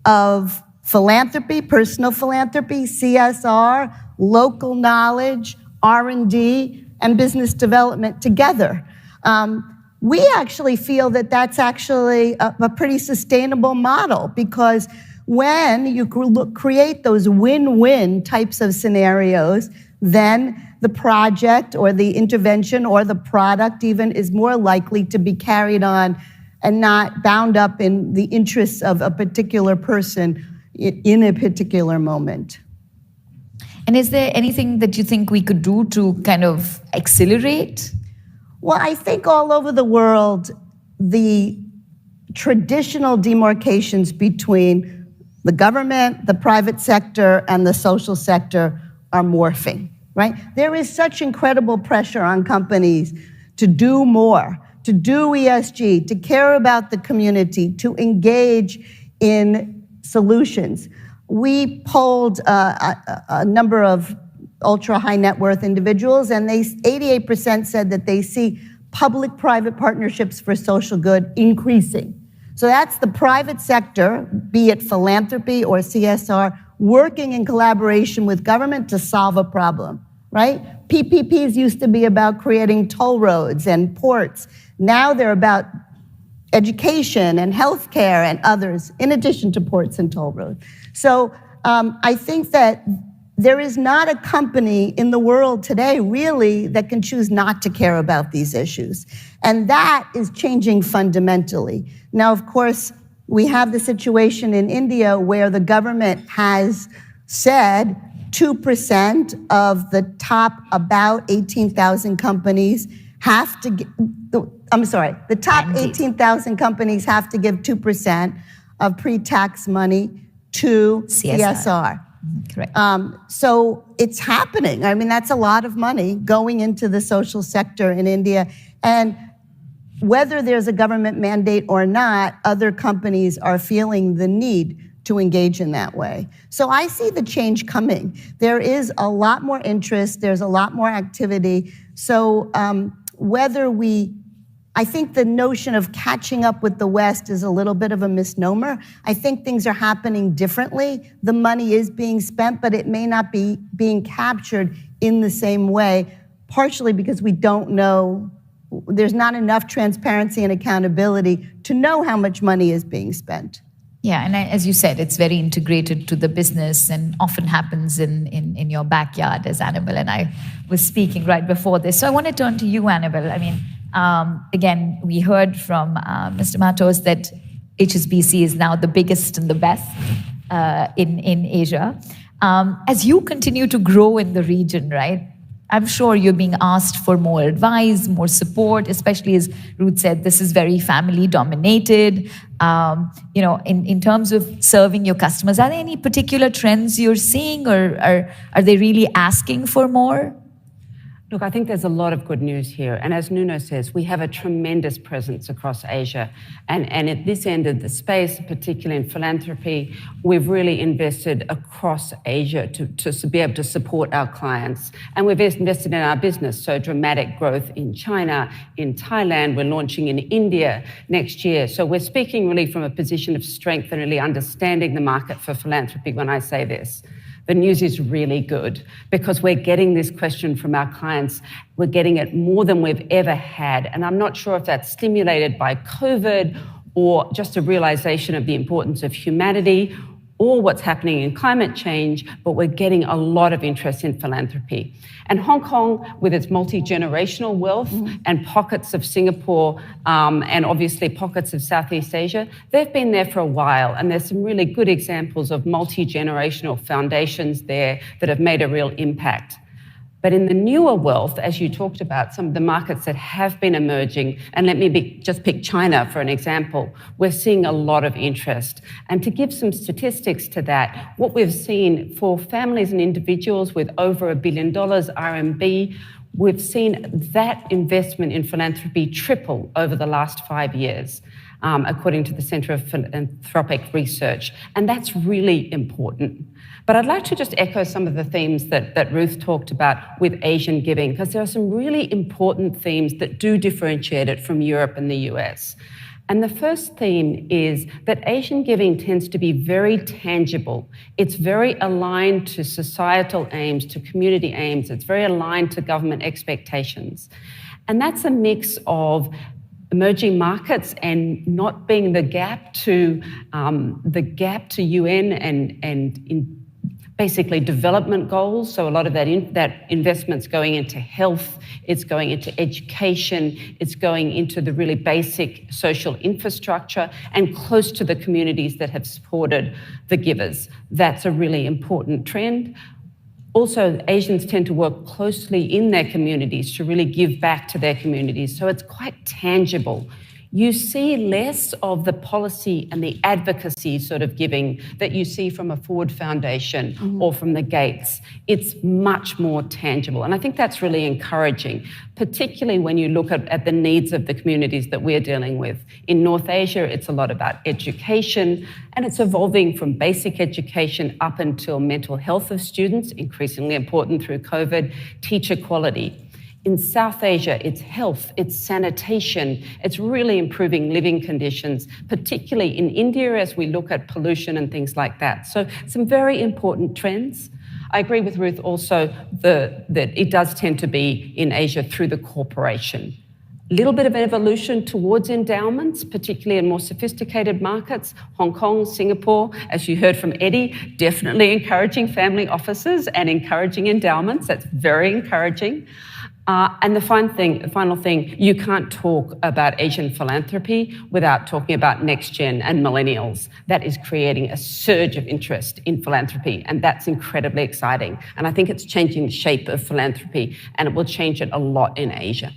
of philanthropy, personal philanthropy, CSR, local knowledge, R&D, and business development together. We actually feel that that's actually a pretty sustainable model, because when you create those win-win types of scenarios, then the project or the intervention or the product even is more likely to be carried on and not bound up in the interests of a particular person in a particular moment. And is there anything that you think we could do to kind of accelerate? Well, I think all over the world, the traditional demarcations between the government, the private sector, and the social sector are morphing, right? There is such incredible pressure on companies to do more, to do ESG, to care about the community, to engage in solutions. We polled a number of ultra-high net worth individuals, and 88% said that they see public-private partnerships for social good increasing. So that's the private sector, be it philanthropy or CSR, working in collaboration with government to solve a problem, right? PPPs used to be about creating toll roads and ports. Now they're about education and healthcare and others, in addition to ports and toll roads. So I think that there is not a company in the world today, really, that can choose not to care about these issues. And that is changing fundamentally. Now, of course, we have the situation in India where the government has said 2% of the top about 18,000 companies have to the top 18,000 companies have to give 2% of pre-tax money to CSR. Correct. So it's happening. I mean, that's a lot of money going into the social sector in India. And whether there's a government mandate or not, other companies are feeling the need to engage in that way. So I see the change coming. There is a lot more interest. There's a lot more activity. So I think the notion of catching up with the West is a little bit of a misnomer. I think things are happening differently. The money is being spent, but it may not be being captured in the same way, partially because we don't know, there's not enough transparency and accountability to know how much money is being spent. Yeah, and as you said, it's very integrated to the business and often happens in your backyard, as Annabelle and I was speaking right before this. So I want to turn to you, Annabelle. I mean, again, we heard from Mr. Matos that HSBC is now the biggest and the best in Asia. As you continue to grow in the region, right, I'm sure you're being asked for more advice, more support, especially as Ruth said, this is very family dominated. In terms of serving your customers, are there any particular trends you're seeing, or are they really asking for more? Look, I think there's a lot of good news here. And as Nuno says, we have a tremendous presence across Asia. And at this end of the space, particularly in philanthropy, we've really invested across Asia to be able to support our clients. And we've invested in our business. So dramatic growth in China, in Thailand, we're launching in India next year. So we're speaking really from a position of strength and really understanding the market for philanthropy when I say this. The news is really good because we're getting this question from our clients. We're getting it more than we've ever had. And I'm not sure if that's stimulated by COVID or just a realization of the importance of humanity or what's happening in climate change, but we're getting a lot of interest in philanthropy. And Hong Kong, with its multi-generational wealth and pockets of Singapore and obviously pockets of Southeast Asia, they've been there for a while. And there's some really good examples of multi-generational foundations there that have made a real impact. But in the newer wealth, as you talked about, some of the markets that have been emerging, and let me just pick China for an example, we're seeing a lot of interest. And to give some statistics to that, what we've seen for families and individuals with over $1 billion RMB, we've seen that investment in philanthropy triple over the last 5 years, according to the Centre of Philanthropic Research. And that's really important. But I'd like to just echo some of the themes that Ruth talked about with Asian giving, because there are some really important themes that do differentiate it from Europe and the US. And the first theme is that Asian giving tends to be very tangible. It's very aligned to societal aims, to community aims. It's very aligned to government expectations. And that's a mix of emerging markets and not being the gap to UN and in basically development goals. So a lot of that investment's going into health, it's going into education, it's going into the really basic social infrastructure and close to the communities that have supported the givers. That's a really important trend. Also, Asians tend to work closely in their communities to really give back to their communities. So it's quite tangible. You see less of the policy and the advocacy sort of giving that you see from a Ford Foundation or from the Gates. It's much more tangible. And I think that's really encouraging, particularly when you look at the needs of the communities that we're dealing with. In North Asia, it's a lot about education, and it's evolving from basic education up until mental health of students, increasingly important through COVID, teacher quality. In South Asia, it's health, it's sanitation, it's really improving living conditions, particularly in India as we look at pollution and things like that. So some very important trends. I agree with Ruth also that it does tend to be in Asia through the corporation. A little bit of evolution towards endowments, particularly in more sophisticated markets. Hong Kong, Singapore, as you heard from Eddie, definitely encouraging family offices and encouraging endowments. That's very encouraging. And the final thing, you can't talk about Asian philanthropy without talking about next gen and millennials. That is creating a surge of interest in philanthropy, and that's incredibly exciting. And I think it's changing the shape of philanthropy, and it will change it a lot in Asia.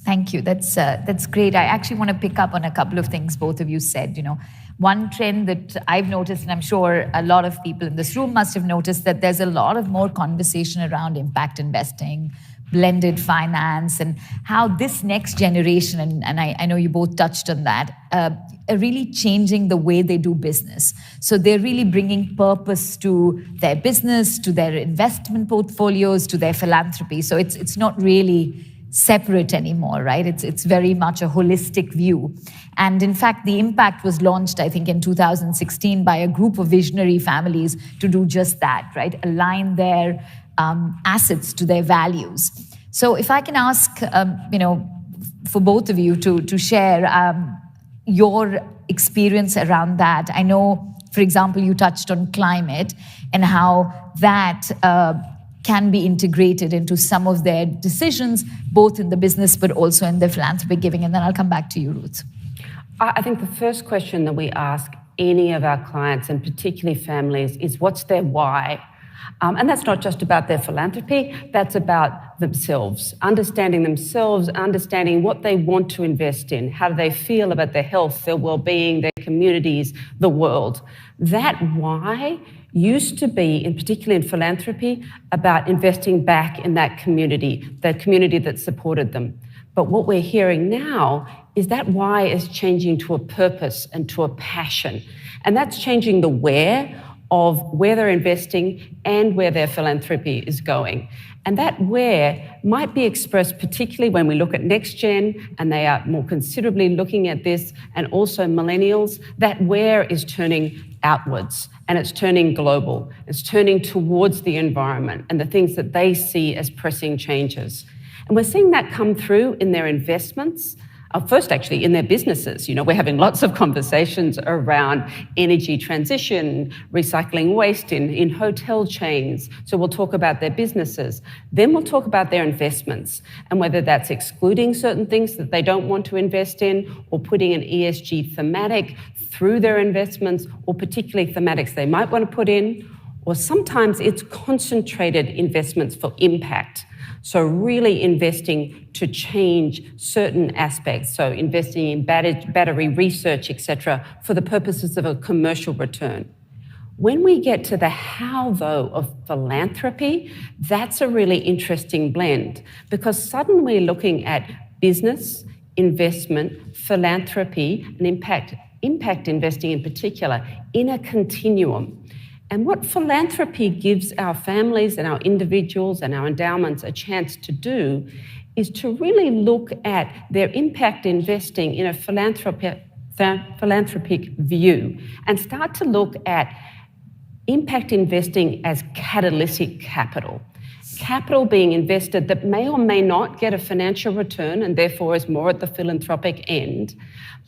Thank you. That's great. I actually want to pick up on a couple of things both of you said. You know, one trend that I've noticed, and I'm sure a lot of people in this room must have noticed, that there's a lot of more conversation around impact investing, blended finance, and how this next generation, and I know you both touched on that, are really changing the way they do business. So they're really bringing purpose to their business, to their investment portfolios, to their philanthropy. So it's not really separate anymore, right? It's very much a holistic view. And in fact, the Impact was launched, I think, in 2016 by a group of visionary families to do just that, right? Align their assets to their values. So if I can ask, for both of you to share your experience around that. I know, for example, you touched on climate and how that can be integrated into some of their decisions, both in the business but also in the philanthropic giving. And then I'll come back to you, Ruth. I think the first question that we ask any of our clients, and particularly families, is what's their why? And that's not just about their philanthropy, that's about themselves, understanding what they want to invest in, how do they feel about their health, their well-being, their communities, the world. That why used to be, in particular in philanthropy, about investing back in that community that supported them. But what we're hearing now is that why is changing to a purpose and to a passion. And that's changing the where of where they're investing and where their philanthropy is going. And that where might be expressed particularly when we look at next gen, and they are more considerably looking at this, and also millennials, that where is turning outwards and it's turning global. It's turning towards the environment and the things that they see as pressing changes. And we're seeing that come through in their investments. First, actually, in their businesses. We're having lots of conversations around energy transition, recycling waste in hotel chains. So we'll talk about their businesses. Then we'll talk about their investments and whether that's excluding certain things that they don't want to invest in or putting an ESG thematic through their investments, or particularly thematics they might want to put in, or sometimes it's concentrated investments for impact. So really investing to change certain aspects, so investing in battery research, etc., for the purposes of a commercial return. When we get to the how, though, of philanthropy, that's a really interesting blend, because suddenly we're looking at business, investment, philanthropy, and impact investing in particular, in a continuum. And what philanthropy gives our families and our individuals and our endowments a chance to do is to really look at their impact investing in a philanthropic view and start to look at impact investing as catalytic capital. Capital being invested that may or may not get a financial return and therefore is more at the philanthropic end,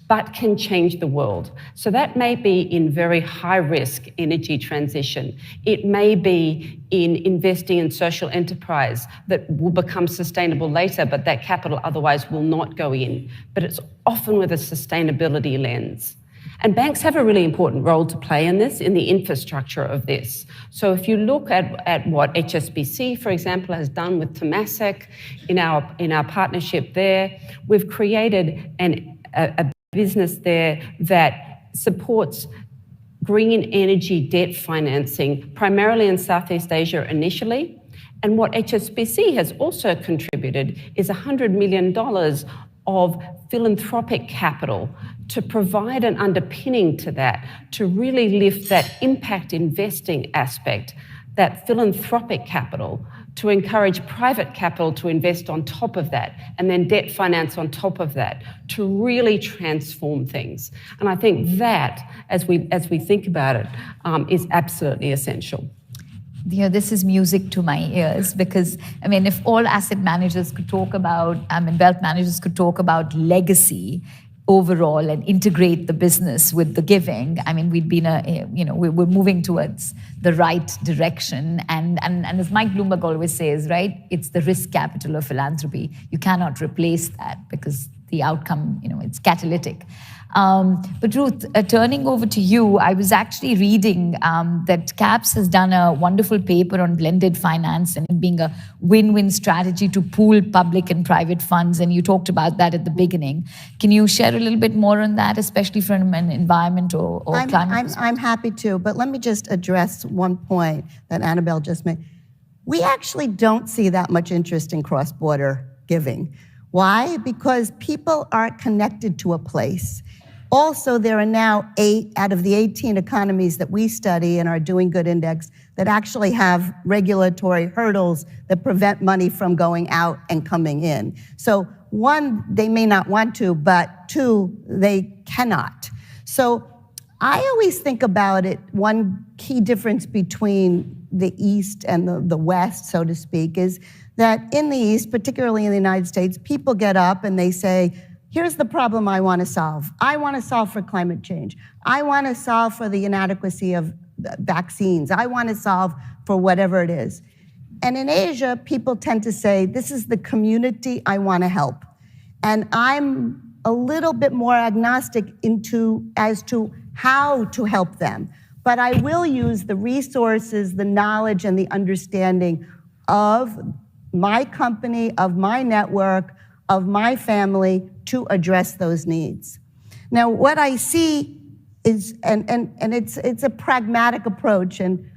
but can change the world. So that may be in very high-risk energy transition. It may be in investing in social enterprise that will become sustainable later, but that capital otherwise will not go in. But it's often with a sustainability lens. And banks have a really important role to play in this, in the infrastructure of this. So if you look at what HSBC, for example, has done with Temasek in our partnership there, we've created a business there that supports green energy debt financing, primarily in Southeast Asia initially. And what HSBC has also contributed is $100 million of philanthropic capital to provide an underpinning to that, to really lift that impact investing aspect, that philanthropic capital, to encourage private capital to invest on top of that, and then debt finance on top of that, to really transform things. And I think that, as we think about it, is absolutely essential. You know, this is music to my ears because, I mean, if all asset managers could talk about, wealth managers could talk about legacy overall and integrate the business with the giving, I mean, we'd be we're moving towards the right direction. And as Mike Bloomberg always says, right, it's the risk capital of philanthropy. You cannot replace that because the outcome, it's catalytic. But Ruth, turning over to you, I was actually reading that CAPS has done a wonderful paper on blended finance and it being a win-win strategy to pool public and private funds, and you talked about that at the beginning. Can you share a little bit more on that, especially from an environment or climate? I'm happy to, but let me just address one point that Annabelle just made. We actually don't see that much interest in cross-border giving. Why? Because people aren't connected to a place. Also, there are now 8 out of the 18 economies that we study in our Doing Good Index that actually have regulatory hurdles that prevent money from going out and coming in. So 1, they may not want to, but 2, they cannot. So I always think about it, one key difference between the East and the West, so to speak, is that in the East, particularly in the United States, people get up and they say, here's the problem I want to solve. I want to solve for climate change. I want to solve for the inadequacy of vaccines. I want to solve for whatever it is. And in Asia, people tend to say, this is the community I want to help. And I'm a little bit more agnostic as to how to help them. But I will use the resources, the knowledge, and the understanding of my company, of my network, of my family to address those needs. Now, what I see is, and it's a pragmatic approach, and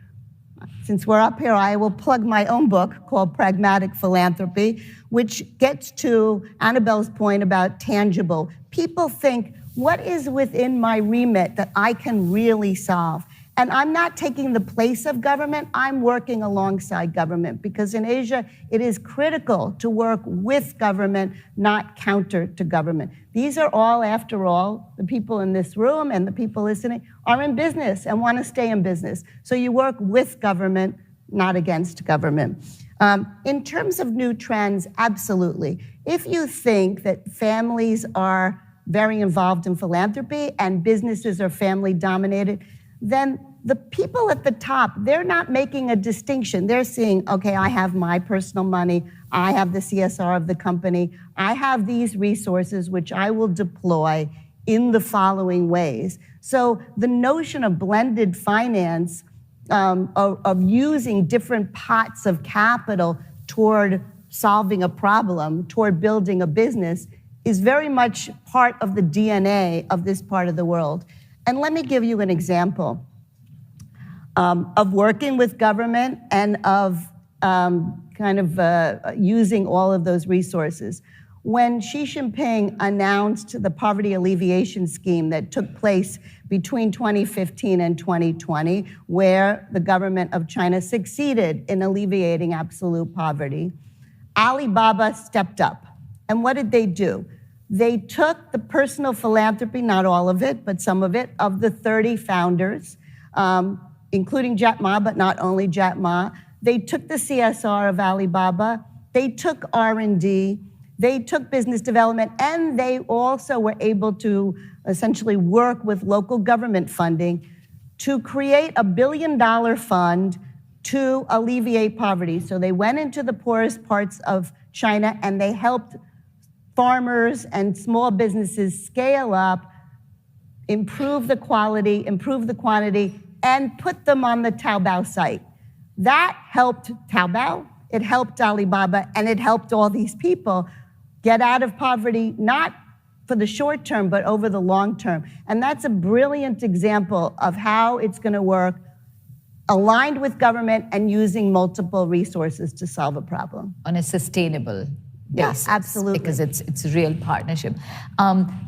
since we're up here, I will plug my own book called Pragmatic Philanthropy, which gets to Annabelle's point about tangible. People think, what is within my remit that I can really solve? And I'm not taking the place of government, I'm working alongside government, because in Asia, it is critical to work with government, not counter to government. These are all, after all, the people in this room and the people listening are in business and want to stay in business. So you work with government, not against government. In terms of new trends, absolutely. If you think that families are very involved in philanthropy and businesses are family dominated, then the people at the top, they're not making a distinction. They're seeing, okay, I have my personal money, I have the CSR of the company, I have these resources which I will deploy in the following ways. So the notion of blended finance, of using different pots of capital toward solving a problem, toward building a business, is very much part of the DNA of this part of the world. And let me give you an example of working with government and of using all of those resources. When Xi Jinping announced the poverty alleviation scheme that took place between 2015 and 2020, where the government of China succeeded in alleviating absolute poverty, Alibaba stepped up. And what did they do? They took the personal philanthropy, not all of it, but some of it, of the 30 founders, including Jack Ma, but not only Jack Ma. They took the CSR of Alibaba. They took R&D. They took business development, and they also were able to essentially work with local government funding to create $1 billion fund to alleviate poverty. So they went into the poorest parts of China and they helped farmers and small businesses scale up, improve the quality, improve the quantity, and put them on the Taobao site. That helped Taobao, it helped Alibaba, and it helped all these people get out of poverty, not for the short term, but over the long term. And that's a brilliant example of how it's going to work, aligned with government and using multiple resources to solve a problem. On a sustainable basis. Yeah, absolutely. Because it's a real partnership.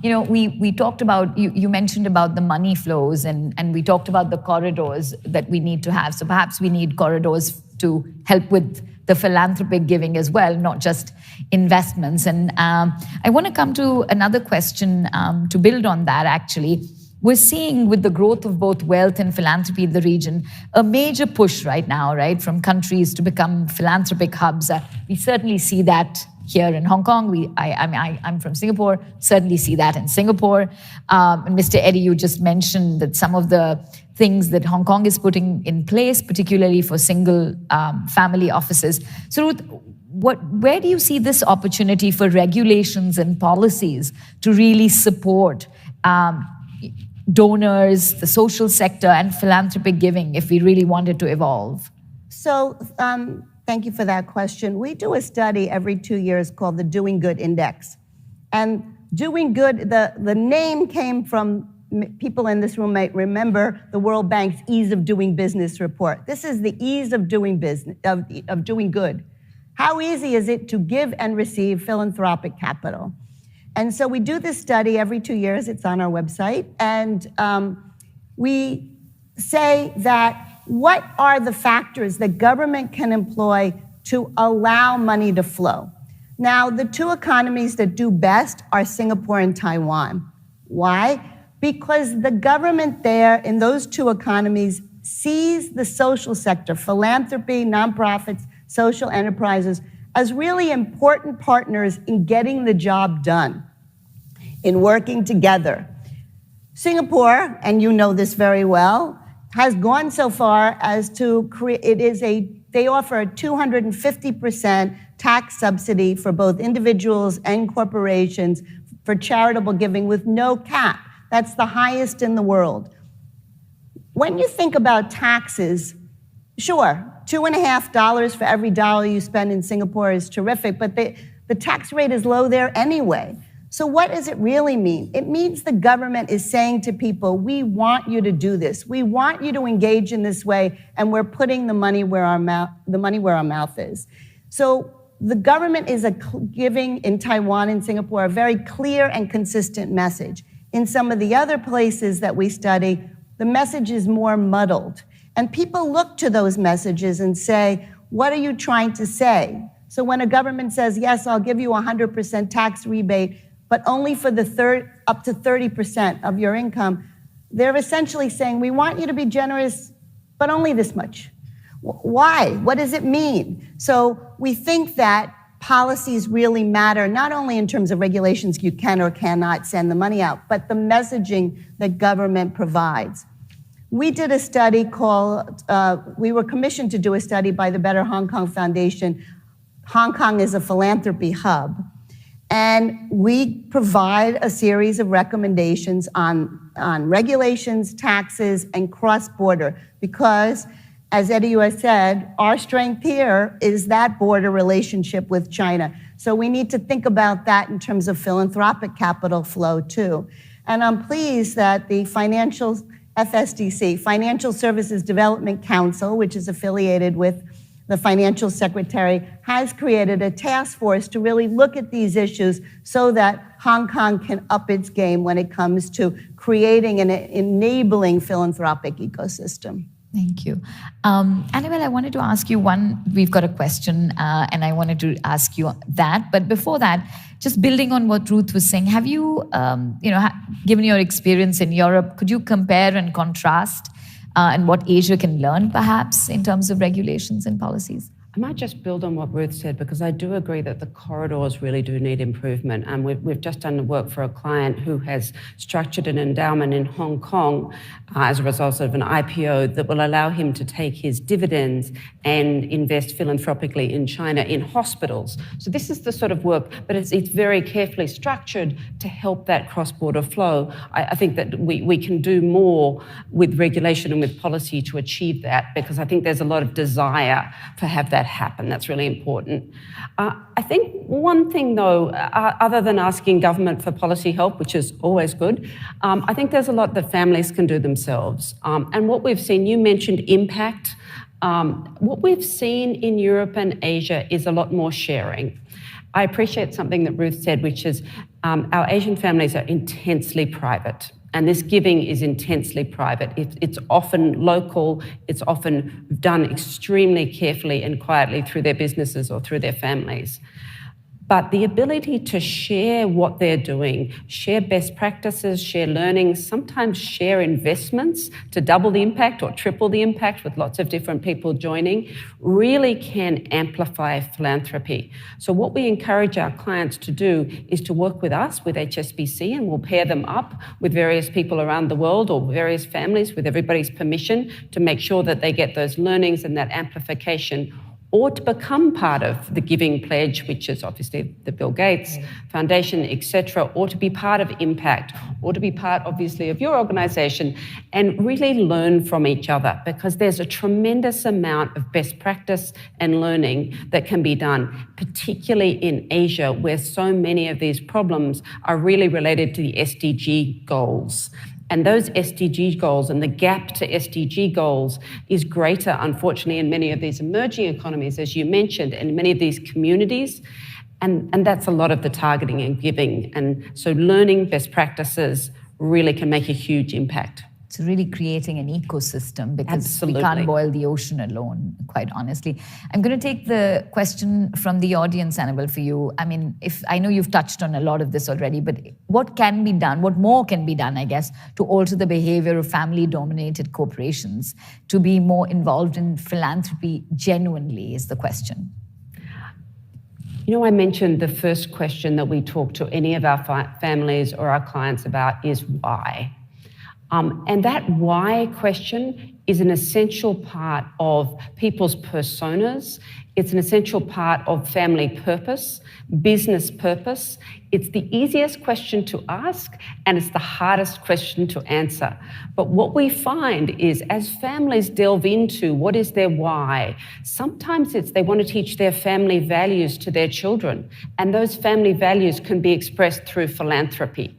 We talked about, you mentioned about the money flows and we talked about the corridors that we need to have. So perhaps we need corridors to help with the philanthropic giving as well, not just investments. And I want to come to another question to build on that, actually. We're seeing with the growth of both wealth and philanthropy in the region, a major push right now, right, from countries to become philanthropic hubs. We certainly see that here in Hong Kong. I'm from Singapore, certainly see that in Singapore. And Mr. Eddie, you just mentioned that some of the things that Hong Kong is putting in place, particularly for single family offices. So Ruth, where do you see this opportunity for regulations and policies to really support donors, the social sector, and philanthropic giving if we really wanted to evolve? So thank you for that question. We do a study every 2 years called the Doing Good Index. And Doing Good, the name came from, people in this room might remember the World Bank's Ease of Doing Business report. This is the ease of doing business, of doing good. How easy is it to give and receive philanthropic capital? And so we do this study every 2 years. It's on our website. And we say that what are the factors that government can employ to allow money to flow? Now, the two economies that do best are Singapore and Taiwan. Why? Because the government there in those two economies sees the social sector, philanthropy, nonprofits, social enterprises, as really important partners in getting the job done, in working together. Singapore, and you know this very well, has gone so far as to create, they offer a 250% tax subsidy for both individuals and corporations for charitable giving with no cap. That's the highest in the world. When you think about taxes, sure, $2.50 for every dollar you spend in Singapore is terrific, but the tax rate is low there anyway. So what does it really mean? It means the government is saying to people, we want you to do this. We want you to engage in this way, and we're putting the money where our mouth is. So the government is giving in Taiwan and Singapore a very clear and consistent message. In some of the other places that we study, the message is more muddled. And people look to those messages and say, what are you trying to say? So when a government says, yes, I'll give you 100% tax rebate, but only for the up to 30% of your income, they're essentially saying, we want you to be generous, but only this much. Why? What does it mean? So we think that policies really matter, not only in terms of regulations you can or cannot send the money out, but the messaging that government provides. We did a study called, we were commissioned to do a study by the Better Hong Kong Foundation. Hong Kong is a philanthropy hub. And we provide a series of recommendations on regulations, taxes, and cross-border, because, as Eddie has said, our strength here is that border relationship with China. So we need to think about that in terms of philanthropic capital flow, too. And I'm pleased that the FSDC, Financial Services Development Council, which is affiliated with the financial secretary, has created a task force to really look at these issues so that Hong Kong can up its game when it comes to creating and enabling philanthropic ecosystem. Thank you. Annabelle, I wanted to ask you one, we've got a question, and I wanted to ask you that. But before that, just building on what Ruth was saying, have you, given your experience in Europe, could you compare and contrast and what Asia can learn, perhaps, in terms of regulations and policies? I might just build on what Ruth said, because I do agree that the corridors really do need improvement. And we've just done the work for a client who has structured an endowment in Hong Kong as a result of an IPO that will allow him to take his dividends and invest philanthropically in China in hospitals. So this is the sort of work, but it's very carefully structured to help that cross-border flow. I think that we can do more with regulation and with policy to achieve that, because I think there's a lot of desire to have that happen. That's really important. I think one thing, though, other than asking government for policy help, which is always good, I think there's a lot that families can do themselves. And what we've seen, you mentioned impact. What we've seen in Europe and Asia is a lot more sharing. I appreciate something that Ruth said, which is our Asian families are intensely private. And this giving is intensely private. It's often local. It's often done extremely carefully and quietly through their businesses or through their families. But the ability to share what they're doing, share best practices, share learnings, sometimes share investments to double the impact or triple the impact with lots of different people joining, really can amplify philanthropy. So what we encourage our clients to do is to work with us, with HSBC, and we'll pair them up with various people around the world or various families with everybody's permission to make sure that they get those learnings and that amplification, or to become part of the Giving Pledge, which is obviously the Bill Gates Foundation, etc., or to be part of Impact, or to be part, obviously, of your organisation, and really learn from each other, because there's a tremendous amount of best practice and learning that can be done, particularly in Asia, where so many of these problems are really related to the SDG goals. And those SDG goals and the gap to SDG goals is greater, unfortunately, in many of these emerging economies, as you mentioned, and many of these communities. And that's a lot of the targeting and giving. And so learning best practices really can make a huge impact. It's really creating an ecosystem, because Absolutely. we can't boil the ocean alone, quite honestly. I'm going to take the question from the audience, Annabelle, for you. I mean, I know you've touched on a lot of this already, but what can be done, what more can be done, I guess, to alter the behavior of family-dominated corporations to be more involved in philanthropy genuinely, is the question. You know, I mentioned the first question that we talk to any of our families or our clients about is why. And that why question is an essential part of people's personas. It's an essential part of family purpose, business purpose. It's the easiest question to ask, and it's the hardest question to answer. But what we find is, as families delve into what is their why, sometimes they want to teach their family values to their children, and those family values can be expressed through philanthropy.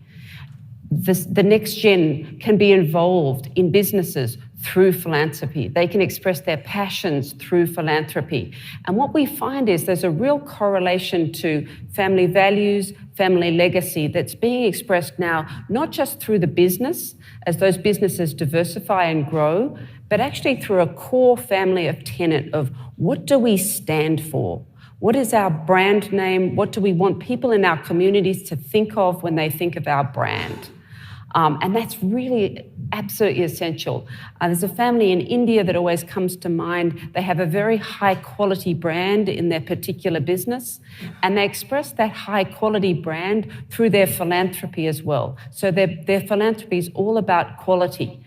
The next gen can be involved in businesses through philanthropy. They can express their passions through philanthropy. And what we find is there's a real correlation to family values, family legacy that's being expressed now, not just through the business, as those businesses diversify and grow, but actually through a core family of tenet of what do we stand for? What is our brand name? What do we want people in our communities to think of when they think of our brand? And that's really absolutely essential. There's a family in India that always comes to mind. They have a very high quality brand in their particular business, and they express that high quality brand through their philanthropy as well. So their philanthropy is all about quality.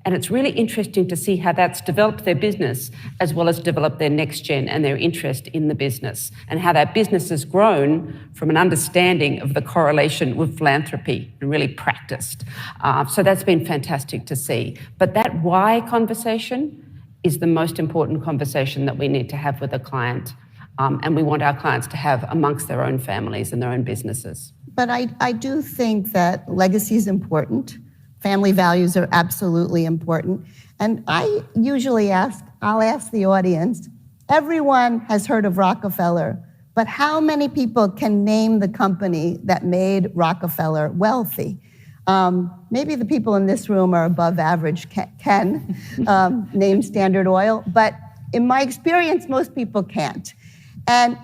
And it's really interesting to see how that's developed their business as well as developed their next gen and their interest in the business, and how that business has grown from an understanding of the correlation with philanthropy and really practiced. So that's been fantastic to see. But that why conversation is the most important conversation that we need to have with a client. And we want our clients to have amongst their own families and their own businesses. But I do think that legacy is important. Family values are absolutely important. And I usually I'll ask the audience, everyone has heard of Rockefeller, but how many people can name the company that made Rockefeller wealthy? Maybe the people in this room are above average, can name Standard Oil, but in my experience, most people can't. And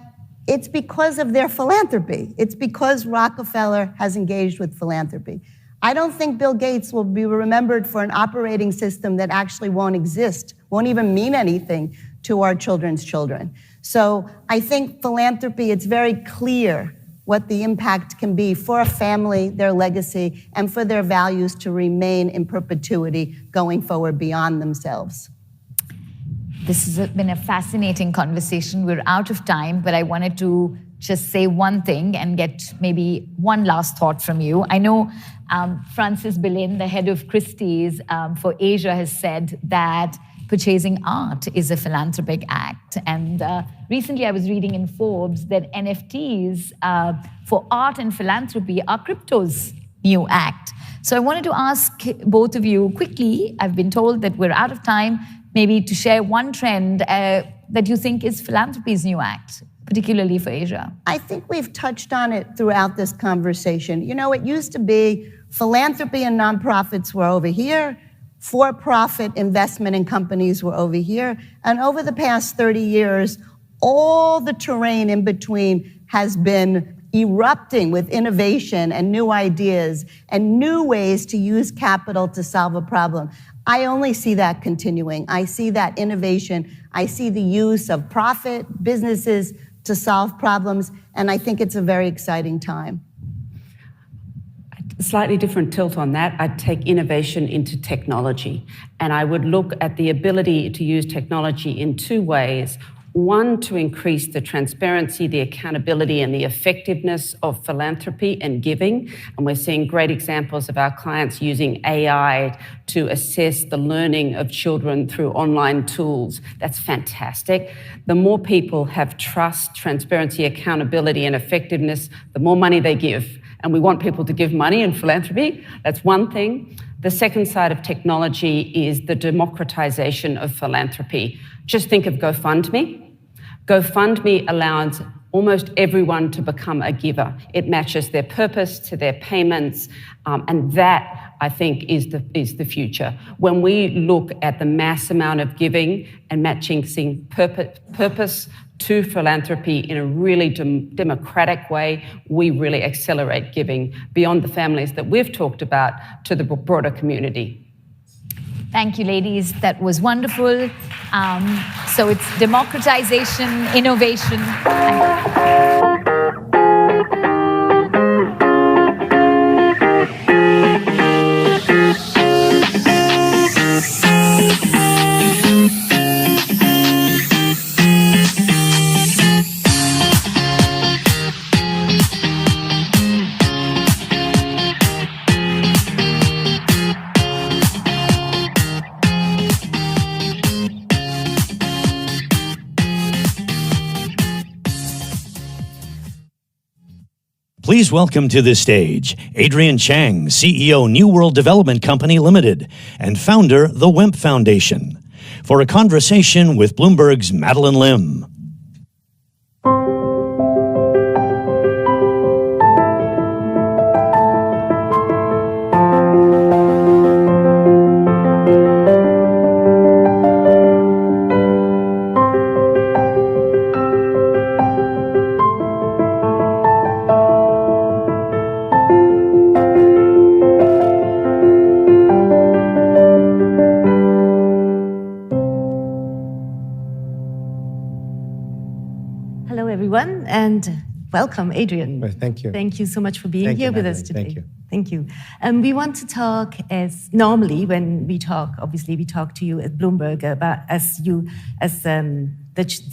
it's because of their philanthropy. It's because Rockefeller has engaged with philanthropy. I don't think Bill Gates will be remembered for an operating system that actually won't exist, won't even mean anything to our children's children. So I think philanthropy, it's very clear what the impact can be for a family, their legacy, and for their values to remain in perpetuity going forward beyond themselves. This has been a fascinating conversation. We're out of time, but I wanted to just say one thing and get maybe one last thought from you. I know Francis Billin, the head of Christie's for Asia, has said that purchasing art is a philanthropic act. And recently I was reading in Forbes that NFTs for art and philanthropy are crypto's new act. So I wanted to ask both of you quickly, I've been told that we're out of time, maybe to share one trend that you think is philanthropy's new act, particularly for Asia. I think we've touched on it throughout this conversation. You know, it used to be philanthropy and nonprofits were over here, for-profit investment in companies were over here, and over the past 30 years, all the terrain in between has been erupting with innovation and new ideas and new ways to use capital to solve a problem. I only see that continuing. I see that innovation. I see the use of profit, businesses to solve problems, and I think it's a very exciting time. Slightly different tilt on that. I'd take innovation into technology, and I would look at the ability to use technology in two ways. One, to increase the transparency, the accountability, and the effectiveness of philanthropy and giving. And we're seeing great examples of our clients using AI to assess the learning of children through online tools. That's fantastic. The more people have trust, transparency, accountability, and effectiveness, the more money they give. And we want people to give money in philanthropy. That's one thing. The second side of technology is the democratization of philanthropy. Just think of GoFundMe. GoFundMe allows almost everyone to become a giver. It matches their purpose to their payments, and that, I think, is the future. When we look at the mass amount of giving and matching purpose to philanthropy in a really democratic way, we really accelerate giving beyond the families that we've talked about to the broader community. Thank you, ladies. That was wonderful. So it's democratization, innovation. Please welcome to the stage Adrian Chang, CEO New World Development Company Limited and founder the Wemp Foundation, for a conversation with Bloomberg's Madeline Lim. And welcome, Adrian. Well, thank you. Thank you so much for being here with us today. Thank you. Thank you. We want to talk as normally when we talk. Obviously, we talk to you at Bloomberg about as the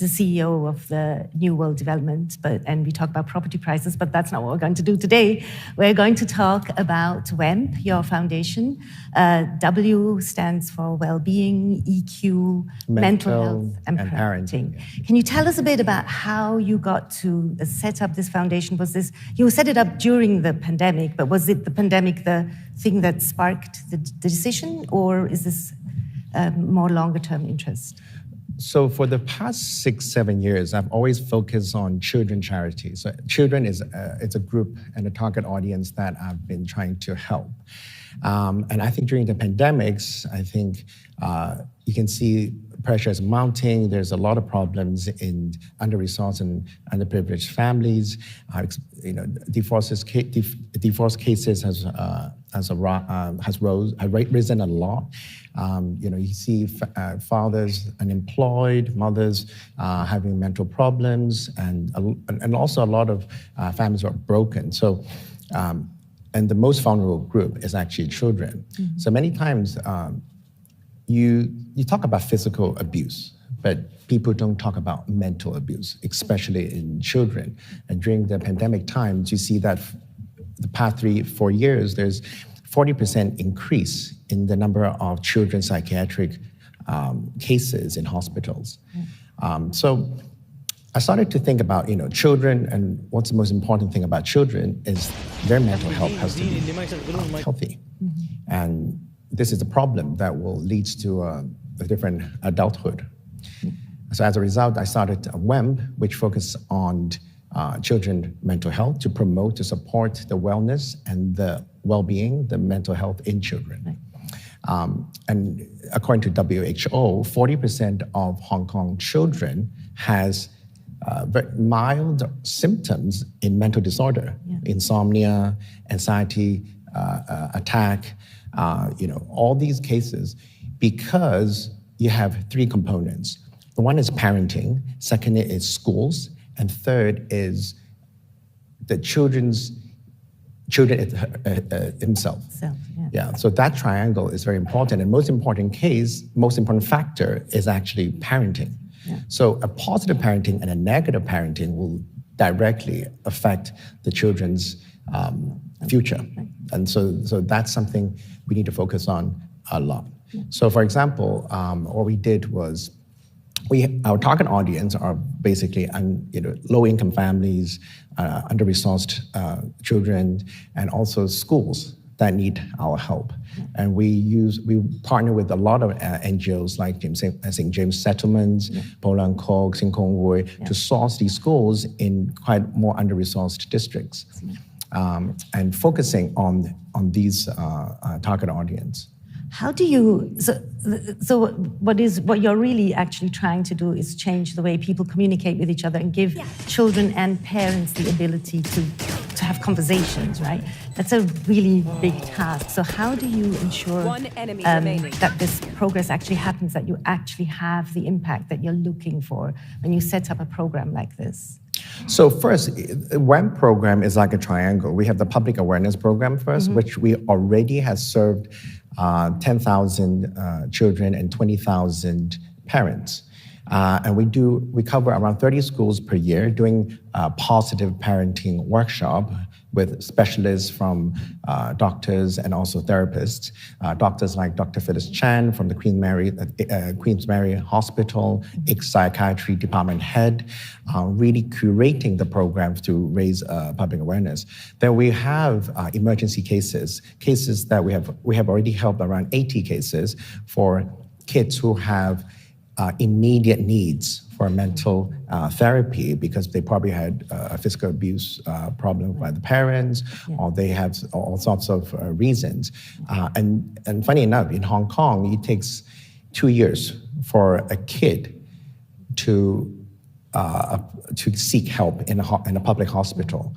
CEO of the New World Development, and we talk about property prices. But that's not what we're going to do today. We're going to talk about WEMP, your foundation. W stands for well-being, EQ, mental health, and parenting. Can you tell us a bit about how you got to set up this foundation? You set it up during the pandemic, but was it the pandemic the thing that sparked the decision, or is this more longer-term interest? So for the past 6-7 years, I've always focused on children charities. So children is it's a group and a target audience that I've been trying to help. And I think during the pandemics, I think you can see pressure is mounting. There's a lot of problems in under-resourced and underprivileged families. Divorce cases has risen a lot. You see fathers unemployed, mothers having mental problems, and also a lot of families are broken. So, and the most vulnerable group is actually children. Mm-hmm. So many times you talk about physical abuse, but people don't talk about mental abuse, especially in children. And during the pandemic times, you see that the past 3-4 years, there's 40% increase in the number of children's psychiatric cases in hospitals. So I started to think about, children, and what's the most important thing about children is their mental health has to be healthy. Mm-hmm. And this is a problem that will lead to a different adulthood. So as a result, I started a WEMP, which focuses on children mental health to promote, to support the wellness and the well-being, the mental health in children. And according to WHO, 40% of Hong Kong children has very mild symptoms in mental disorder, insomnia, anxiety, attack, all these cases, because you have 3 components. One is parenting, second is schools, and third is the children himself. So that triangle is very important, and most important factor is actually parenting. So a positive parenting and a negative parenting will directly affect the children's future. And so that's something we need to focus on a lot. So for example, what we did was, our target audience are basically low-income families, under-resourced children, and also schools that need our help. And we partner with a lot of NGOs like St. James Settlements, Poland Kok, Sing Kong Wui, to source these schools in quite more under-resourced districts, and focusing on these target audience. How do you, so what you're really actually trying to do is change the way people communicate with each other and give children and parents the ability to have conversations, right? That's a really big task. So how do you ensure that this progress actually happens, that you actually have the impact that you're looking for when you set up a program like this? So first, the WEMP program is like a triangle. We have the public awareness program first, which we already has served 10,000 children and 20,000 parents. And we cover around 30 schools per year doing a positive parenting workshop with specialists from doctors and also therapists. Doctors like Dr. Phyllis Chan from the Queen's Mary Hospital, ex-psychiatry department head, really curating the program to raise public awareness. Then we have emergency cases that we have already helped around 80 cases for kids who have immediate needs for mental therapy because they probably had a physical abuse problem by the parents, or they have all sorts of reasons. And funny enough, in Hong Kong, it takes 2 years for a kid to seek help in a public hospital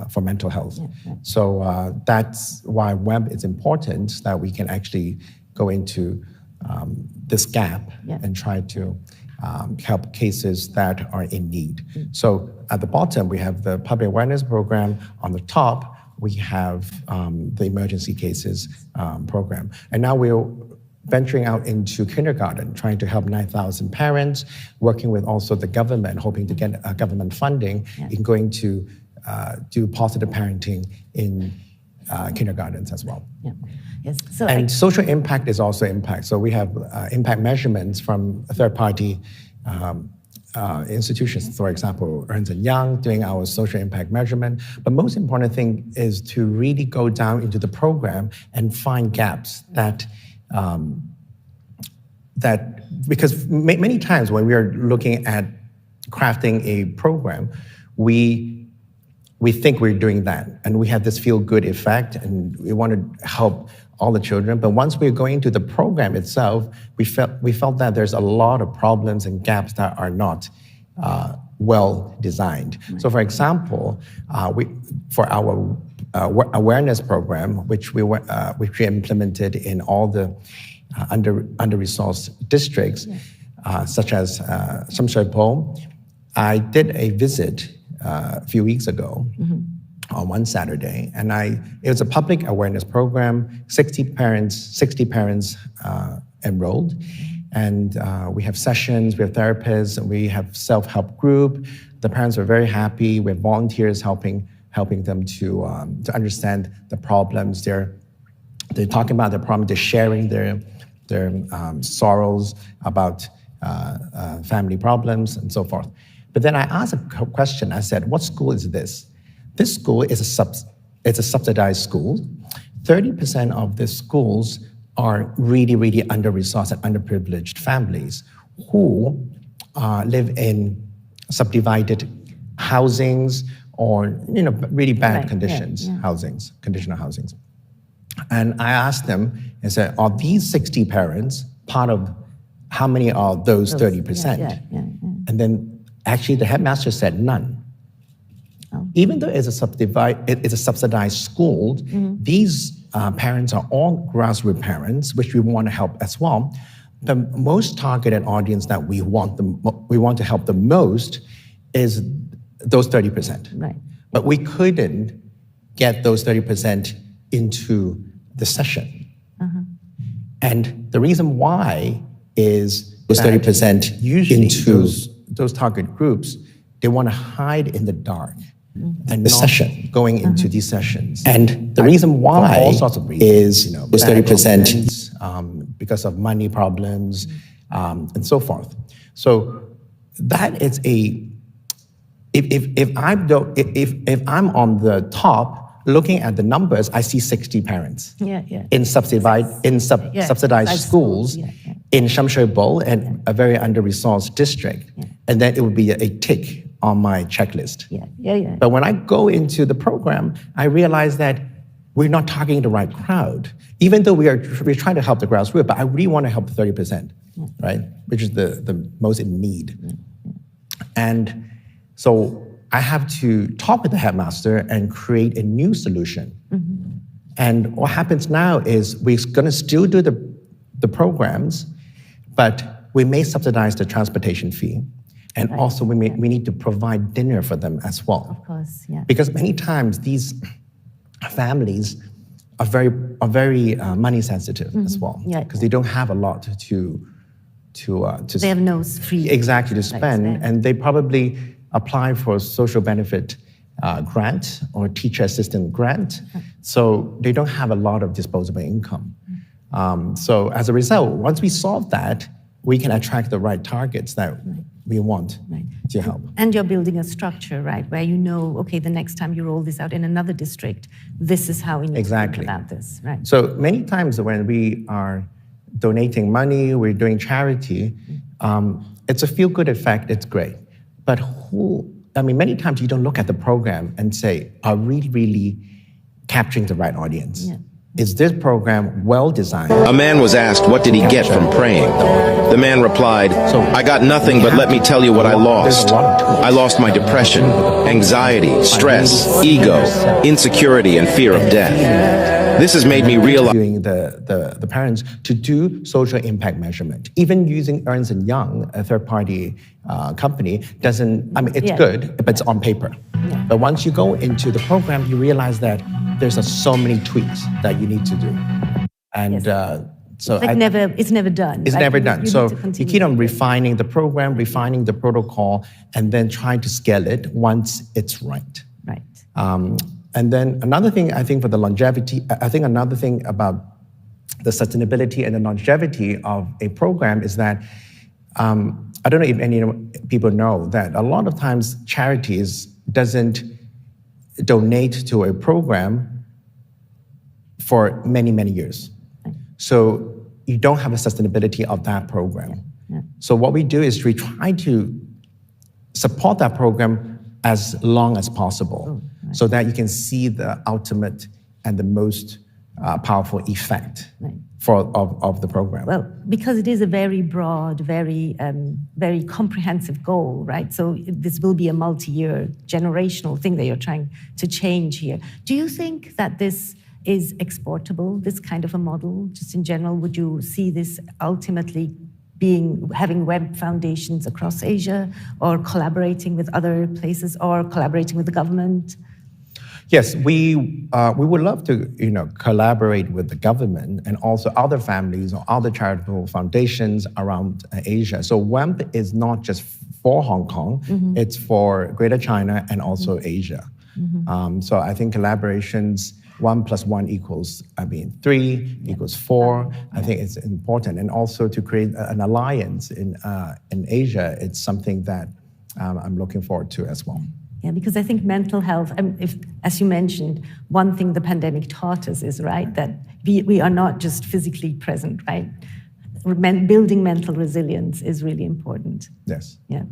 for mental health. So that's why WEMP is important, that we can actually go into this gap and try to help cases that are in need. So at the bottom, we have the public awareness program. On the top, we have the emergency cases program. And now we're venturing out into kindergarten, trying to help 9,000 parents, working with also the government, hoping to get government funding in going to do positive parenting in kindergartens as well. Yes. And social impact is also impact. So we have impact measurements from third-party institutions, for example, Ernst & Young doing our social impact measurement. But most important thing is to really go down into the program and find gaps that because many times when we are looking at crafting a program, we think we're doing that, and we have this feel-good effect, and we want to help all the children. But once we're going to the program itself, we felt that there's a lot of problems and gaps that are not well designed. So, for example, for our awareness program, which we implemented in all the under-resourced districts, such as Shamsherpol, I did a visit a few weeks ago on one Saturday, and it was a public awareness program. 60 parents enrolled, and we have sessions, we have therapists, and we have self-help group. The parents were very happy. We have volunteers helping them to understand the problems. They're talking about their problems. They're sharing their sorrows about family problems and so forth. But then I asked a question. I said, "What school is this?" This school is it's a subsidized school. 30% of the schools are really, really under-resourced and underprivileged families who live in subdivided housings or really bad conditions, conditional housings. And I asked them and said, "Are these 60 parents part of how many are those 30%?" And then actually the headmaster said none. Even though it's a subsidized school, these parents are all grassroots parents, which we want to help as well. The most targeted audience that we want to help the most is those 30%. Right. But we couldn't get those 30% into the session. And the reason why is those 30% usually into those target groups, they want to hide in the dark. And the session, going into these sessions. And the reason why all sorts of reasons, is those 30% because of money problems and so forth. So that is if I'm on the top looking at the numbers, I see 60 parents in subsidized schools in Shamsherpol and a very under-resourced district, and then it would be a tick on my checklist. But when I go into the program, I realize that we're not targeting the right crowd. Even though we're trying to help the grassroots, but I really want to help the 30%, right? Which is the most in need. And so I have to talk with the headmaster and create a new solution. And what happens now is we're going to still do the programs, but we may subsidize the transportation fee. And also we need to provide dinner for them as well. Of course, Because many times these families are very money sensitive as well. Because they don't have a lot to they have no free exactly to spend, and they probably apply for a social benefit grant or teacher assistant grant, so they don't have a lot of disposable income. So as a result, once we solve that, we can attract the right targets that we want to help. And you're building a structure, right, where okay, the next time you roll this out in another district, this is how we need to think about this, right? So many times when we are donating money, we're doing charity, it's a feel-good effect, it's great. But many times you don't look at the program and say, are we really capturing the right audience? Is this program well designed? A man was asked, what did he get from praying? The man replied, I got nothing, but let me tell you what I lost. I lost my depression, anxiety, stress, ego, insecurity, and fear of death. This has made me realize the parents to do social impact measurement. Even using Ernst & Young, a third-party company, it's good, but it's on paper. But once you go into the program, you realize that there's so many tweaks that you need to do. And so it's never done. It's never done. So you keep on refining the program, refining the protocol, and then trying to scale it once it's right. Right. And then another thing, I think, for the longevity, another thing about the sustainability and the longevity of a program is that, I don't know if any people know that a lot of times charities doesn't donate to a program for many, many years. So you don't have the sustainability of that program. So what we do is we try to support that program as long as possible so that you can see the ultimate and the most powerful effect of the program. Well, because it is a very broad, very comprehensive goal, right? So this will be a multi-year, generational thing that you're trying to change here. Do you think that this is exportable, this kind of a model? Just in general, would you see this ultimately having web foundations across Asia, or collaborating with other places, or collaborating with the government? Yes, we would love to, collaborate with the government and also other families or other charitable foundations around Asia. So WEMP is not just for Hong Kong; it's for Greater China and also Asia. So I think collaborations, 1 + 1 = 3 = 4. I think it's important, and also to create an alliance in Asia. It's something that I'm looking forward to as well. Yeah, because I think mental health, as you mentioned, one thing the pandemic taught us is, right, that we are not just physically present, right? Building mental resilience is really important. Yes. Yeah,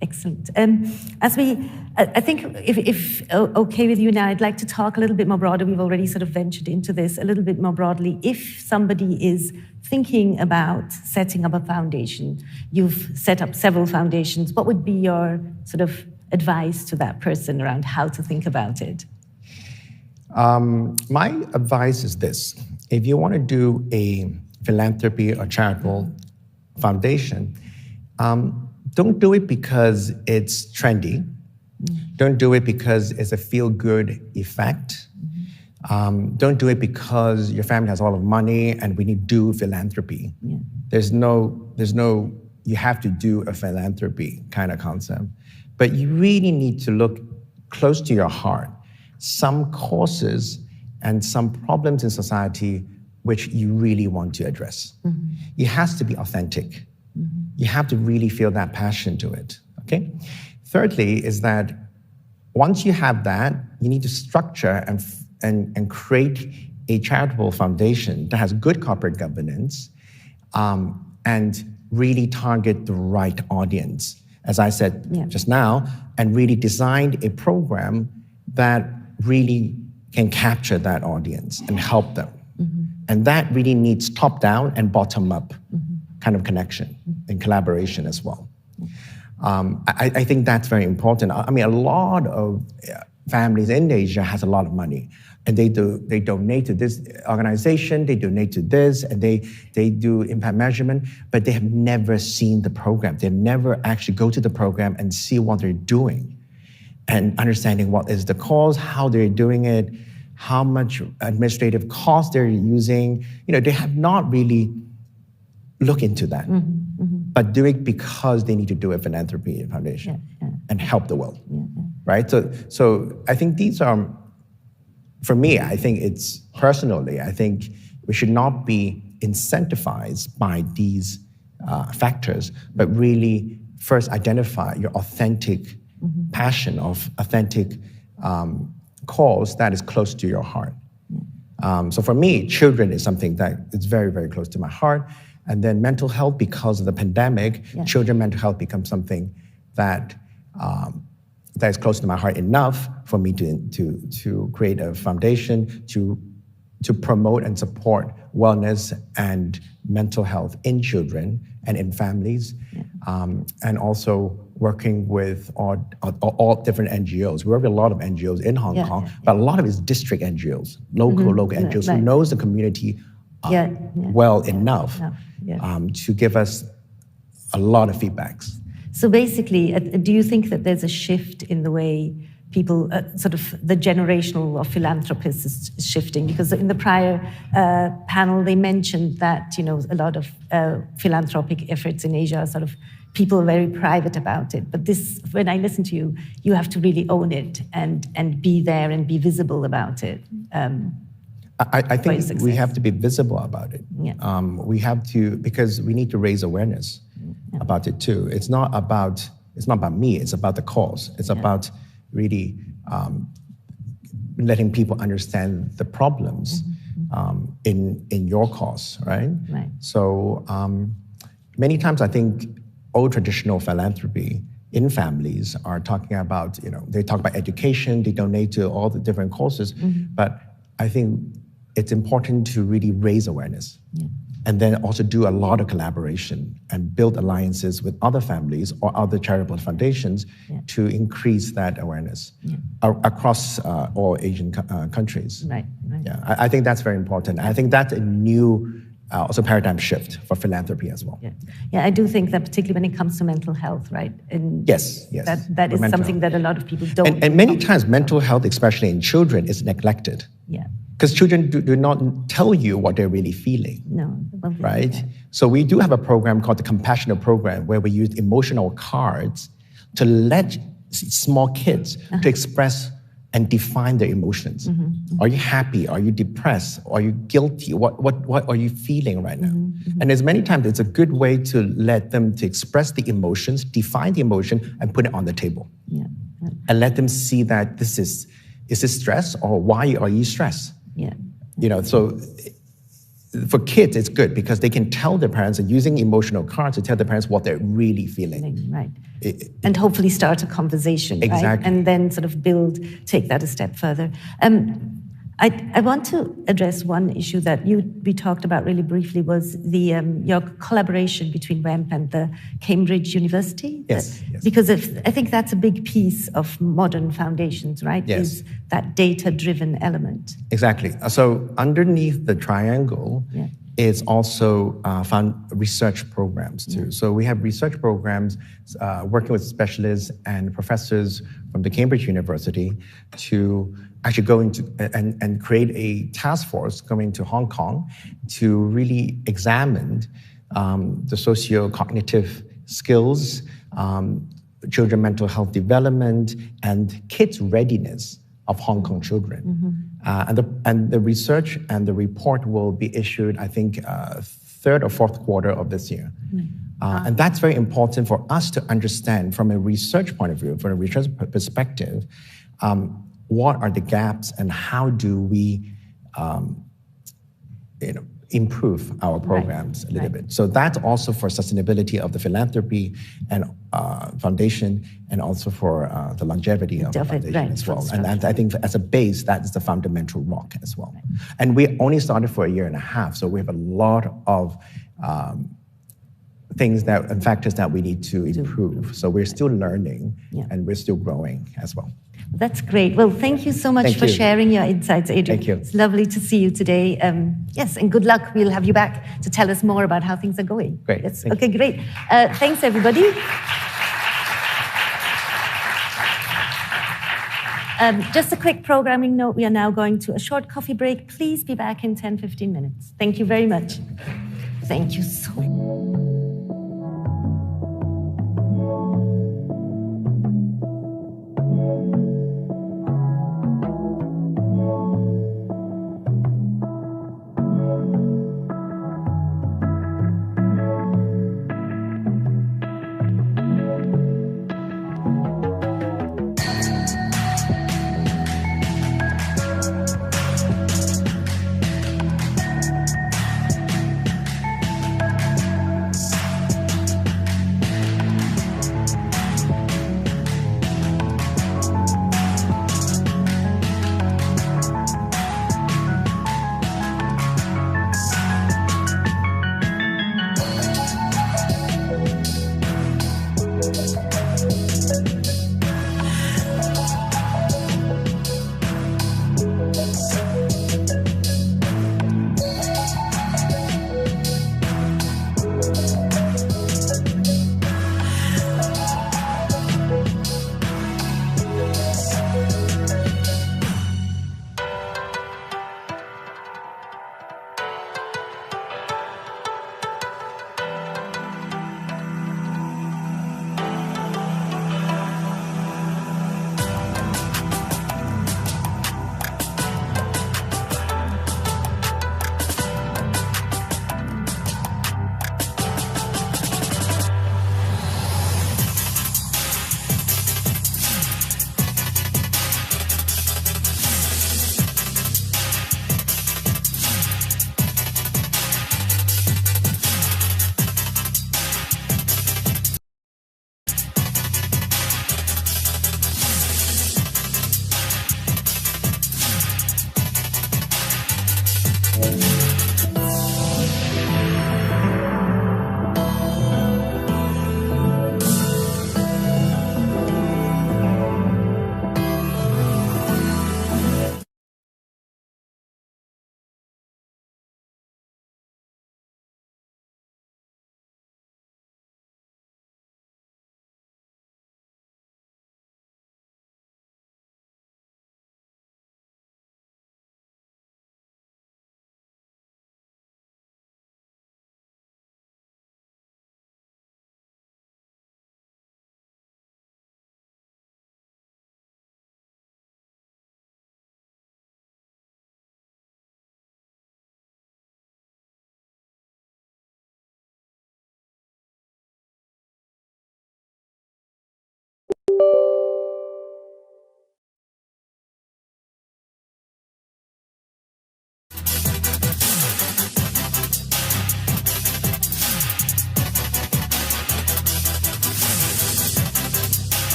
excellent. I think if okay with you now, I'd like to talk a little bit more broadly. We've already sort of ventured into this a little bit more broadly. If somebody is thinking about setting up a foundation, you've set up several foundations, what would be your sort of advice to that person around how to think about it? My advice is this. If you want to do a philanthropy or charitable foundation, don't do it because it's trendy. Don't do it because it's a feel-good effect. Don't do it because your family has a lot of money and we need to do philanthropy. Yeah. There's no you have to do a philanthropy kind of concept. But you really need to look close to your heart. Some causes and some problems in society which you really want to address. It has to be authentic. You have to really feel that passion to it, okay? Thirdly is that once you have that, you need to structure and create a charitable foundation that has good corporate governance and really target the right audience, as I said just now, and really designed a program that really can capture that audience and help them. And that really needs top-down and bottom-up kind of connection and collaboration as well. I think that's very important. I mean, a lot of families in Asia has a lot of money, and they donate to this organization, they donate to this, and they do impact measurement, but they have never seen the program. They never actually go to the program and see what they're doing and understanding what is the cause, how they're doing it, how much administrative cost they're using. They have not really looked into that, but do it because they need to do a philanthropy foundation and help the world, right? So I think these are, for me, I think it's personally, I think we should not be incentivized by these factors, but really first identify your authentic passion of authentic cause that is close to your heart. So for me, children is something that is very, very close to my heart. And then mental health, because of the pandemic, children mental health becomes something that that is close to my heart enough for me to create a foundation to promote and support wellness and mental health in children and in families, and also working with all different NGOs. We work with a lot of NGOs in Hong Kong, but a lot of it is district NGOs, local NGOs who knows the community well enough to give us a lot of feedbacks. So basically, do you think that there's a shift in the way people, sort of the generational of philanthropists is shifting? Because in the prior panel, they mentioned that, a lot of philanthropic efforts in Asia are sort of, people are very private about it. But this, when I listen to you, you have to really own it and be there and be visible about it. I think we have to be visible about it. We have to, because we need to raise awareness about it too. It's not about me, it's about the cause. It's about really letting people understand the problems in your cause, right? Right. So many times I think old traditional philanthropy in families are talking about, they talk about education, they donate to all the different causes, but I think it's important to really raise awareness. And then also do a lot of collaboration and build alliances with other families or other charitable foundations to increase that awareness across all Asian countries. Right. Yeah, I think that's very important. I think that's a new also paradigm shift for philanthropy as well. Yeah, I do think that particularly when it comes to mental health, right? And yes. That is something that a lot of people don't. And many times mental health, especially in children, is neglected. Yeah. Because children do not tell you what they're really feeling. No. Right? Yeah. So we do have a program called the Compassionate Program where we use emotional cards to let small kids to express and define their emotions. Are you happy? Are you depressed? Are you guilty? What are you feeling right now? And there's many times it's a good way to let them to express the emotions, define the emotion, and put it on the table. And let them see that is this stress or why are you stressed? So for kids, it's good because they can tell their parents and using emotional cards to tell their parents what they're really feeling. Right. And hopefully start a conversation. Exactly. Right? And then sort of take that a step further. I want to address one issue that we talked about really briefly was your collaboration between WEMP and the Cambridge University. Yes. Because I think that's a big piece of modern foundations, right? Yes. Is that data-driven element. Exactly. So underneath the triangle is also found research programs too. So we have research programs working with specialists and professors from the Cambridge University to actually go into and create a task force going to Hong Kong to really examine the socio-cognitive skills, children mental health development, and kids' readiness of Hong Kong children. And the research and the report will be issued, I think, third or fourth quarter of this year. And that's very important for us to understand from a research point of view, from a research perspective, what are the gaps and how do we improve our programs a little bit. So that's also for sustainability of the philanthropy and foundation and also for the longevity of the foundation as well. And I think as a base, that is the fundamental rock as well. And we only started for 1.5 years, so we have a lot of things and factors that we need to improve. So we're still learning and we're still growing as well. That's great. Well, thank you so much for sharing your insights, Adrian. Thank you. It's lovely to see you today. Yes, and good luck. We'll have you back to tell us more about how things are going. Great. Yes. Okay, great. Thanks, everybody. Just a quick programming note. We are now going to a short coffee break. Please be back in 10-15 minutes. Thank you very much. Thank you so much.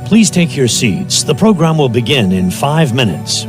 Please take your seats. The program will begin in 5 minutes.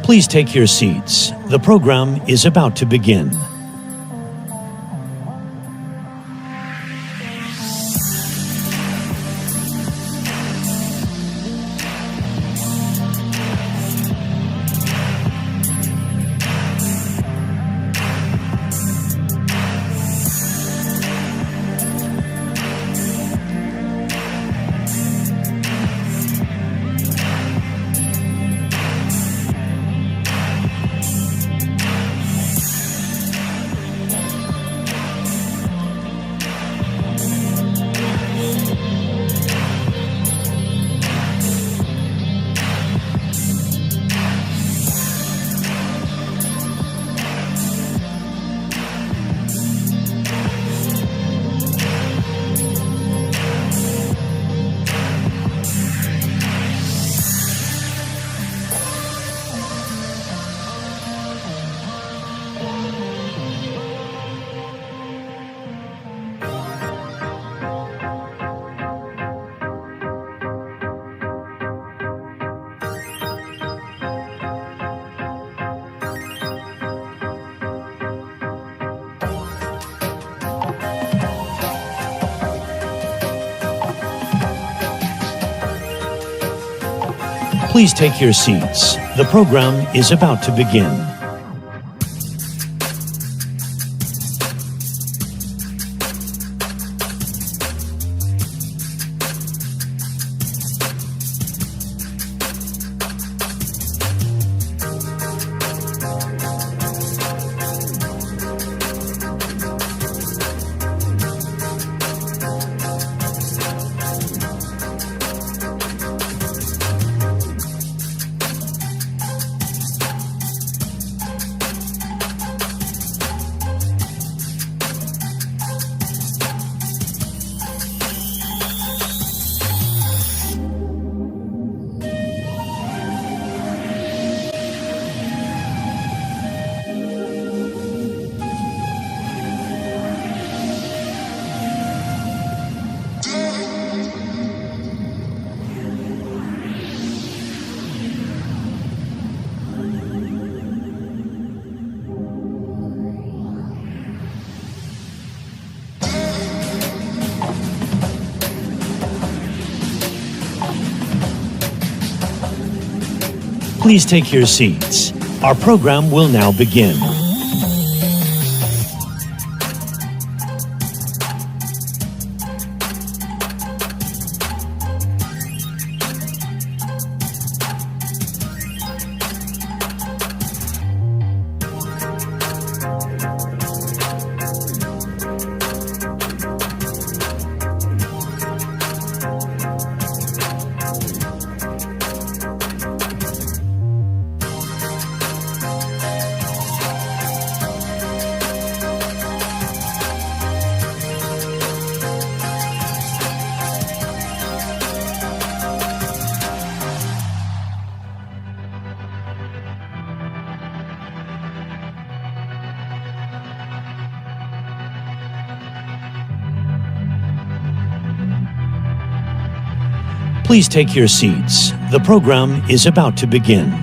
Please take your seats. The program is about to begin. Please take your seats. The program is about to begin. Please take your seats. Our program will now begin. Please take your seats. The program is about to begin.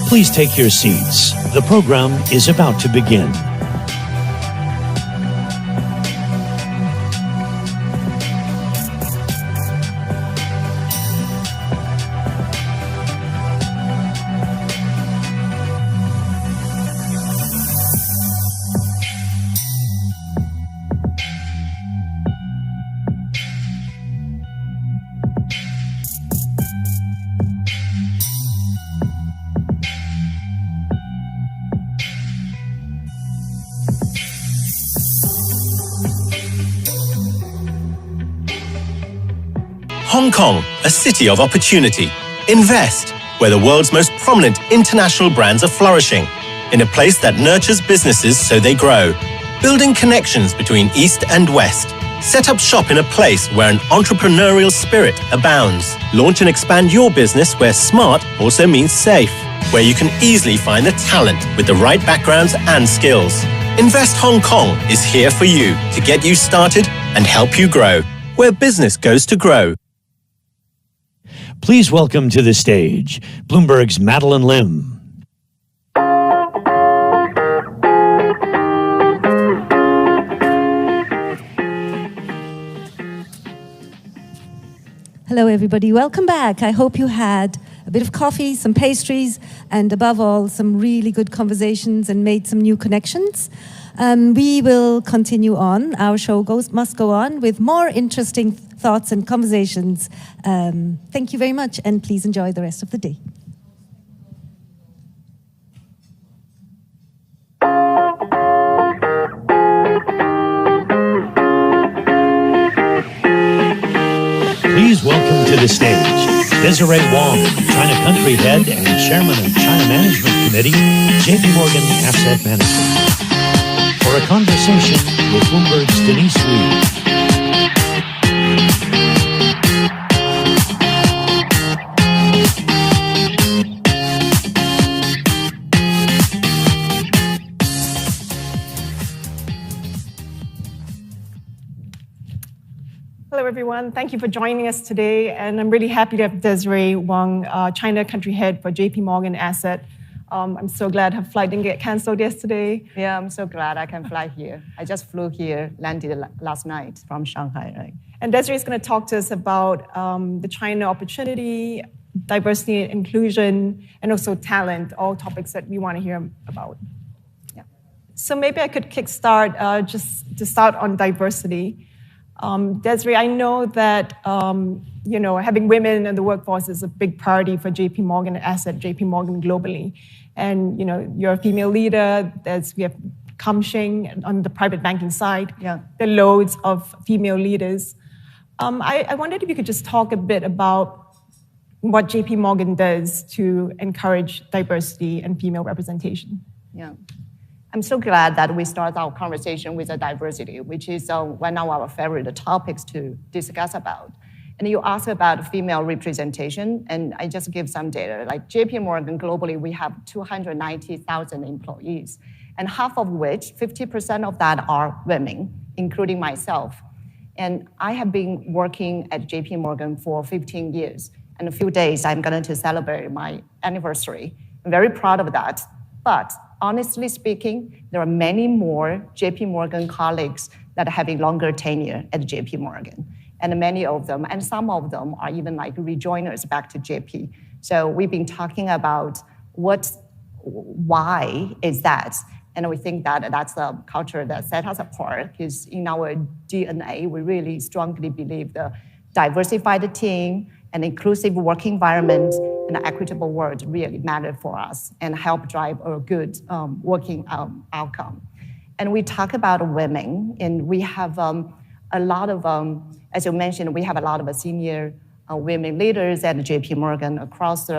Please take your seats. The program is about to begin. Hong Kong, a city of opportunity. Invest, where the world's most prominent international brands are flourishing, in a place that nurtures businesses so they grow. Building connections between East and West. Set up shop in a place where an entrepreneurial spirit abounds. Launch and expand your business where smart also means safe, where you can easily find the talent with the right backgrounds and skills. Invest Hong Kong is here for you to get you started and help you grow, where business goes to grow. Please welcome to the stage Bloomberg's Madeline Lim. Hello, everybody. Welcome back. I hope you had a bit of coffee, some pastries, and above all, some really good conversations and made some new connections. We will continue on. Our show must go on with more interesting thoughts and conversations. Thank you very much, and please enjoy the rest of the day. Please welcome to the stage Desiree Wong, China Country Head and Chairman of China Management Committee, JP Morgan Asset Management, for a conversation with Bloomberg's Denise Lee. Hello, everyone. Thank you for joining us today. And I'm really happy to have Desiree Wong, China Country Head for JP Morgan Asset. I'm so glad her flight didn't get canceled yesterday. Yeah, I'm so glad I can fly here. I just flew here, landed last night from Shanghai. Right? And Desiree is going to talk to us about the China opportunity, diversity and inclusion, and also talent, all topics that we want to hear about. Yeah. So maybe I could kickstart just to start on diversity. Desiree, I know that having women in the workforce is a big priority for JP Morgan Asset, JP Morgan globally. And you're a female leader. We have Kamshing on the private banking side. Yeah. There are loads of female leaders. I wondered if you could just talk a bit about what JP Morgan does to encourage diversity and female representation. Yeah. I'm so glad that we start our conversation with the diversity, which is one of our favorite topics to discuss about. And you asked about female representation, and I just give some data. Like JP Morgan globally, we have 290,000 employees, and half of which, 50% of that are women, including myself. And I have been working at JP Morgan for 15 years. In a few days, I'm going to celebrate my anniversary. I'm very proud of that. But honestly speaking, there are many more JP Morgan colleagues that are having longer tenure at JP Morgan. And many of them, and some of them are even like rejoiners back to JP. So we've been talking about why is that? And we think that that's the culture that set us apart, because in our DNA, we really strongly believe the diversified team, an inclusive work environment, and an equitable world really matter for us and help drive a good working outcome. And we talk about women, and we have a lot of, as you mentioned, we have a lot of senior women leaders at JP Morgan across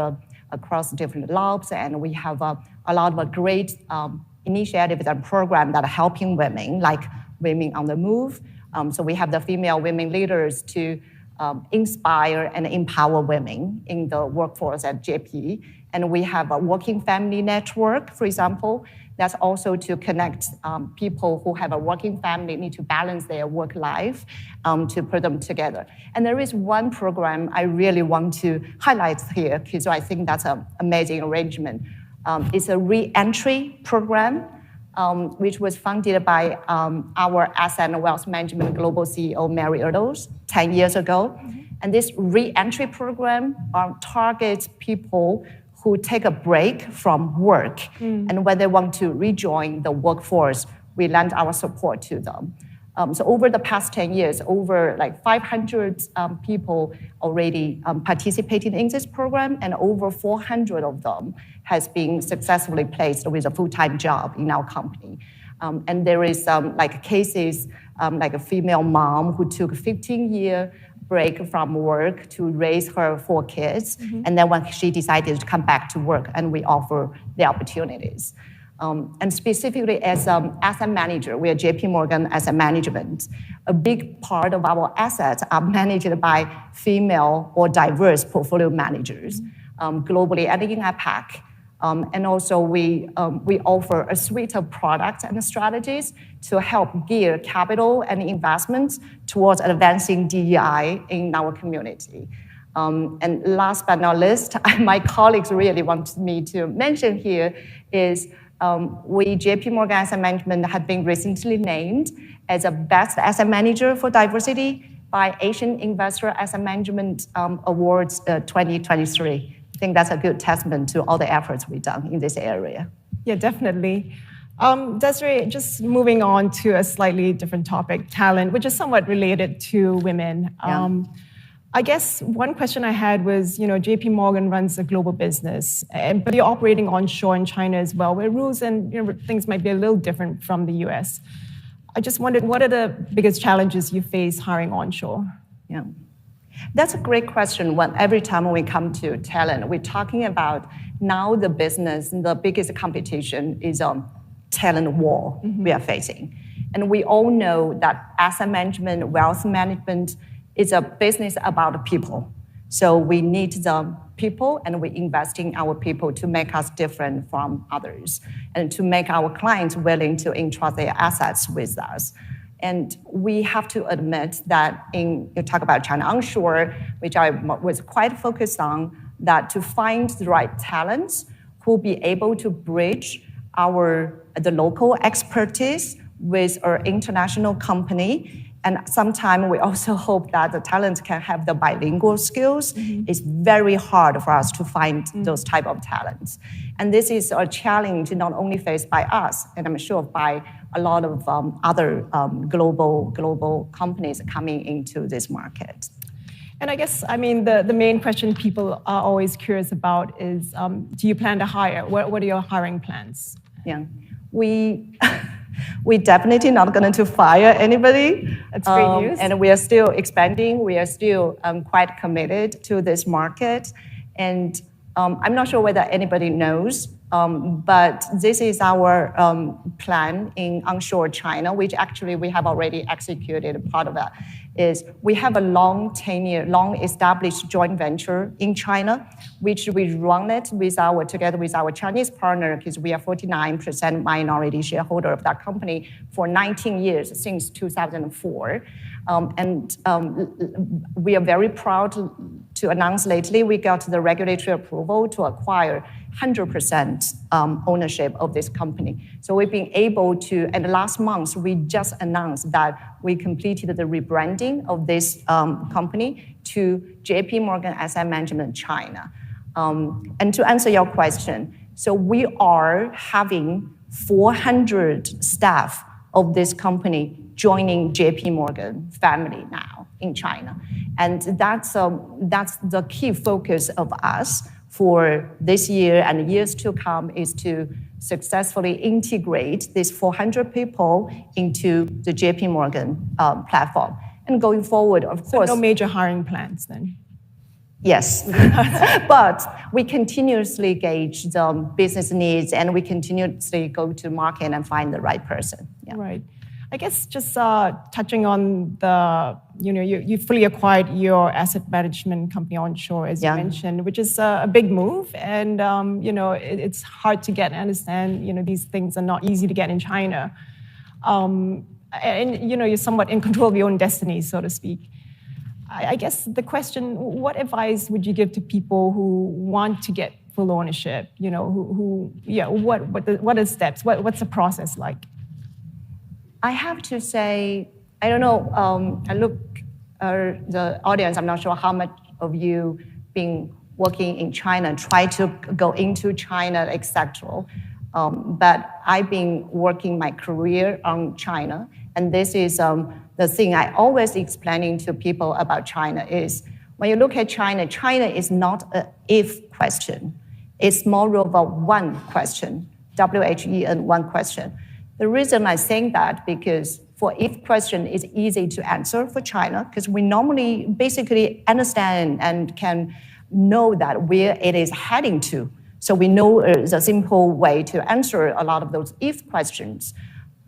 different lobs, and we have a lot of great initiatives and programs that are helping women, like Women on the Move. So we have the female women leaders to inspire and empower women in the workforce at JP. And we have a working family network, for example, that's also to connect people who have a working family, need to balance their work life, to put them together. And there is one program I really want to highlight here, because I think that's an amazing arrangement. It's a re-entry program, which was funded by our Asset and Wealth Management Global CEO, Mary Erdos, 10 years ago. Mm-hmm. And this re-entry program targets people who take a break from work. And when they want to rejoin the workforce, we lend our support to them. So over the past 10 years, over like 500 people already participated in this program, and over 400 of them has been successfully placed with a full-time job in our company. And there is like cases like a female mom who took a 15-year break from work to raise her 4 kids. Mm-hmm. And then when she decided to come back to work, and we offer the opportunities. And specifically as an asset manager, we are JP Morgan Asset Management. A big part of our assets are managed by female or diverse portfolio managers globally and in APAC. And also we offer a suite of products and strategies to help gear capital and investments towards advancing DEI in our community. And last but not least, my colleagues really want me to mention here is we, JP Morgan Asset Management, have been recently named as a best asset manager for diversity by Asian Investor Asset Management Awards 2023. I think that's a good testament to all the efforts we've done in this area. Yeah, definitely. Desiree, just moving on to a slightly different topic, talent, which is somewhat related to women. Yeah. I guess one question I had was, JP Morgan runs a global business, but you're operating onshore in China as well, where rules and things might be a little different from the US. I just wondered, what are the biggest challenges you face hiring onshore? Yeah, that's a great question. Every time we come to talent, we're talking about now the business, the biggest competition is talent war we are facing. And we all know that asset management, wealth management, it's a business about people. So we need the people, and we invest in our people to make us different from others and to make our clients willing to entrust their assets with us. And we have to admit that you talk about China onshore, which I was quite focused on, that to find the right talents who will be able to bridge the local expertise with our international company And sometimes we also hope that the talent can have the bilingual skills. It's very hard for us to find those type of talents. And this is a challenge not only faced by us, and I'm sure by a lot of other global companies coming into this market. And I guess, I mean, the main question people are always curious about is, do you plan to hire? What are your hiring plans? Yeah, we definitely not going to fire anybody. That's great news. And we are still expanding. We are still quite committed to this market. And I'm not sure whether anybody knows, but this is our plan in onshore China, which actually we have already executed. Part of that is we have a long established joint venture in China, which we run it together with our Chinese partner, because we are 49% minority shareholder of that company for 19 years, since 2004. We are very proud to announce lately we got the regulatory approval to acquire 100% ownership of this company. So we've been able to, and last month we just announced that we completed the rebranding of this company to JP Morgan Asset Management China. And to answer your question, so we are having 400 staff of this company joining JP Morgan family now in China. And that's the key focus of us for this year and years to come, is to successfully integrate these 400 people into the JP Morgan platform. And going forward, of course... So no major hiring plans then? Yes, but we continuously gauge the business needs, and we continuously go to market and find the right person. Yeah. Right. I guess just touching on the, you fully acquired your asset management company onshore, as you mentioned, which is a big move. And, it's hard to get and understand, these things are not easy to get in China. And, you're somewhat in control of your own destiny, so to speak. I guess the question, what advice would you give to people who want to get full ownership? What are steps? What's the process like? I have to say, I don't know, I look at the audience, I'm not sure how much of you been working in China, try to go into China, etc. But I've been working my career on China, and this is the thing I always explaining to people about China is, when you look at China, China is not an if question. It's more of a one question, W-H-E-N, one question. The reason I think that, because for if question, it's easy to answer for China, because we normally basically understand and can know that where it is heading to. So we know the simple way to answer a lot of those if questions.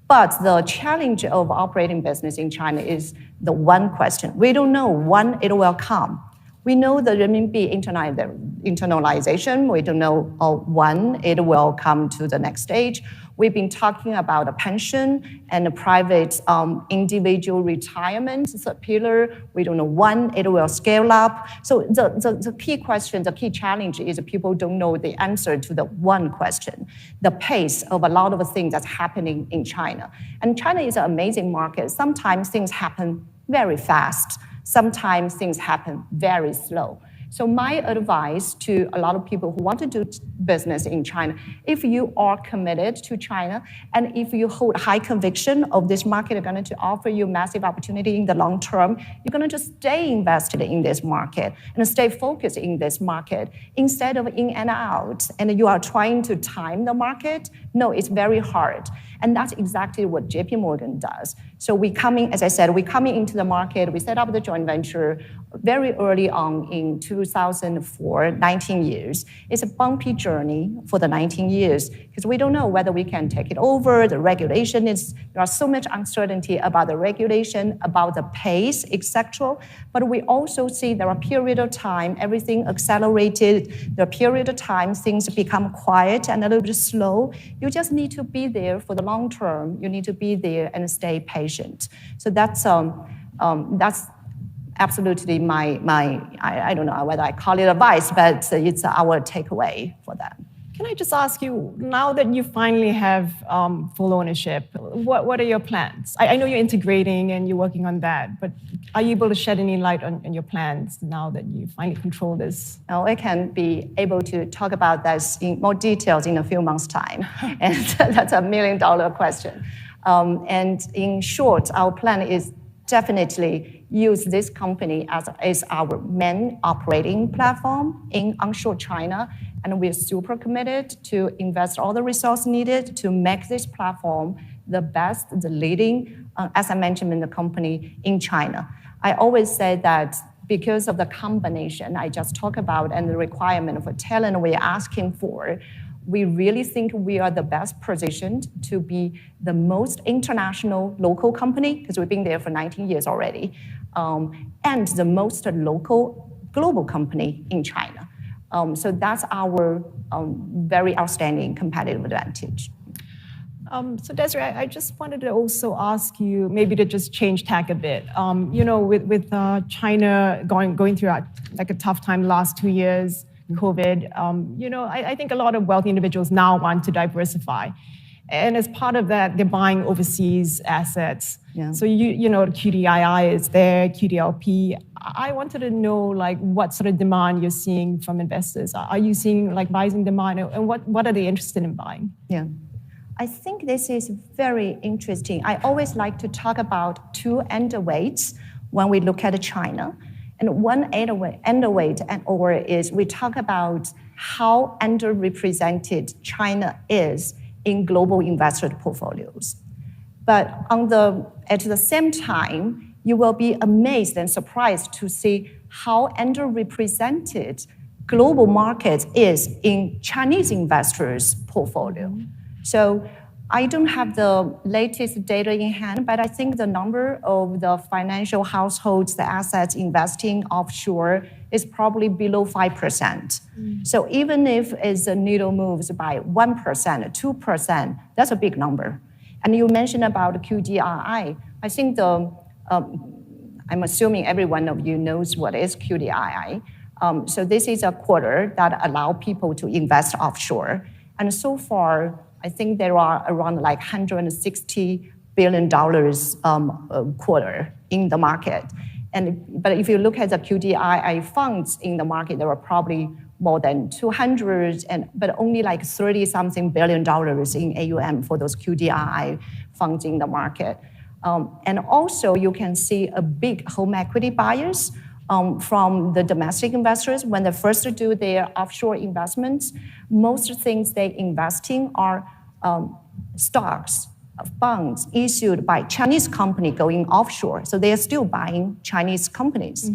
But the challenge of operating business in China is the one question. We don't know when it will come. We know the renminbi internalization. We don't know when it will come to the next stage. We've been talking about a pension and a private individual retirement pillar. We don't know when it will scale up. So the key question, the key challenge is people don't know the answer to the one question, the pace of a lot of things that's happening in China. And China is an amazing market. Sometimes things happen very fast. Sometimes things happen very slow. So my advice to a lot of people who want to do business in China, if you are committed to China and if you hold high conviction of this market are going to offer you massive opportunity in the long term, you're going to just stay invested in this market and stay focused in this market instead of in and out. And you are trying to time the market. No, it's very hard. And that's exactly what JP Morgan does. So we coming, as I said, we coming into the market, we set up the joint venture very early on in 2004, 19 years. It's a bumpy journey for the 19 years because we don't know whether we can take it over. The regulation is, there are so much uncertainty about the regulation, about the pace, etc. But we also see there are period of time, everything accelerated. There are period of time, things become quiet and a little bit slow. You just need to be there for the long term. You need to be there and stay patient. So that's absolutely my I don't know whether I call it advice, but it's our takeaway for that. Can I just ask you, now that you finally have full ownership, what are your plans? I know you're integrating and you're working on that, but are you able to shed any light on your plans now that you finally control this? Now, I can be able to talk about this in more details in a few months' time. And that's $1 million question. And in short, our plan is definitely use this company as our main operating platform in onshore China. And we're super committed to invest all the resources needed to make this platform the best, the leading asset management company in China. I always say that because of the combination I just talked about and the requirement for talent we're asking for, we really think we are the best positioned to be the most international local company, because we've been there for 19 years already, and the most local global company in China. So that's our very outstanding competitive advantage. So Desiree, I just wanted to also ask you maybe to just change tack a bit. With China going through like a tough time the last 2 years, COVID, I think a lot of wealthy individuals now want to diversify. And as part of that, they're buying overseas assets. Yeah. So, QDII is there, QDLP. I wanted to know, like, what sort of demand you're seeing from investors. Are you seeing, like, rising demand? And what are they interested in buying? Yeah. I think this is very interesting. I always like to talk about two underweights when we look at China. And one underweight is we talk about how underrepresented China is in global investor portfolios. But at the same time, you will be amazed and surprised to see how underrepresented global market is in Chinese investors' portfolio. So I don't have the latest data in hand, but I think the number of the financial households, the assets investing offshore is probably below 5%. So even if the needle moves by 1%, 2%, that's a big number. And you mentioned about QDII. I think I'm assuming every one of you knows what is QDII. So this is a quarter that allows people to invest offshore. And so far, I think there are around like $160 billion a quarter in the market. But if you look at the QDII funds in the market, there are probably more than 200, but only like 30-something billion dollars in AUM for those QDII funds in the market. And also you can see a big home equity buyers from the domestic investors. When they first do their offshore investments, most things they invest in are stocks, bonds issued by Chinese company going offshore. So they are still buying Chinese companies.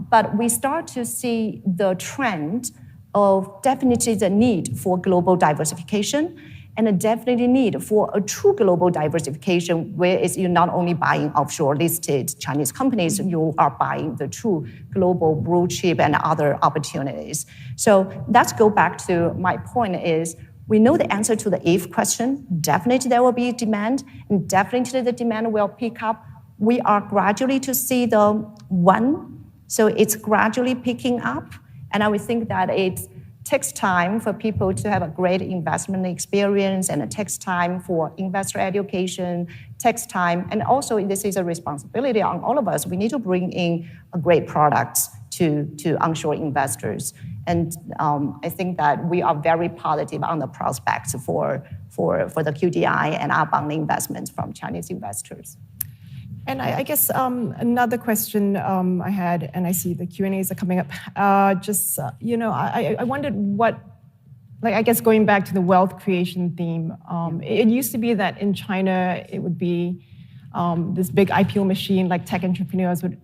But we start to see the trend of definitely the need for global diversification and a definitely need for a true global diversification where you're not only buying offshore listed Chinese companies, you are buying the true global blue chip and other opportunities. So let's go back to my point is, we know the answer to the if question. Definitely there will be demand, and definitely the demand will pick up. We are gradually to see the one, so it's gradually picking up. And I would think that it takes time for people to have a great investment experience, and it takes time for investor education, takes time. And also this is a responsibility on all of us. We need to bring in a great products to onshore investors. And I think that we are very positive on the prospects for the QDI and our bond investments from Chinese investors. And I guess another question I had, and I see the Q&As are coming up, I wondered what, like, I guess going back to the wealth creation theme, it used to be that in China, it would be this big IPO machine, like tech entrepreneurs would,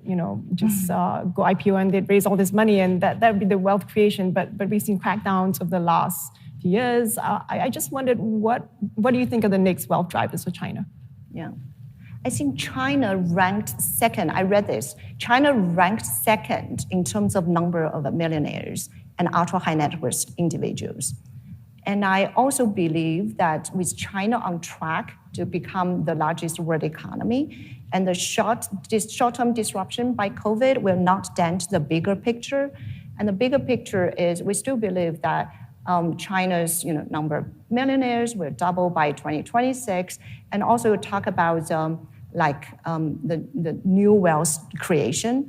just go IPO and they'd raise all this money, and that would be the wealth creation. But we've seen crackdowns of the last few years. I just wondered, what do you think are the next wealth drivers for China? Yeah. I think China ranked second. I read this. China ranked second in terms of number of millionaires and ultra high net worth individuals. And I also believe that with China on track to become the largest world economy, and the short-term disruption by COVID will not dent the bigger picture. And the bigger picture is we still believe that China's number of millionaires will double by 2026, and also talk about the new wealth creation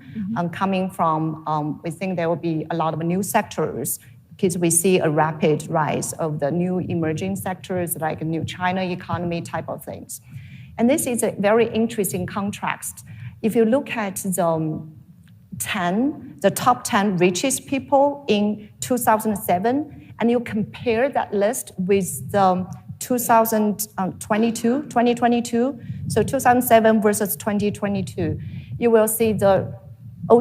coming from. We think there will be a lot of new sectors because we see a rapid rise of the new emerging sectors like new China economy type of things, and this is a very interesting contrast. If you look at the top 10 richest people in 2007. And you compare that list with the 2022, so 2007 versus 2022, you will see the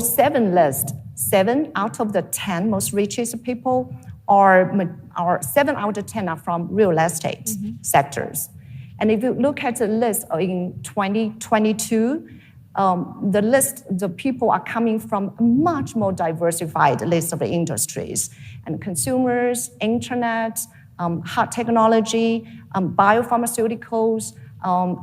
07 list, 7 out of the 10 most richest people are 7 out of 10 are from real estate sectors. And if you look at the list in 2022, the people are coming from a much more diversified list of industries and consumers, internet, hard technology, biopharmaceuticals,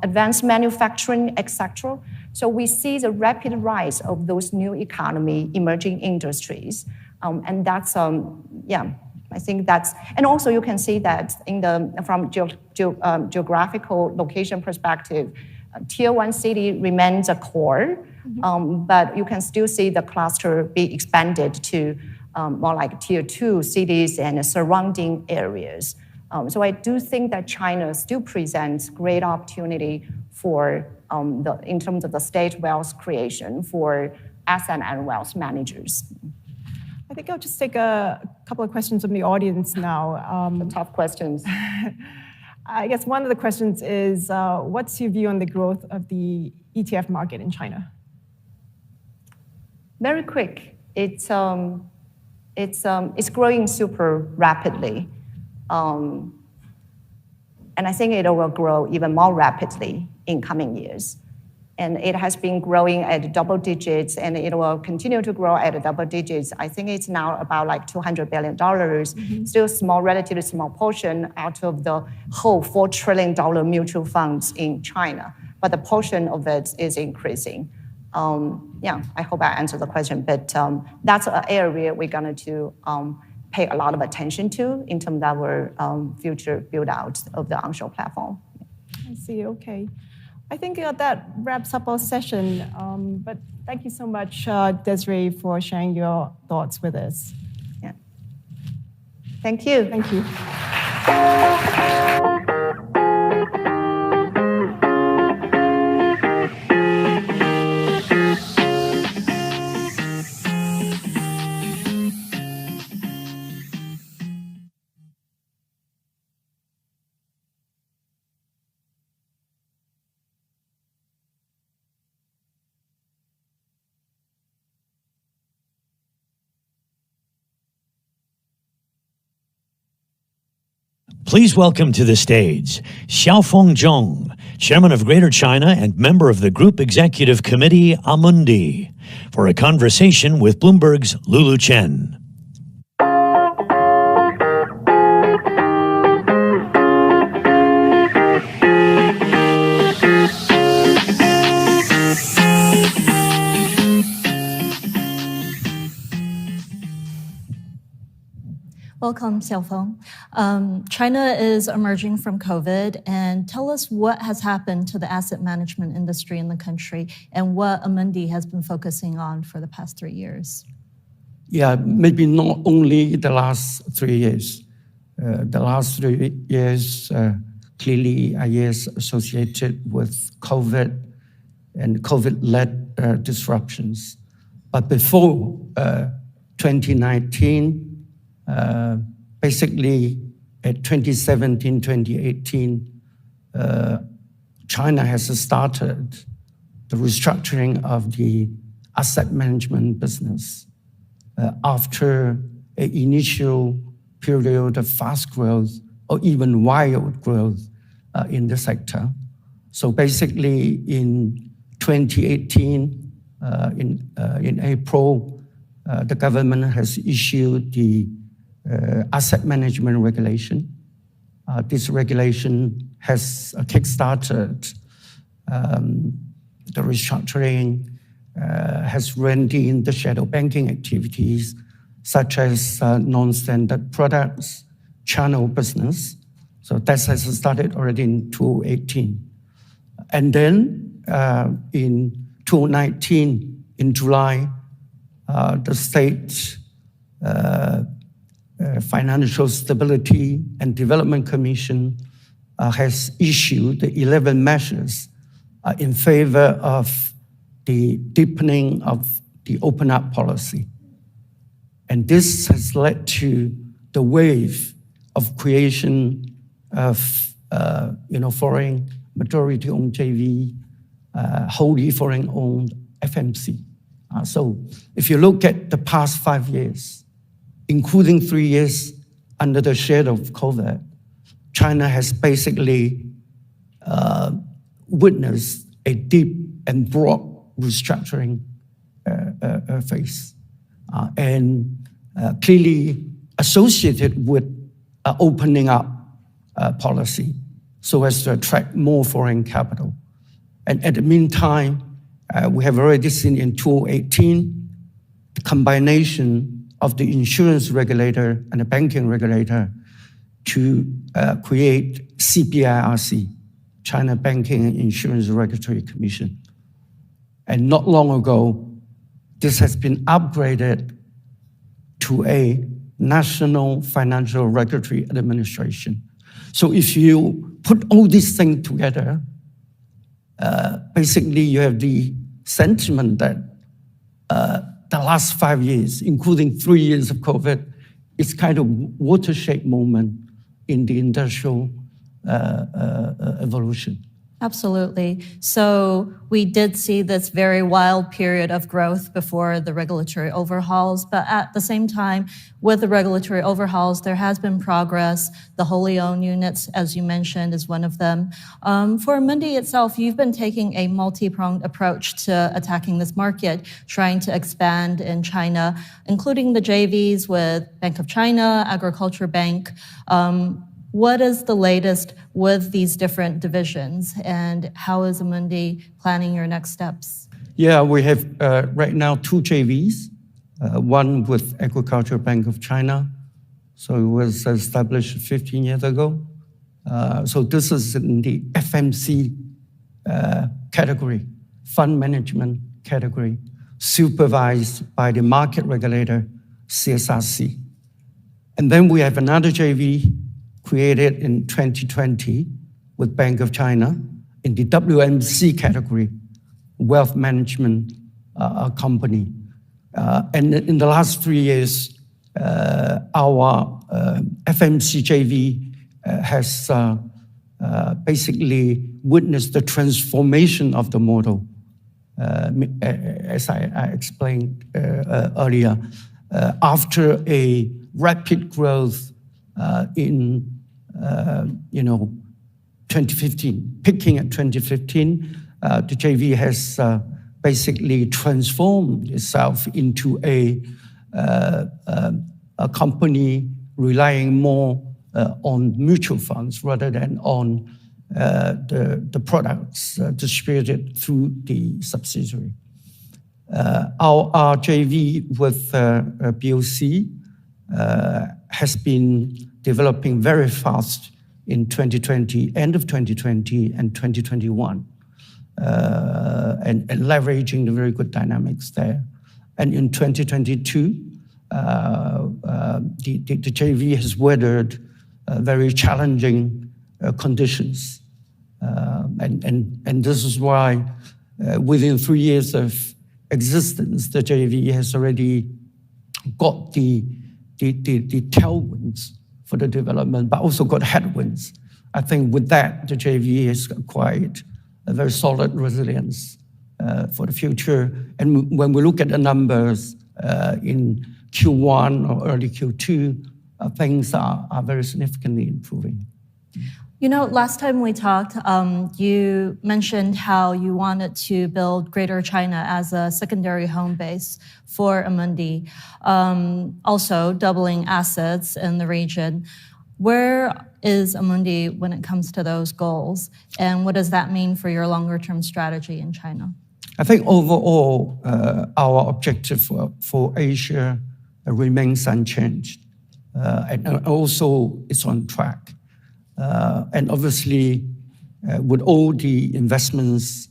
advanced manufacturing, etc. So we see the rapid rise of those new economy, emerging industries, and that's I think that's, and also you can see that from geographical location perspective. Tier 1 city remains a core, but you can still see the cluster be expanded to more like Tier 2 cities and surrounding areas. So I do think that China still presents great opportunity for in terms of the state wealth creation for asset and wealth managers. I think I'll just take a couple of questions from the audience now. The tough questions. I guess one of the questions is, what's your view on the growth of the ETF market in China? Very quick. It's growing super rapidly, and I think it will grow even more rapidly in coming years. And it has been growing at double digits, and it will continue to grow at double digits. I think it's now about like $200 billion, still small, relatively small portion out of the whole $4 trillion mutual funds in China. But the portion of it is increasing. I hope I answered the question, but that's an area we're going to pay a lot of attention to in terms of our future build out of the onshore platform. I see, okay. I think that wraps up our session, but thank you so much, Desiree, for sharing your thoughts with us. Yeah. Thank you. Thank you. Please welcome to the stage Xiaofeng Zhong, Chairman of Greater China and member of the Group Executive Committee Amundi, for a conversation with Bloomberg's Lulu Chen. Welcome, Xiaofeng. China is emerging from COVID, and tell us what has happened to the asset management industry in the country and what Amundi has been focusing on for the past 3 years. Yeah, maybe not only the last 3 years. The last 3 years clearly are years associated with COVID and COVID-led disruptions. But before 2019, basically at 2017, 2018, China has started the restructuring of the asset management business after an initial period of fast growth or even wild growth in the sector. So basically in 2018, in April, the government has issued the asset management regulation. This regulation has kickstarted the restructuring, has reined in the shadow banking activities, such as non-standard products, channel business. So that has started already in 2018. And then in 2019, in July, the State Financial Stability and Development Commission has issued the 11 measures in favor of the deepening of the open up policy. And this has led to the wave of creation of foreign majority-owned JV, wholly foreign-owned FMC. So if you look at the past 5 years, including 3 years under the shade of COVID, China has basically witnessed a deep and broad restructuring phase, and clearly associated with opening up policy so as to attract more foreign capital. And at the meantime, we have already seen in 2018 the combination of the insurance regulator and the banking regulator to create CBIRC, China Banking and Insurance Regulatory Commission. And not long ago, this has been upgraded to a National Financial Regulatory Administration. So if you put all these things together, basically you have the sentiment that the last 5 years, including 3 years of COVID, is kind of watershed moment in the industrial evolution. Absolutely. So we did see this very wild period of growth before the regulatory overhauls, but at the same time, with the regulatory overhauls, there has been progress. The wholly owned units, as you mentioned, is one of them. For Amundi itself, you've been taking a multi-pronged approach to attacking this market, trying to expand in China, including the JVs with Bank of China, Agriculture Bank. What is the latest with these different divisions, and how is Amundi planning your next steps? Yeah, we have right now 2 JVs, one with Agricultural Bank of China. So it was established 15 years ago. So this is in the FMC category, fund management category, supervised by the market regulator, CSRC. And then we have another JV created in 2020 with Bank of China in the WMC category, wealth management company. And in the last 3 years, our FMC JV has basically witnessed the transformation of the model. As I explained earlier, after a rapid growth in 2015, peaking at 2015, the JV has basically transformed itself into a company relying more on mutual funds rather than on the products distributed through the subsidiary. Our JV with BOC has been developing very fast in 2020, end of 2020 and 2021, and leveraging the very good dynamics there. And in 2022, the JV has weathered very challenging conditions. And this is why within 3 years of existence, the JV has already got the tailwinds for the development, but also got headwinds. I think with that, the JV has acquired a very solid resilience for the future. And when we look at the numbers in Q1 or early Q2, things are very significantly improving. You know, last time we talked, you mentioned how you wanted to build Greater China as a secondary home base for Amundi, also doubling assets in the region. Where is Amundi when it comes to those goals, and what does that mean for your longer-term strategy in China? I think overall, our objective for Asia remains unchanged. and also it's on track. And obviously, with all the investments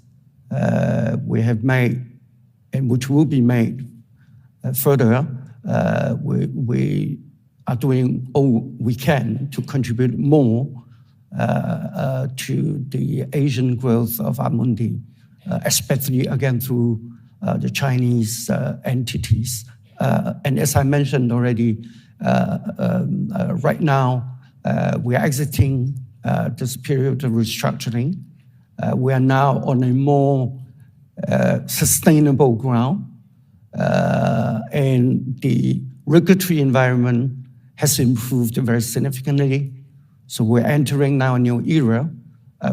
we have made and which will be made further, we are doing all we can to contribute more to the Asian growth of Amundi, especially again through the Chinese entities. And as I mentioned already, right now we are exiting this period of restructuring. We are now on a more sustainable ground, and the regulatory environment has improved very significantly. So we're entering now a new era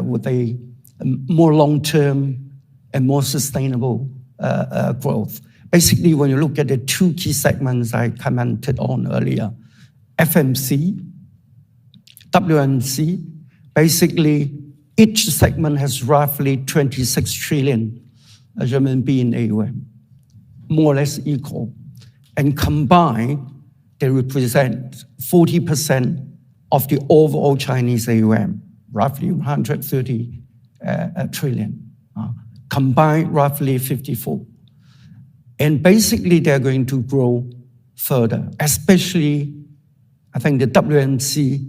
with a more long-term and more sustainable growth. Basically, when you look at the two key segments I commented on earlier, FMC, WMC, basically each segment has roughly 26 trillion RMB in AUM, more or less equal. And combined, they represent 40% of the overall Chinese AUM, roughly 130 trillion. Combined, roughly 54. And basically, they're going to grow further, especially, I think the WMC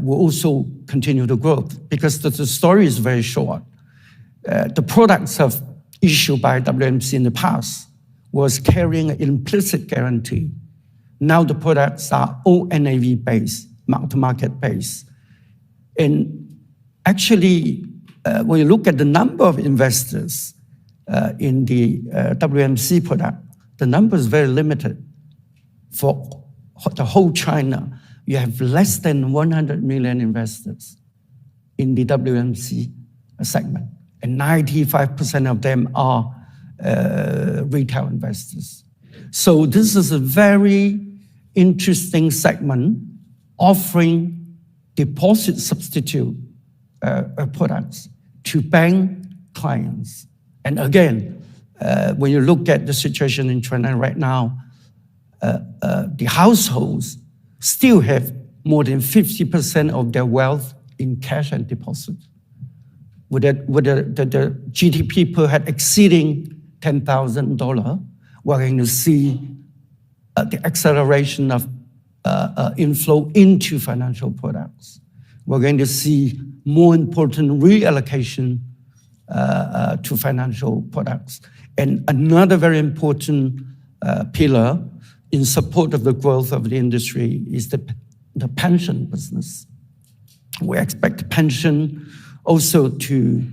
will also continue to grow because the story is very short. The products of issued by WMC in the past was carrying an implicit guarantee. Now the products are all NAV-based, mark-to-market based. And actually, when you look at the number of investors in the WMC product, the number is very limited. For the whole China, you have less than 100 million investors in the WMC segment, and 95% of them are retail investors. So this is a very interesting segment offering deposit substitute products to bank clients. And again, when you look at the situation in China right now, the households still have more than 50% of their wealth in cash and deposits. With the GDP per head exceeding $10,000, we're going to see the acceleration of inflow into financial products. We're going to see more important reallocation to financial products. And another very important pillar in support of the growth of the industry is the pension business. We expect pension also to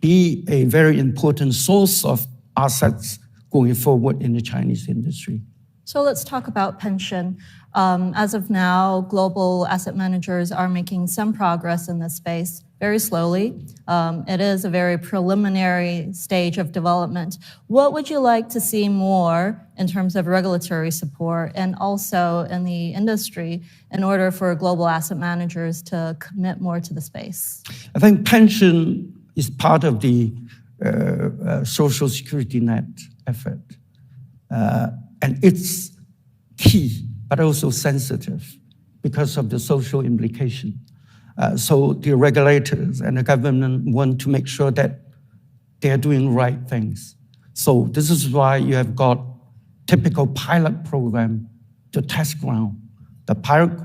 be a very important source of assets going forward in the Chinese industry. So let's talk about pension. As of now, global asset managers are making some progress in this space, very slowly. It is a very preliminary stage of development. What would you like to see more in terms of regulatory support and also in the industry in order for global asset managers to commit more to the space? I think pension is part of the social security net effort. And it's key, but also sensitive because of the social implication. So the regulators and the government want to make sure that they're doing right things. So this is why you have got typical pilot program to test ground. The pilot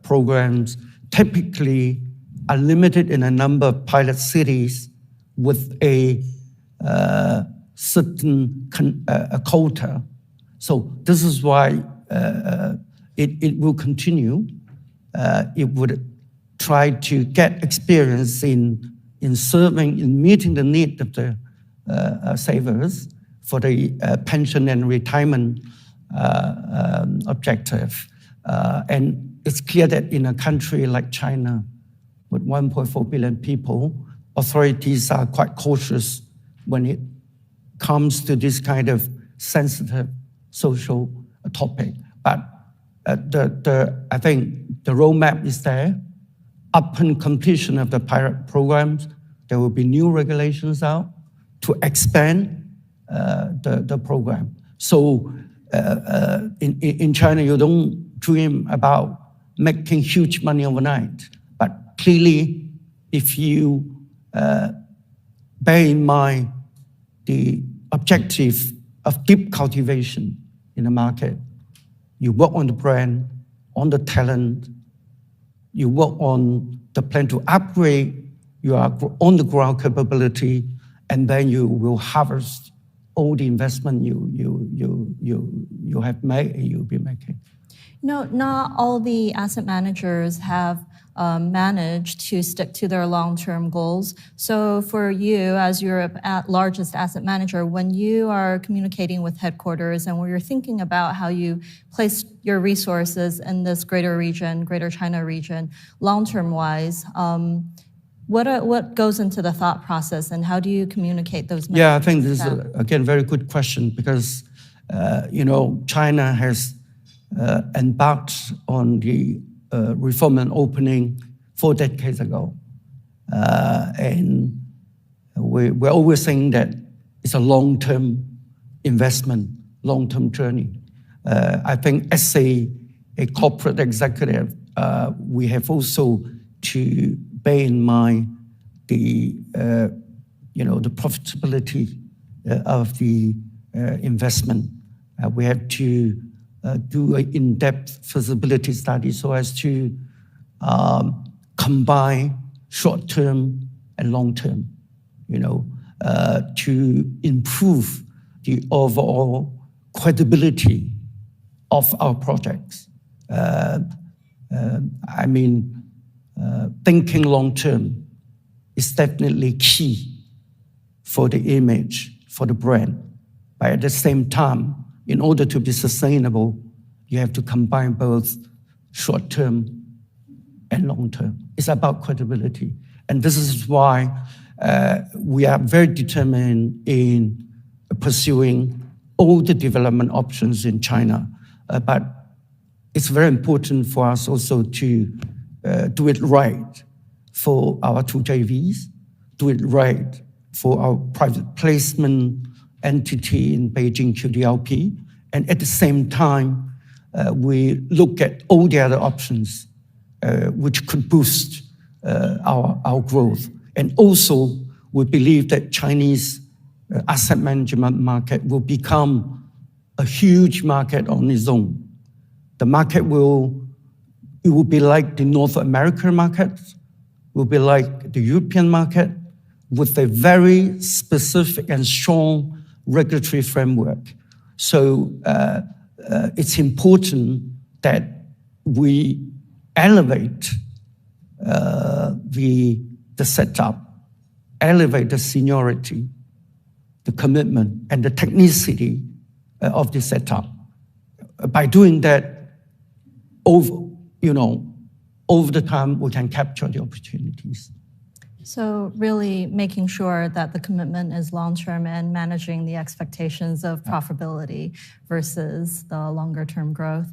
programs typically are limited in a number of pilot cities with a certain quota. So this is why it will continue. It would try to get experience in serving, in meeting the need of the savers for the pension and retirement objective. And it's clear that in a country like China, with 1.4 billion people, authorities are quite cautious when it comes to this kind of sensitive social topic. But I think the roadmap is there. Upon completion of the pilot programs, there will be new regulations out to expand the program. So in China, you don't dream about making huge money overnight. But clearly, if you bear in mind the objective of deep cultivation in the market, you work on the brand, on the talent, you work on the plan to upgrade your on-the-ground capability, and then you will harvest all the investment you have made and you'll be making. No, not all the asset managers have managed to stick to their long-term goals. So for you, as Europe's largest asset manager, when you are communicating with headquarters and when you're thinking about how you place your resources in this greater region, Greater China region, long-term wise, what goes into the thought process and how do you communicate those messages? Yeah, I think this is, again, very good question because, China has embarked on the reform and opening 4 decades ago. And we're always saying that it's a long-term investment, long-term journey. I think as a corporate executive, we have also to bear in mind the profitability of the investment. We have to do an in-depth feasibility study so as to combine short-term and long-term, to improve the overall credibility of our projects. Thinking long-term is definitely key for the image, for the brand. But at the same time, in order to be sustainable, you have to combine both short-term and long-term. It's about credibility. And this is why we are very determined in pursuing all the development options in China. But it's very important for us also to do it right for our 2 JVs, do it right for our private placement entity in Beijing QDLP, and at the same time, we look at all the other options which could boost our growth. And also, we believe that Chinese asset management market will become a huge market on its own. The market will be like the North American market, will be like the European market, with a very specific and strong regulatory framework. So it's important that we elevate the setup, elevate the seniority, the commitment, and the technicity of the setup. By doing that, over the time, we can capture the opportunities. So really making sure that the commitment is long-term and managing the expectations of profitability versus the longer-term growth.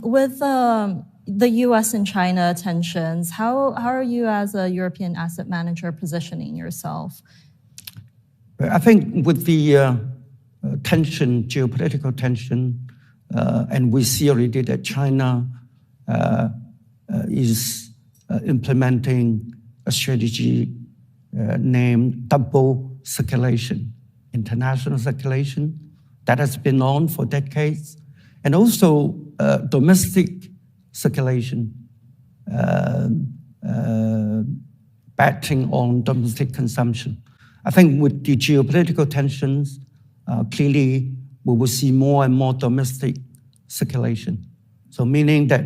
With the US and China tensions, how are you as a European asset manager positioning yourself? I think with the geopolitical tension, and we see already that China is implementing a strategy named double circulation, international circulation, that has been on for decades, and also domestic circulation, betting on domestic consumption. I think with the geopolitical tensions, clearly we will see more and more domestic circulation. So meaning that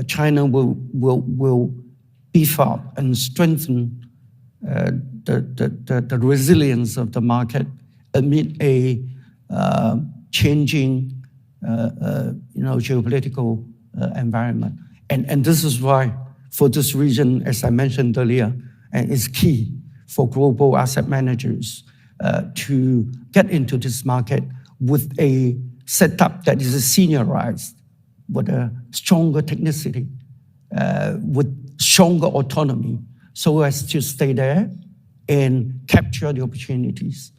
China will beef up and strengthen the resilience of the market amid a changing geopolitical environment. And this is why, for this region, as I mentioned earlier, it's key for global asset managers to get into this market with a setup that is seniorized, with a stronger technicity, with stronger autonomy, so as to stay there and capture the opportunities.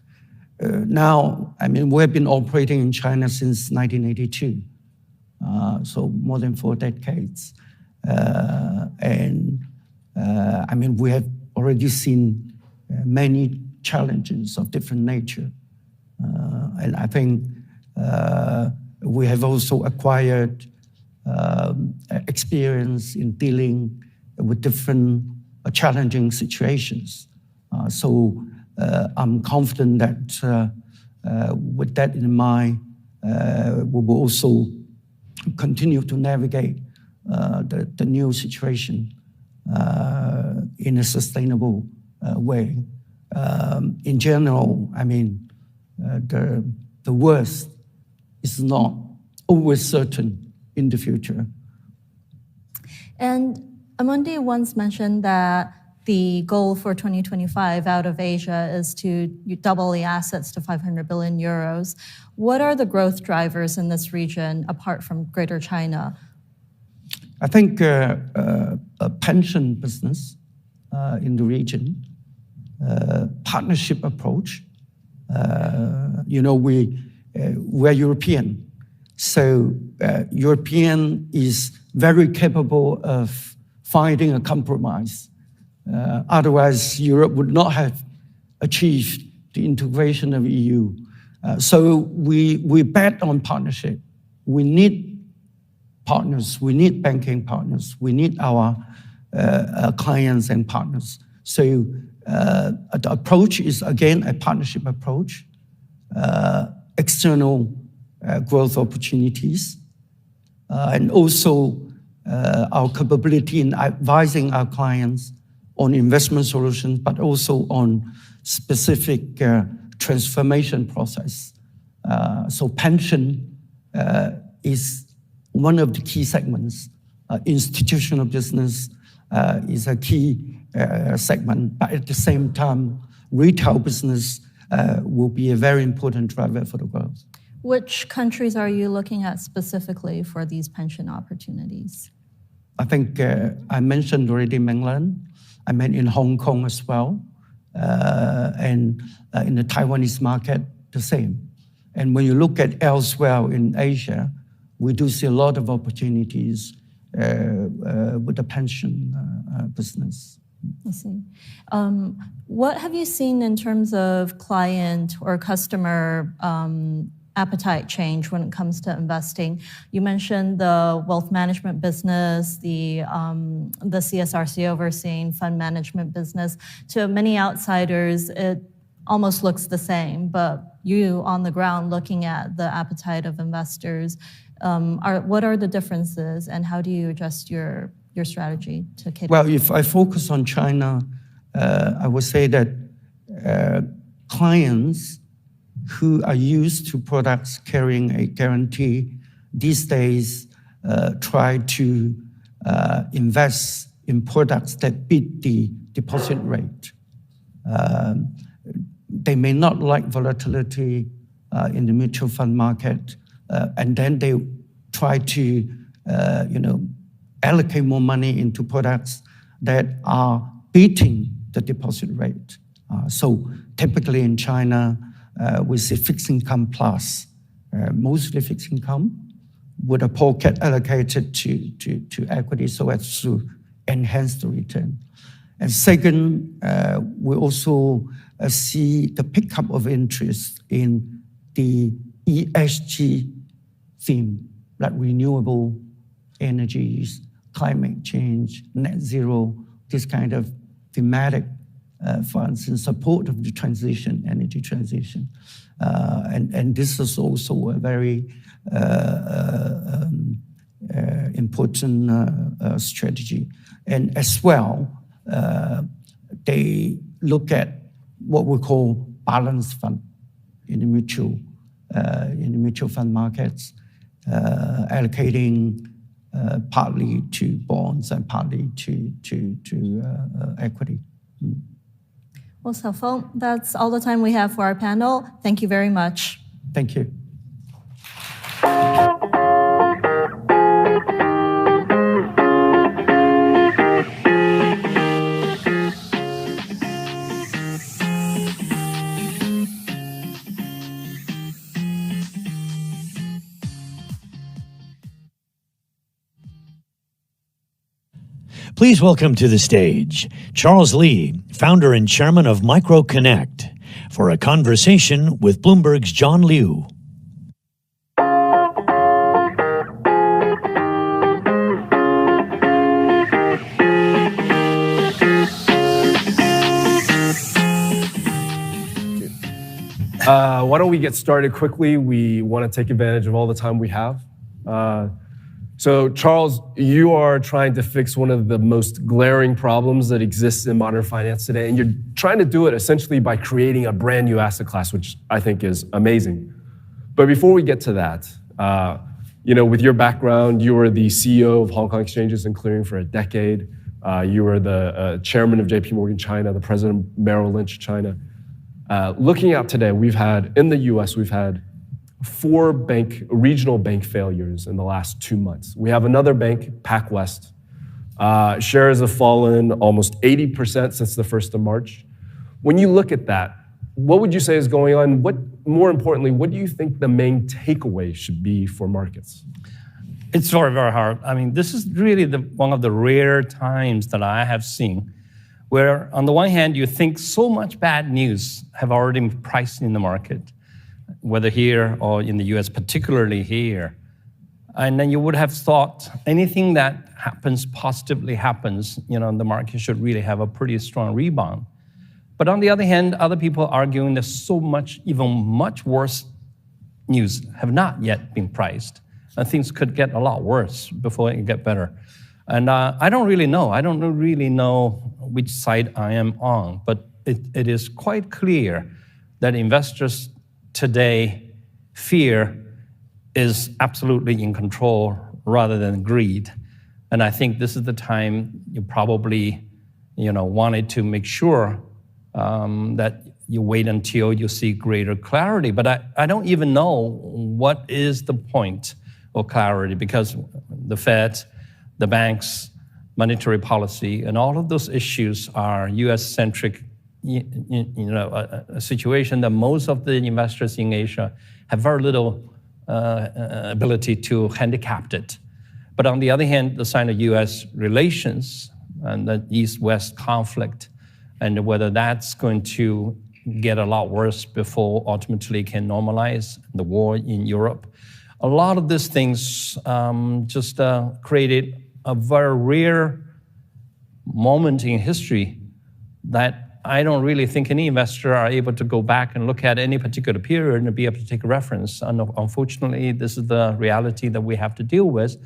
Now, we have been operating in China since 1982. so more than 4 decades. I mean, we have already seen many challenges of different nature. And I think we have also acquired experience in dealing with different challenging situations. So I'm confident that with that in mind, we will also continue to navigate the new situation in a sustainable way. In general, I mean, the worst is not always certain in the future. And Amundi once mentioned that the goal for 2025 out of Asia is to double the assets to 500 billion euros. What are the growth drivers in this region apart from Greater China? I think a pension business in the region, partnership approach. We're European, so European is very capable of finding a compromise. Otherwise, Europe would not have achieved the integration of EU. So we bet on partnership. We need partners. We need banking partners. We need our clients and partners. So the approach is, again, a partnership approach, external growth opportunities, and also our capability in advising our clients on investment solutions, but also on specific transformation process. So pension is one of the key segments. Institutional business is a key segment, but at the same time, retail business will be a very important driver for the growth. Which countries are you looking at specifically for these pension opportunities? I think I mentioned already mainland. I meant in Hong Kong as well, and in the Taiwanese market, the same. And when you look at elsewhere in Asia, we do see a lot of opportunities with the pension business. I see. What have you seen in terms of client or customer appetite change when it comes to investing? You mentioned the wealth management business, the CSRC overseeing fund management business. To many outsiders, it almost looks the same, but you on the ground looking at the appetite of investors, what are the differences and how do you adjust your strategy to cater? Well, if I focus on China, I would say that clients who are used to products carrying a guarantee these days try to invest in products that beat the deposit rate. They may not like volatility in the mutual fund market, and then they try to allocate more money into products that are beating the deposit rate. So typically in China, we see fixed income plus, mostly fixed income, with a pocket allocated to equity so as to enhance the return. And second, we also see the pickup of interest in the ESG theme, like renewable energies, climate change, net zero, this kind of thematic funds in support of the energy transition. And this is also a very important strategy. And as well, they look at what we call balanced fund in the mutual fund markets, allocating partly to bonds and partly to equity. Well, Xiaofeng, that's all the time we have for our panel. Thank you very much. Thank you. Please welcome to the stage Charles Lee, founder and chairman of MicroConnect, for a conversation with Bloomberg's John Liu. Why don't we get started quickly? We want to take advantage of all the time we have. So Charles, you are trying to fix one of the most glaring problems that exists in modern finance today, and you're trying to do it essentially by creating a brand new asset class, which I think is amazing. But before we get to that, with your background, you were the CEO of Hong Kong Exchanges and Clearing for a decade. You were the chairman of JP Morgan China, the president of Merrill Lynch China. Looking out today, in the US, we've had 4 regional bank failures in the last 2 months. We have another bank, PacWest. Shares have fallen almost 80% since the 1st of March. When you look at that, what would you say is going on? More importantly, what do you think the main takeaway should be for markets? It's very, very hard. I mean, this is really one of the rare times that I have seen where, on the one hand, you think so much bad news have already been priced in the market, whether here or in the US, particularly here. And then you would have thought anything that positively happens, the market should really have a pretty strong rebound. But on the other hand, other people arguing that so much, even much worse news have not yet been priced. And things could get a lot worse before it get better. And I don't really know. I don't really know which side I am on. But it is quite clear that investors today fear is absolutely in control rather than greed. And I think this is the time you probably, wanted to make sure that you wait until you see greater clarity. But I don't even know what is the point of clarity, because the Fed, the banks, monetary policy, and all of those issues are US-centric, a situation that most of the investors in Asia have very little ability to handicap it. But on the other hand, the sign of US relations and the East-West conflict, and whether that's going to get a lot worse before ultimately can normalize, the war in Europe. A lot of these things just created a very rare moment in history that I don't really think any investor are able to go back and look at any particular period and be able to take a reference. And unfortunately, this is the reality that we have to deal with.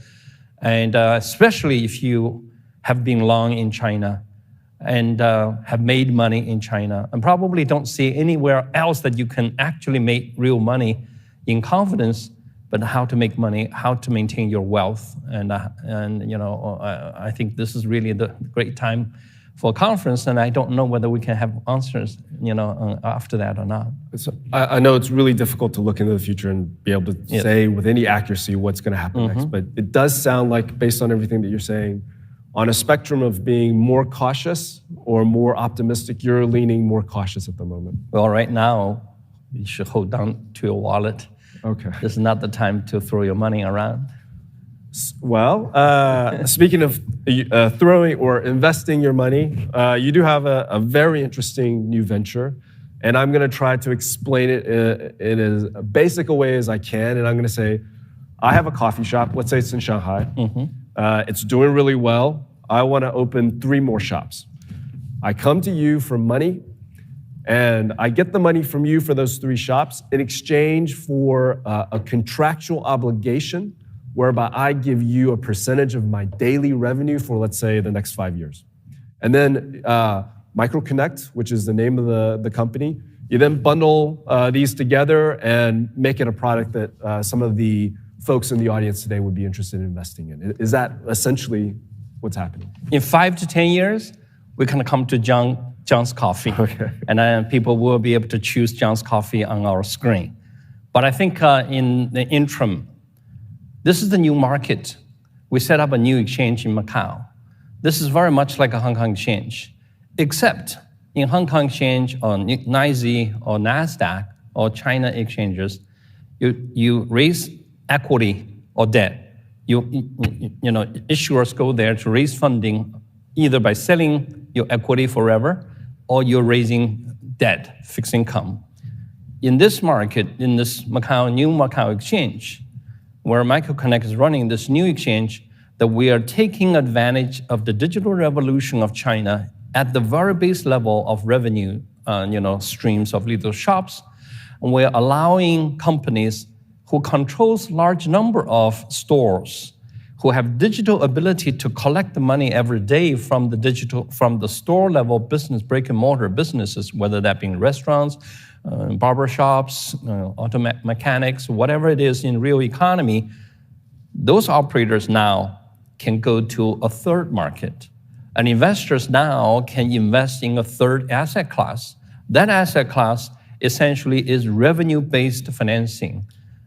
And especially if you have been long in China and have made money in China, and probably don't see anywhere else that you can actually make real money in confidence, but how to make money, how to maintain your wealth. And I think this is really the great time for a conference, and I don't know whether we can have answers, after that or not. So I know it's really difficult to look into the future and be able to say with any accuracy what's going to happen next, but it does sound like, based on everything that you're saying, on a spectrum of being more cautious or more optimistic, you're leaning more cautious at the moment. Well, right now, you should hold on to your wallet. Okay. This is not the time to throw your money around. Well, speaking of throwing or investing your money, you do have a very interesting new venture, and I'm going to try to explain it in as basic a way as I can. And I'm going to say, I have a coffee shop. Let's say it's in Shanghai. It's doing really well. I want to open 3 more shops. I come to you for money, and I get the money from you for those 3 shops in exchange for a contractual obligation whereby I give you a percentage of my daily revenue for, let's say, the next 5 years. And then MicroConnect, which is the name of the company, you then bundle these together and make it a product that some of the folks in the audience today would be interested in investing in. Is that essentially what's happening? In 5 to 10 years, we can come to John's Coffee. Okay. And then people will be able to choose John's Coffee on our screen. But I think in the interim, this is the new market. We set up a new exchange in Macau. This is very much like a Hong Kong exchange, except in Hong Kong exchange or NYSE or NASDAQ or China exchanges, you raise equity or debt. Issuers go there to raise funding either by selling your equity forever or you're raising debt, fixed income. In this market, in this new Macau exchange, where MicroConnect is running this new exchange, that we are taking advantage of the digital revolution of China at the very base level of revenue, streams of little shops. And we're allowing companies who controls large number of stores, who have digital ability to collect the money every day from the store level business, brick and mortar businesses, whether that being restaurants, barber shops, auto mechanics, whatever it is in real economy, those operators now can go to a third market. And investors now can invest in a third asset class. That asset class essentially is revenue-based financing,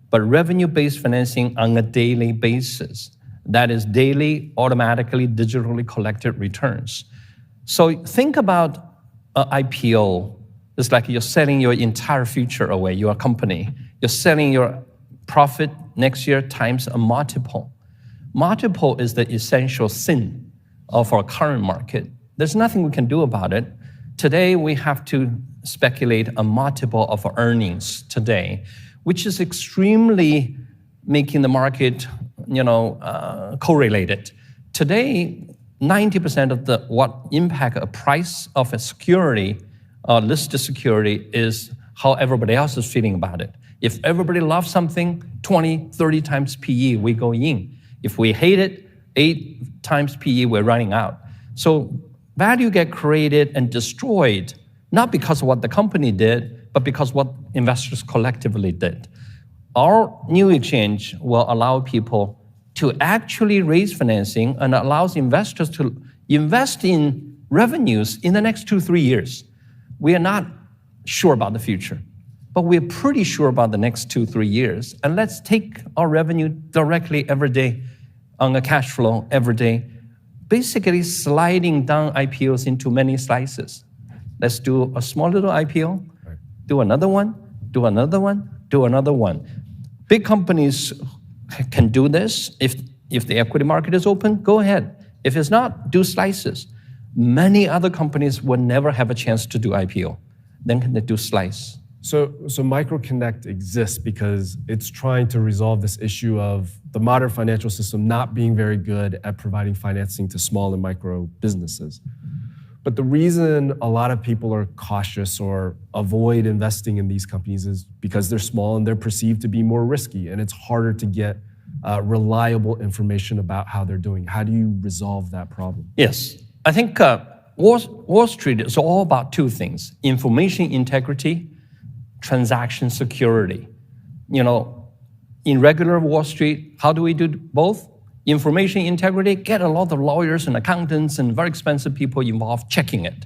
but revenue-based financing on a daily basis. That is daily, automatically, digitally collected returns. So think about an IPO. It's like you're selling your entire future away, your company. You're selling your profit next year times a multiple. Multiple is the essential sin of our current market. There's nothing we can do about it. Today, we have to speculate a multiple of our today, which is extremely making the market, correlated. Today, 90% of what impact a price of a security, listed security, is how everybody else is feeling about it. If everybody loves something, 20, 30 times PE, we go in. If we hate it, 8 times PE, we're running out. So value get created and destroyed, not because of what the company did, but because what investors collectively did. Our new exchange will allow people to actually raise financing and allows investors to invest in revenues in the next 2-3 years. We are not sure about the future, but we're pretty sure about the next 2-3 years. And let's take our revenue directly every day on a cash flow every day, basically sliding down IPOs into many slices. Let's do a small little IPO, do another one, do another one, do another one. Big companies can do this. If the equity market is open, go ahead. If it's not, do slices. Many other companies will never have a chance to do IPO. Then can they do slice? So MicroConnect exists because it's trying to resolve this issue of the modern financial system not being very good at providing financing to small and micro businesses. But the reason a lot of people are cautious or avoid investing in these companies is because they're small and they're perceived to be more risky, and it's harder to get reliable information about how they're doing. How do you resolve that problem? Yes, I think Wall Street is all about two things: information integrity, transaction security. In regular Wall Street, how do we do both? Information integrity, get a lot of lawyers and accountants and very expensive people involved checking it.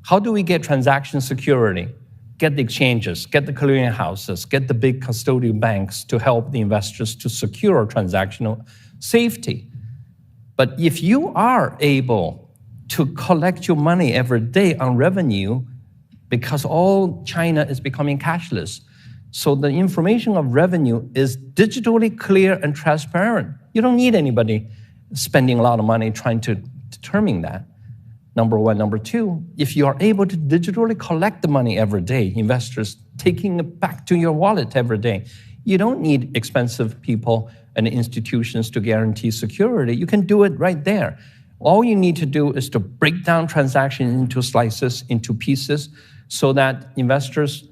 How do we get transaction security? Get the exchanges, get the clearing houses, get the big custodial banks to help the investors to secure transactional safety. But if you are able to collect your money every day on revenue, because all China is becoming cashless, so the information of revenue is digitally clear and transparent. You don't need anybody spending a lot of money trying to determine that. Number one. Number two, if you are able to digitally collect the money every day, investors taking it back to your wallet every day, you don't need expensive people and institutions to guarantee security. You can do it right there. All you need to do is to break down transactions into slices, into pieces, so that investors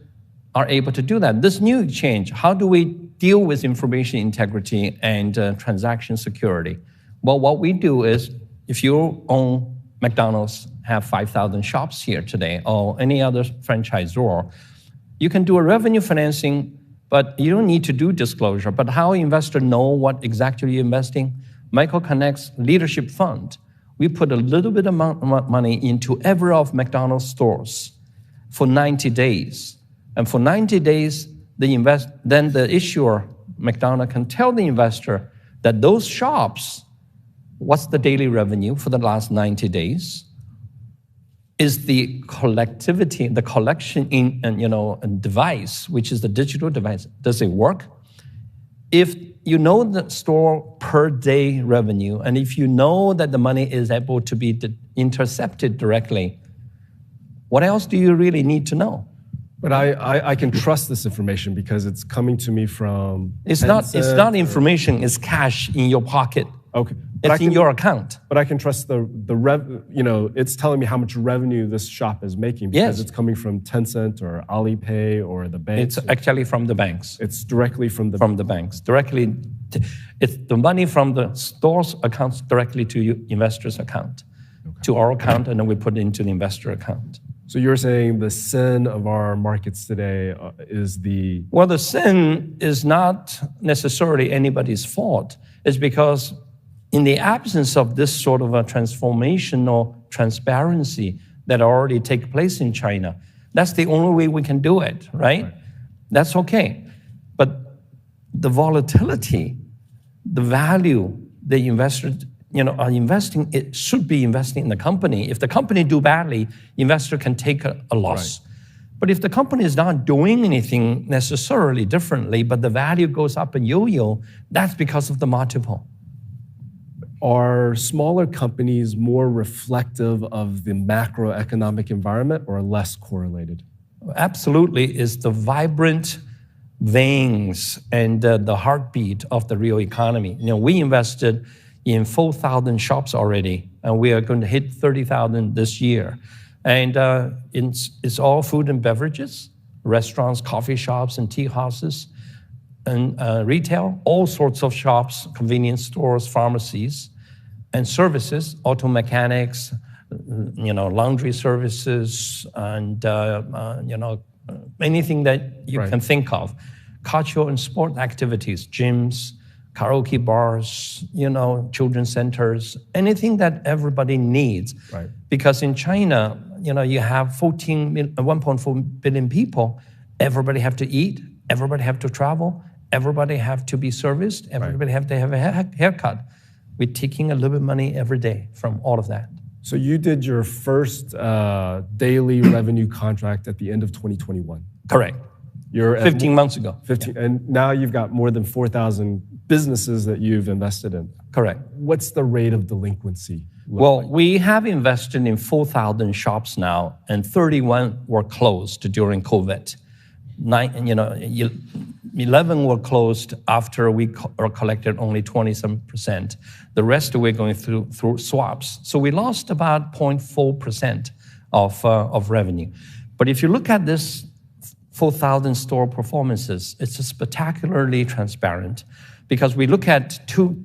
are able to do that. This new exchange, how do we deal with information integrity and transaction security? Well, what we do is, if you own McDonald's, have 5,000 shops here today, or any other franchisor, you can do a revenue financing, but you don't need to do disclosure. But how investors know what exactly you're investing? MicroConnect's leadership fund, we put a little bit of money into every of McDonald's stores for 90 days. And for 90 days, then the issuer, McDonald's, can tell the investor that those shops, what's the daily revenue for the last 90 days? Is the collectivity, the collection in, device, which is the digital device, does it work? if you know the store per day revenue, and if you know that the money is able to be intercepted directly, what else do you really need to know? But I can trust this information because it's coming to me from. It's not information. It's cash in your pocket. Okay. It's in your account. But I can trust the it's telling me how much revenue this shop is making because it's coming from Tencent or Alipay or the banks. It's actually from the banks. It's directly from the banks. Directly, it's the money from the store's accounts directly to your investor's account, to our account, and then we put it into the investor account. So you're saying the sin of our markets today is the... Well, the sin is not necessarily anybody's fault. It's because in the absence of this sort of a transformational transparency that already take place in China, that's the only way we can do it, right? That's okay. But the volatility, the value the investors are investing, it should be investing in the company. If the company do badly, investor can take a loss. Right. But if the company is not doing anything necessarily differently, but the value goes up and yo-yo, that's because of the multiple. Are smaller companies more reflective of the macroeconomic environment or less correlated? Absolutely. It's the vibrant veins and the heartbeat of the real economy. We invested in 4,000 shops already, and we are going to hit 30,000 this year. And it's all food and beverages, restaurants, coffee shops, and tea houses, and retail, all sorts of shops, convenience stores, pharmacies, and services, auto mechanics, laundry services, and anything that you can think of. Cultural and sport activities, gyms, karaoke bars, children's centers, anything that everybody needs. Right. Because in China, you have 1.4 billion people. Everybody have to eat. Everybody have to travel. Everybody have to be serviced. Everybody have to have a haircut. We're taking a little bit of money every day from all of that. So you did your first daily revenue contract at the end of 2021. Correct. You're 15 months ago. 15, and now you've got more than 4,000 businesses that you've invested in. Correct. What's the rate of delinquency? Well, we have invested in 4,000 shops now, and 31 were closed during COVID. 11 were closed after we collected only 27%. The rest we're going through swaps. So we lost about 0.4% of revenue. But if you look at this 4,000 store performances, it's spectacularly transparent because we look at two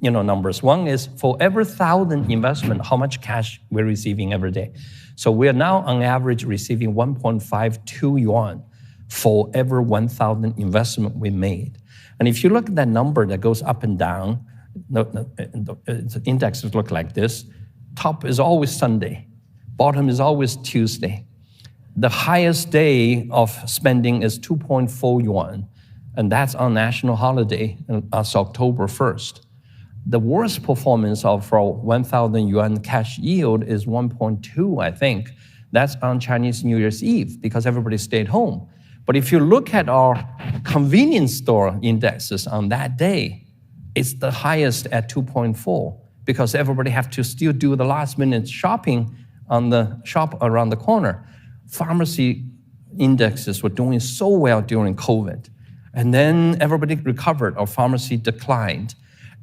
numbers. One is for every 1,000 investment, how much cash we're receiving every day. So we are now on average receiving 1.52 yuan for every 1,000 investment we made. And if you look at that number that goes up and down, the indexes look like this. Top is always Sunday. Bottom is always Tuesday. The highest day of spending is 2.4 yuan, and that's on national holiday, and that's October 1st. The worst performance of our 1,000 yuan cash yield is 1.2, I think. That's on Chinese New Year's Eve because everybody stayed home. But if you look at our convenience store indexes on that day, it's the highest at 2.4 because everybody have to still do the last minute shopping on the shop around the corner. Pharmacy indexes were doing so well during COVID. And then everybody recovered, our pharmacy declined.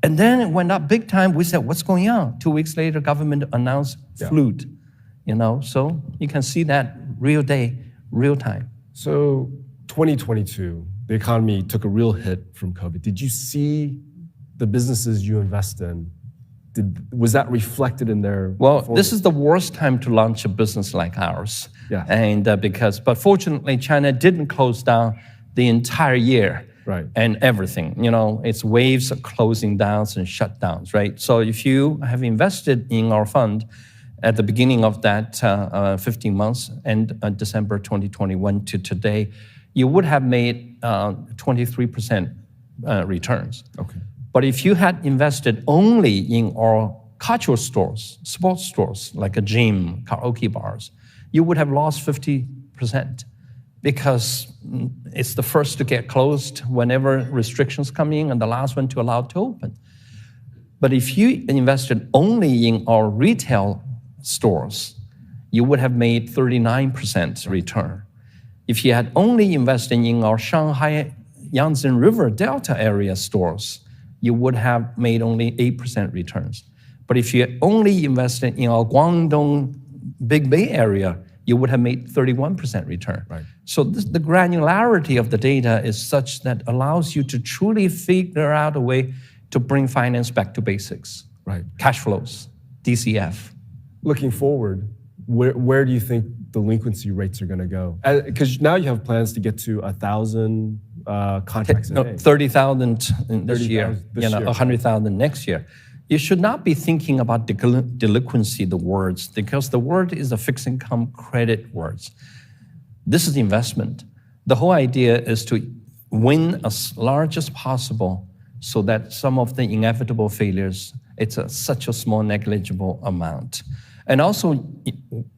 And then it went up big time. We said, what's going on? 2 weeks later, government announced flute, so you can see that real day, real time. So 2022, the economy took a real hit from COVID. Did you see the businesses you invest in? Was that reflected in their performance? This is the worst time to launch a business like ours. Yeah. And but fortunately, China didn't close down the entire year. Right. And everything, it's waves of closing downs and shutdowns, right? So if you have invested in our fund at the beginning of that 15 months and December 2021 to today, you would have made 23% returns. Okay. But if you had invested only in our cultural stores, sports stores, like a gym, karaoke bars, you would have lost 50%. because it's the first to get closed whenever restrictions come in and the last one to allow to open. But if you invested only in our retail stores, you would have made 39% return. If you had only invested in our Shanghai Yangtze River Delta area stores, you would have made only 8% returns. But if you only invested in our Guangdong Big Bay area, you would have made 31% return. Right. So the granularity of the data is such that allows you to truly figure out a way to bring finance back to basics. Right. Cash flows, DCF. Looking forward, where do you think delinquency rates are going to go? Because now you have plans to get to 1,000 contracts a day. 30,000 this year, 100,000 next year. You should not be thinking about delinquency, the words, because the word is a fixed income credit words. This is investment. The whole idea is to win as large as possible so that some of the inevitable failures, it's such a small negligible amount. And also,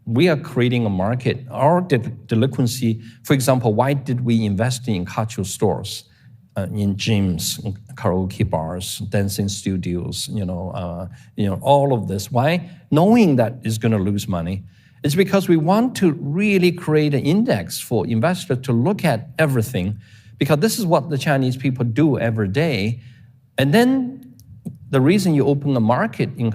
we are creating a market. Our delinquency, for example, why did we invest in cultural stores, in gyms, in karaoke bars, dancing studios, all of this? Why? Knowing that it's going to lose money. It's because we want to really create an index for investors to look at everything, because this is what the Chinese people do every day. And then the reason you open a market in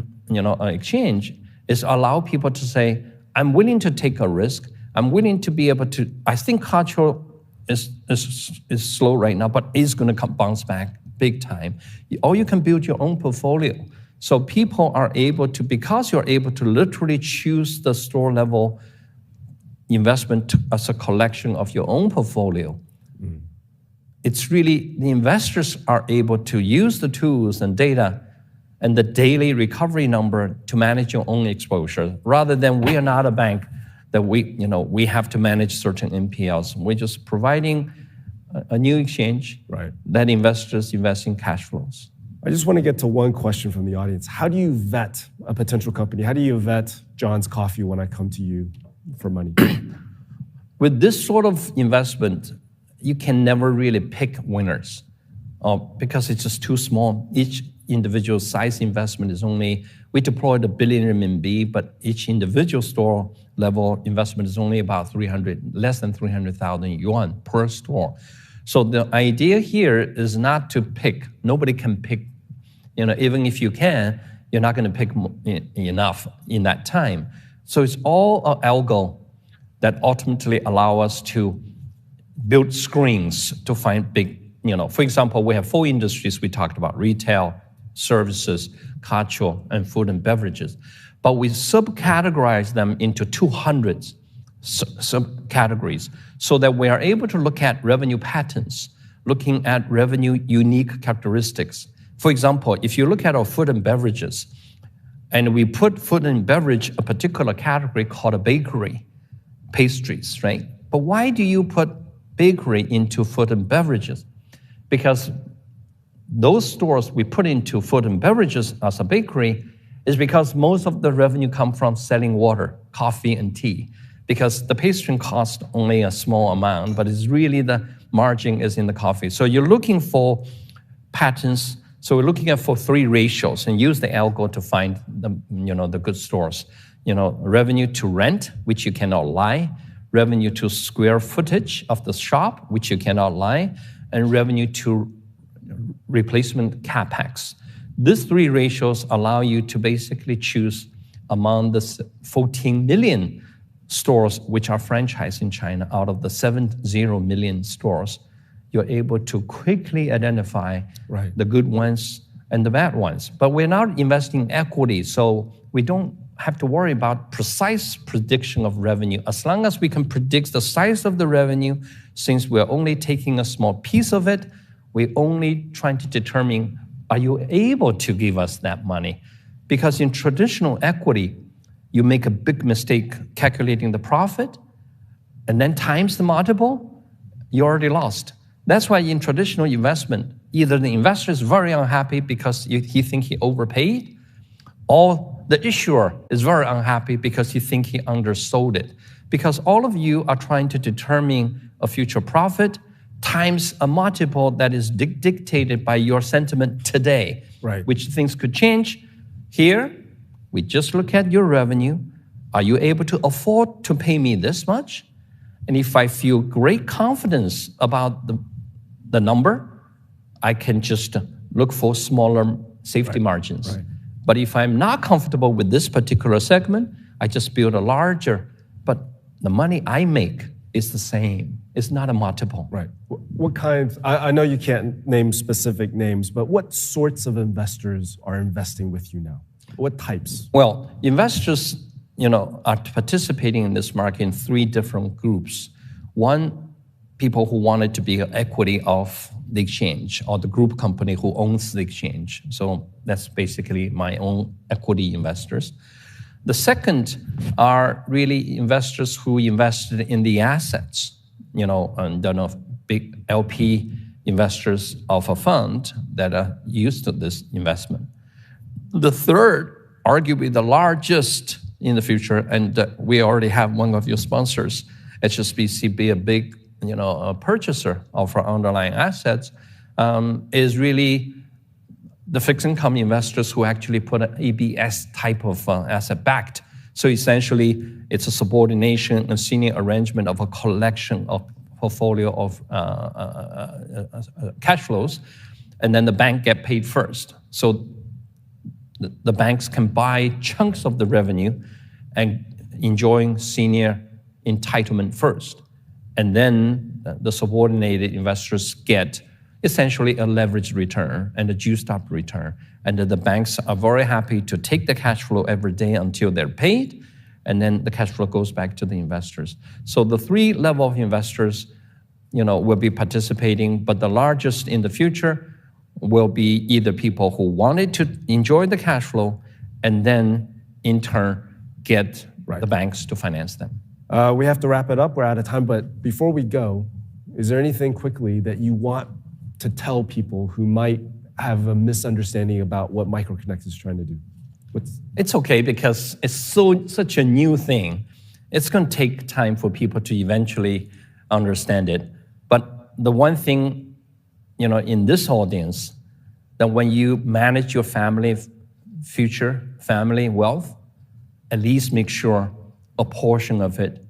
exchange is allow people to say, I'm willing to take a risk. I'm willing to be able to, I think cultural is slow right now, but is going to bounce back big time. Or you can build your own portfolio. So people are able to, because you're able to literally choose the store level investment as a collection of your own portfolio, it's really, the investors are able to use the tools and data and the daily recovery number to manage your own exposure, rather than we are not a bank that we have to manage certain NPLs. We're just providing a new exchange that investors invest in cash flows. I just want to get to one question from the audience. How do you vet a potential company? How do you vet John's Coffee when I come to you for money? With this sort of investment, you can never really pick winners because it's just too small. Each individual size investment is only, we deployed 1 billion RMB, but each individual store level investment is only about less than 300,000 yuan per store. So the idea here is not to pick. Nobody can pick, even if you can, you're not going to pick enough in that time. So it's all an algo that ultimately allow us to build screens to find big, for example, we have 4 industries we talked about: retail, services, cultural, and food and beverages. But we subcategorize them into 200 subcategories so that we are able to look at revenue patterns, looking at revenue unique characteristics. For example, if you look at our food and beverages, and we put food and beverage, a particular category called a bakery, pastries, right? But why do you put bakery into food and beverages? Because those stores we put into food and beverages as a bakery is because most of the revenue come from selling water, coffee, and tea. Because the pastry costs only a small amount, but it's really the margin is in the coffee. So you're looking for patterns. So we're looking at for 3 ratios and use the algo to find the good stores. Revenue to rent, which you cannot lie. Revenue to square footage of the shop, which you cannot lie. And revenue to replacement capex. These 3 ratios allow you to basically choose among the 14 million stores which are franchised in China. Out of the 70 million stores, you're able to quickly identify the good ones and the bad ones. But we're not investing equity, so we don't have to worry about precise prediction of revenue. As long as we can predict the size of the revenue, since we're only taking a small piece of it, we're only trying to determine, are you able to give us that money? Because in traditional equity, you make a big mistake calculating the profit, and then times the multiple, you already lost. That's why in traditional investment, either the investor is very unhappy because he thinks he overpaid, or the issuer is very unhappy because he thinks he undersold it. because all of you are trying to determine a future profit times a multiple that is dictated by your sentiment today, right, which things could change. Here, we just look at your revenue. Are you able to afford to pay me this much? And if I feel great confidence about the number, I can just look for smaller safety margins. Right. But if I'm not comfortable with this particular segment, I just build a larger, but the money I make is the same. It's not a multiple. Right. What kinds, I know you can't name specific names, but what sorts of investors are investing with you now? What types? Well, investors, are participating in this market in three different groups. One, people who wanted to be an equity of the exchange or the group company who owns the exchange. So that's basically my own equity investors. The second are really investors who invested in the assets, and big LP investors of a fund that are used to this investment. The third, arguably the largest in the future, and we already have one of your sponsors, HSBC, be a big a purchaser of our underlying assets, is really the fixed income investors who actually put an ABS type of asset backed. So essentially, it's a subordination and senior arrangement of a collection of portfolio of cash flows, and then the bank get paid first. So the banks can buy chunks of the revenue and enjoying senior entitlement first. And then the subordinated investors get essentially a leveraged return and a juiced up return. And the banks are very happy to take the cash flow every day until they're paid, and then the cash flow goes back to the investors. So the three level of investors, will be participating, but the largest in the future will be either people who wanted to enjoy the cash flow and then in turn get the banks to finance them. We have to wrap it up. We're out of time. But before we go, is there anything quickly that you want to tell people who might have a misunderstanding about what MicroConnect is trying to do? It's okay because it's such a new thing. It's going to take time for people to eventually understand it. But the one thing, in this audience, that when you manage your future family wealth, at least make sure a portion of it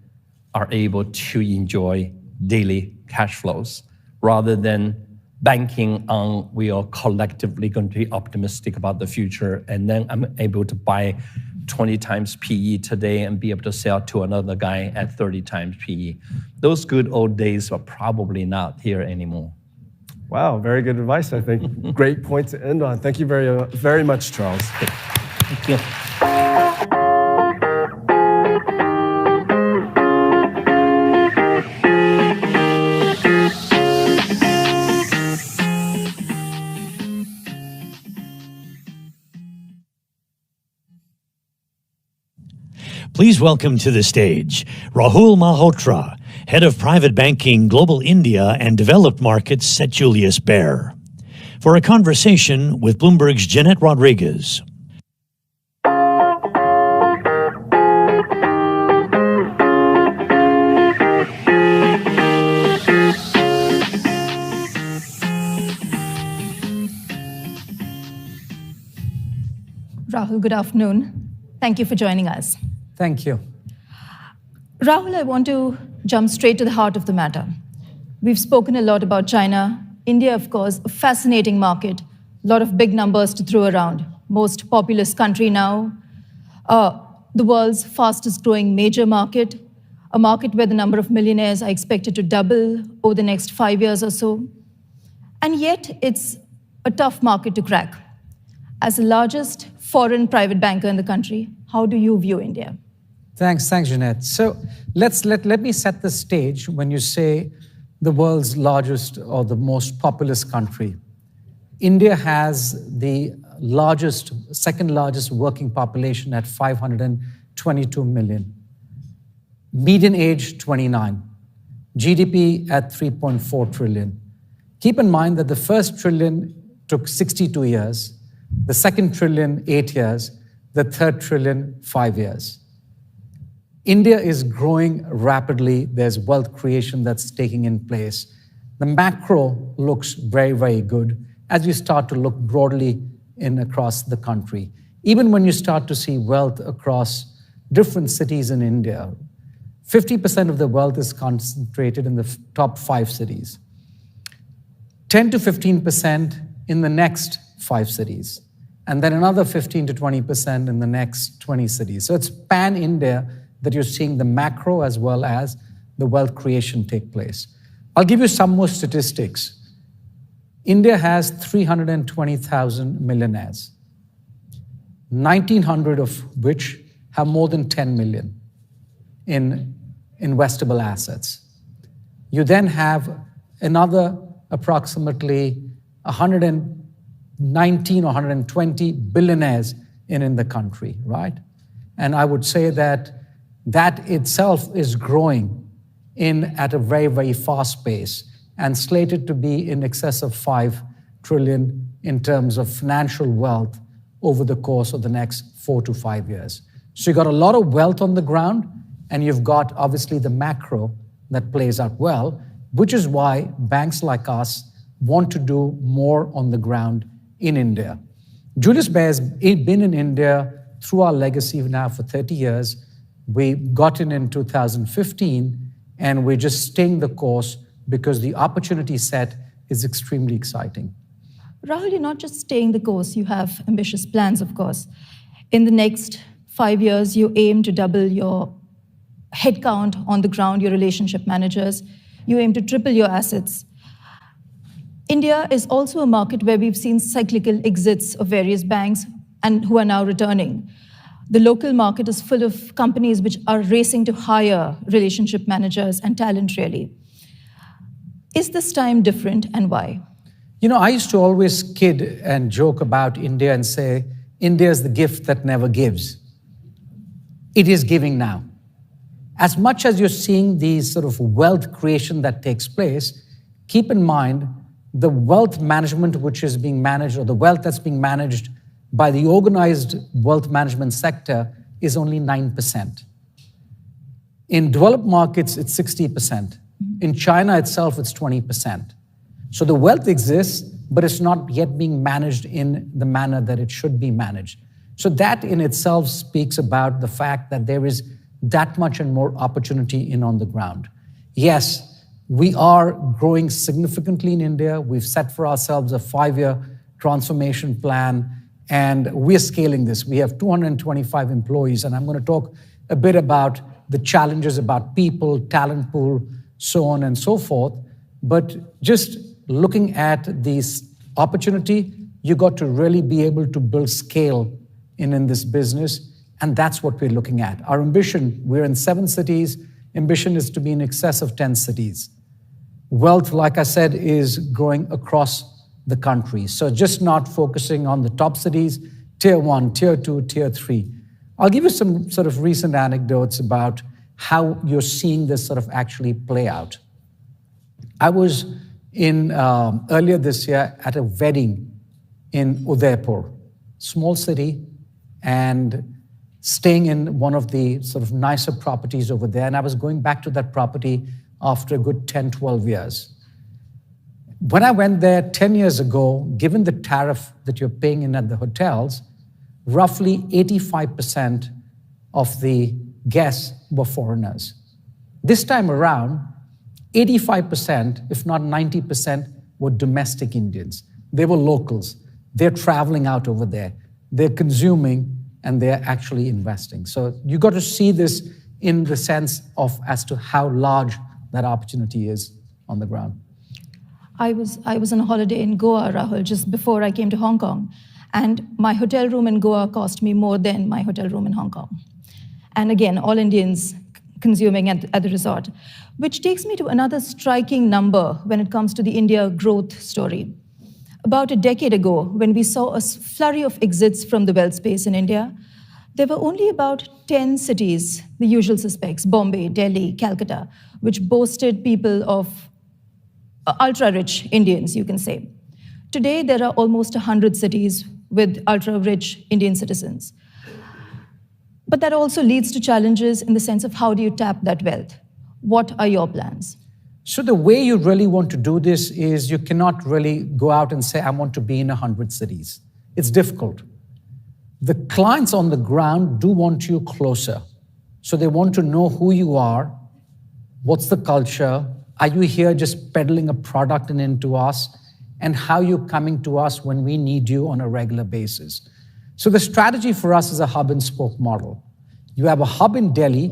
are able to enjoy daily cash flows rather than banking on we are collectively going to be optimistic about the future and then I'm able to buy 20 times PE today and be able to sell to another guy at 30 times PE. Those good old days are probably not here anymore. Wow, very good advice, I think. Great point to end on. Thank you very, very much, Charles. Thank you. Please welcome to the stage Rahul Malhotra, Head of Private Banking, Global India and Developed Markets at Julius Baer, for a conversation with Bloomberg's Jeanette Rodriguez. Rahul, good afternoon. Thank you for joining us. Thank you. Rahul, I want to jump straight to the heart of the matter. We've spoken a lot about China. India, of course, a fascinating market, a lot of big numbers to throw around. Most populous country now, the world's fastest growing major market, a market where the number of millionaires are expected to double over the next 5 years or so. And yet, it's a tough market to crack. As the largest foreign private banker in the country, how do you view India? Thanks, Jeanette. So let me set the stage when you say the world's largest or the most populous country. India has the second largest working population at 522 million. Median age, 29. GDP at 3.4 trillion. Keep in mind that the first trillion took 62 years, the second trillion, 8 years, the third trillion, 5 years. India is growing rapidly. There's wealth creation that's taking in place. The macro looks very, very good as you start to look broadly in across the country. Even when you start to see wealth across different cities in India, 50% of the wealth is concentrated in the top 5 cities, 10 to 15% in the next 5 cities, and then another 15 to 20% in the next 20 cities. So it's pan-India that you're seeing the macro as well as the wealth creation take place. I'll give you some more statistics. India has 320,000 millionaires, 1,900 of which have more than 10 million in investable assets. You then have another approximately 119 or 120 billionaires in the country, right? And I would say that itself is growing at a very, very fast pace and slated to be in excess of 5 trillion in terms of financial wealth over the course of the next 4 to 5 years. So you've got a lot of wealth on the ground, and you've got obviously the macro that plays out well, which is why banks like us want to do more on the ground in India. Julius Baer has been in India through our legacy now for 30 years. We got in 2015, and we're just staying the course because the opportunity set is extremely exciting. Rahul, you're not just staying the course, you have ambitious plans, of course. In the next 5 years, you aim to double your headcount on the ground, your relationship managers. You aim to triple your assets. India is also a market where we've seen cyclical exits of various banks and who are now returning. The local market is full of companies which are racing to hire relationship managers and talent, really. Is this time different, and why? You know, I used to always kid and joke about India and say, India is the gift that never gives. It is giving now. As much as you're seeing the sort of wealth creation that takes place, keep in mind the wealth management which is being managed, or the wealth that's being managed by the organized wealth management sector, is only 9%. In developed markets, it's 60%. In China itself, it's 20%. So the wealth exists, but it's not yet being managed in the manner that it should be managed. So that in itself speaks about the fact that there is that much and more opportunity in on the ground. Yes, we are growing significantly in India. We've set for ourselves a 5-year transformation plan, and we're scaling this. We have 225 employees, and I'm going to talk a bit about the challenges about people, talent pool, so on and so forth. But just looking at this opportunity, you got to really be able to build scale in this business, and that's what we're looking at. Our ambition, we're in 7 cities. Ambition is to be in excess of 10 cities. Wealth, like I said, is growing across the country. So just not focusing on the top cities, tier 1, tier 2, tier 3. I'll give you some sort of recent anecdotes about how you're seeing this sort of actually play out. I was in earlier this year at a wedding in Udaipur, small city, and staying in one of the sort of nicer properties over there. And I was going back to that property after a good 10, 12 years. When I went there 10 years ago, given the tariff that you're paying in at the hotels, roughly 85% of the guests were foreigners. This time around, 85%, if not 90%, were domestic Indians. They were locals. They're traveling out over there. They're consuming, and they're actually investing. So you got to see this in the sense of as to how large that opportunity is on the ground. I was on a holiday in Goa, Rahul, just before I came to Hong Kong. And my hotel room in Goa cost me more than my hotel room in Hong Kong. And again, all Indians consuming at the resort, which takes me to another striking number when it comes to the India growth story. About a decade ago, when we saw a flurry of exits from the wealth space in India, there were only about 10 cities, the usual suspects, Bombay, Delhi, Calcutta, which boasted people of ultra-rich Indians, you can say. Today, there are almost 100 cities with ultra-rich Indian citizens. But that also leads to challenges in the sense of how do you tap that wealth? What are your plans? So the way you really want to do this is you cannot really go out and say, I want to be in 100 cities. It's difficult. The clients on the ground do want you closer. So they want to know who you are, what's the culture, are you here just peddling a product and into us, and how you're coming to us when we need you on a regular basis. So the strategy for us is a hub and spoke model. You have a hub in Delhi,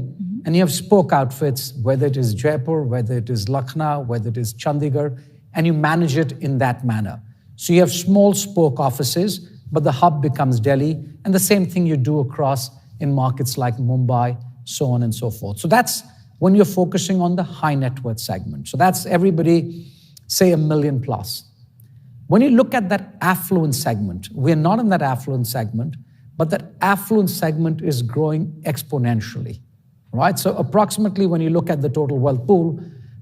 and you have spoke outfits, whether it is Jaipur, whether it is Lucknow, whether it is Chandigarh, and you manage it in that manner. So you have small spoke offices, but the hub becomes Delhi, and the same thing you do across in markets like Mumbai, so on and so forth. So that's when you're focusing on the high net worth segment. So that's everybody, say $1 million plus. When you look at that affluent segment, we're not in that affluent segment, but that affluent segment is growing exponentially, right? So approximately when you look at the total wealth pool,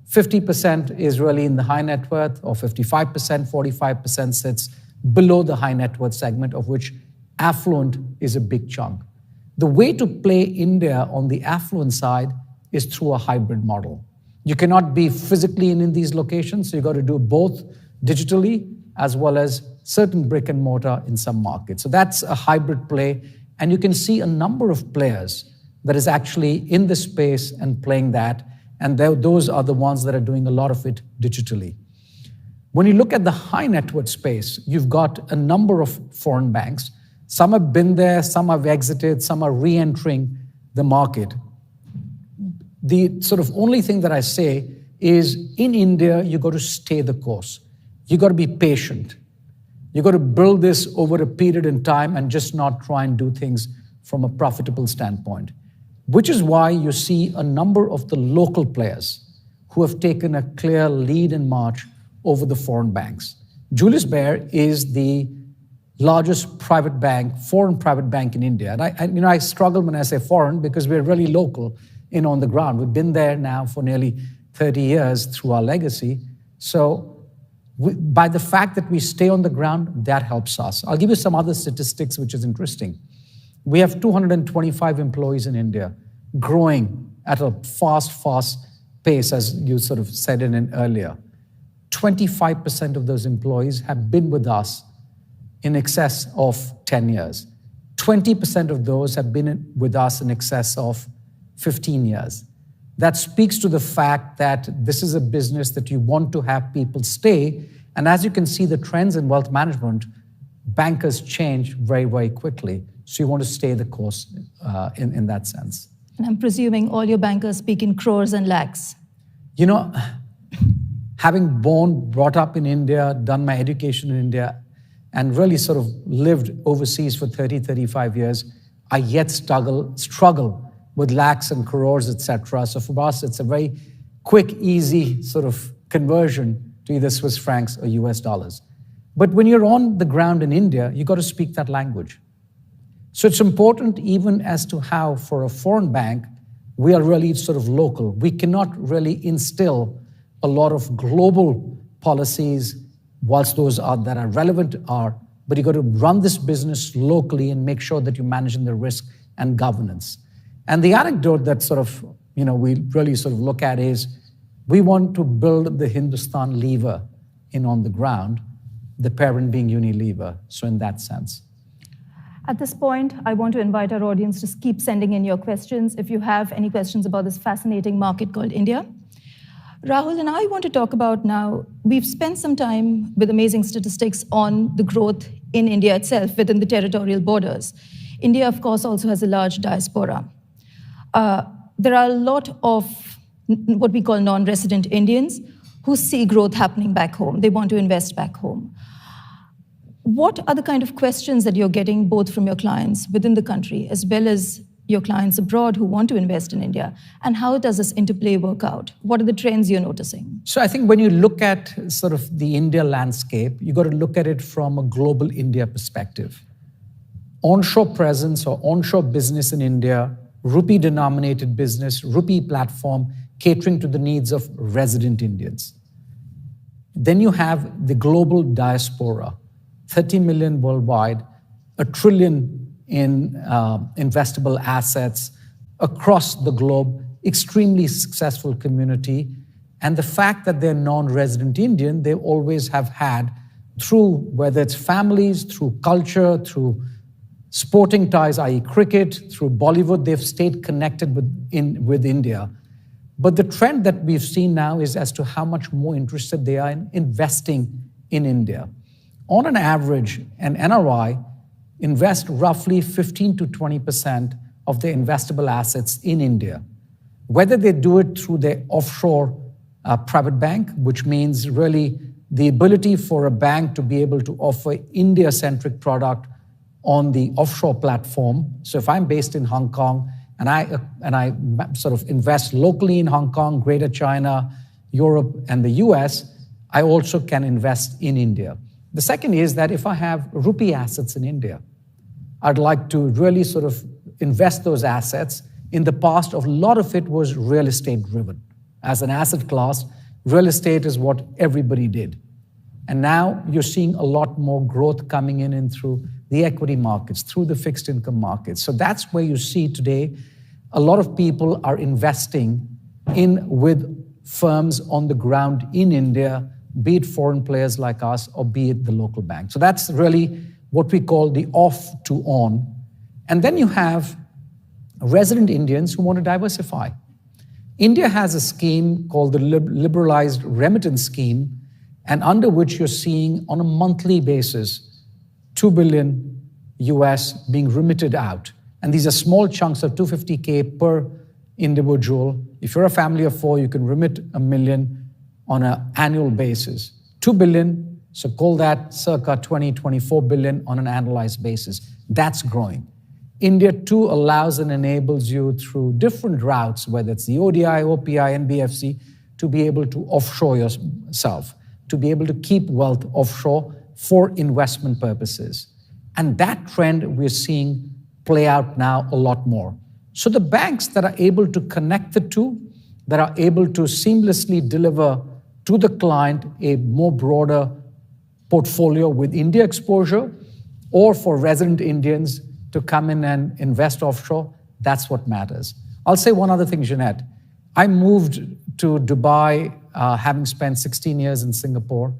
50% is really in the high net worth, or 55%, 45% sits below the high net worth segment, of which affluent is a big chunk. The way to play India on the affluent side is through a hybrid model. You cannot be physically in these locations, so you got to do both digitally as well as certain brick and mortar in some markets. So that's a hybrid play, and you can see a number of players that is actually in the space and playing that, and those are the ones that are doing a lot of it digitally. When you look at the high net worth space, you've got a number of foreign banks. Some have been there, some have exited, some are re-entering the market. The sort of only thing that I say is in India, you got to stay the course. You got to be patient. You got to build this over a period in time and just not try and do things from a profitable standpoint, which is why you see a number of the local players who have taken a clear lead in March over the foreign banks. Julius Baer is the largest private bank, foreign private bank in India. And I struggle when I say foreign because we're really local on the ground. We've been there now for nearly 30 years through our legacy. So by the fact that we stay on the ground, that helps us. I'll give you some other statistics, which is interesting. We have 225 employees in India, growing at a fast pace, as you sort of said in earlier. 25% of those employees have been with us in excess of 10 years. 20% of those have been with us in excess of 15 years. That speaks to the fact that this is a business that you want to have people stay. And as you can see, the trends in wealth management, bankers change very, very quickly. So you want to stay the course in that sense. And I'm presuming all your bankers speak in crores and lakhs. You know, having brought up in India, done my education in India, and really sort of lived overseas for 30, 35 years, I yet struggle with lakhs and crores, etc. So for us, it's a very quick, easy sort of conversion to either Swiss francs or US dollars. But when you're on the ground in India, you got to speak that language. So it's important even as to how, for a foreign bank, we are really sort of local. We cannot really instill a lot of global policies, whilst those that are relevant but you got to run this business locally and make sure that you're managing the risk and governance. And the anecdote that sort of, we really sort of look at is we want to build the Hindustan lever on the ground, the parent being Unilever. So in that sense. At this point, I want to invite our audience to keep sending in your questions if you have any questions about this fascinating market called India. Rahul and I want to talk about now, we've spent some time with amazing statistics on the growth in India itself within the territorial borders. India, of course, also has a large diaspora. There are a lot of what we call non-resident Indians who see growth happening back home. They want to invest back home. What are the kind of questions that you're getting both from your clients within the country as well as your clients abroad who want to invest in India? And how does this interplay work out? What are the trends you're noticing? So I think when you look at sort of the India landscape, you got to look at it from a global India perspective. Onshore presence or onshore business in India, rupee-denominated business, rupee platform, catering to the needs of resident Indians. Then you have the global diaspora, 30 million worldwide, 1 trillion in investable assets across the globe, extremely successful community. And the fact that they're non-resident Indian, they always have had through, whether it's families, through culture, through sporting ties, i.e. cricket, through Bollywood, they've stayed connected with India. But the trend that we've seen now is as to how much more interested they are in investing in India. On an average, an NRI invest roughly 15 to 20% of their investable assets in India. Whether they do it through their offshore private bank, which means really the ability for a bank to be able to offer India-centric product on the offshore platform. So if I'm based in Hong Kong and I sort of invest locally in Hong Kong, Greater China, Europe, and the US, I also can invest in India. The second is that if I have rupee assets in India, I'd like to really sort of invest those assets. In the past, a lot of it was real estate driven. As an asset class, real estate is what everybody did. And now you're seeing a lot more growth coming in through the equity markets, through the fixed income markets. So that's where you see today a lot of people are investing in with firms on the ground in India, be it foreign players like us or be it the local bank. So that's really what we call the off to on. And then you have resident Indians who want to diversify. India has a scheme called the liberalized remittance scheme, and under which you're seeing on a monthly basis, 2 billion US being remitted out. And these are small chunks of 250K per individual. If you're a family of 4, you can remit $1 million on an annual basis. 2 billion, so call that circa 24 billion on an annualized basis. That's growing. India too allows and enables you through different routes, whether it's the ODI, OPI, NBFC, to be able to offshore yourself, to be able to keep wealth offshore for investment purposes. And that trend we're seeing play out now a lot more. So the banks that are able to connect the two, that are able to seamlessly deliver to the client a more broader portfolio with India exposure, or for resident Indians to come in and invest offshore, that's what matters. I'll say one other thing, Jeanette. I moved to Dubai having spent 16 years in Singapore,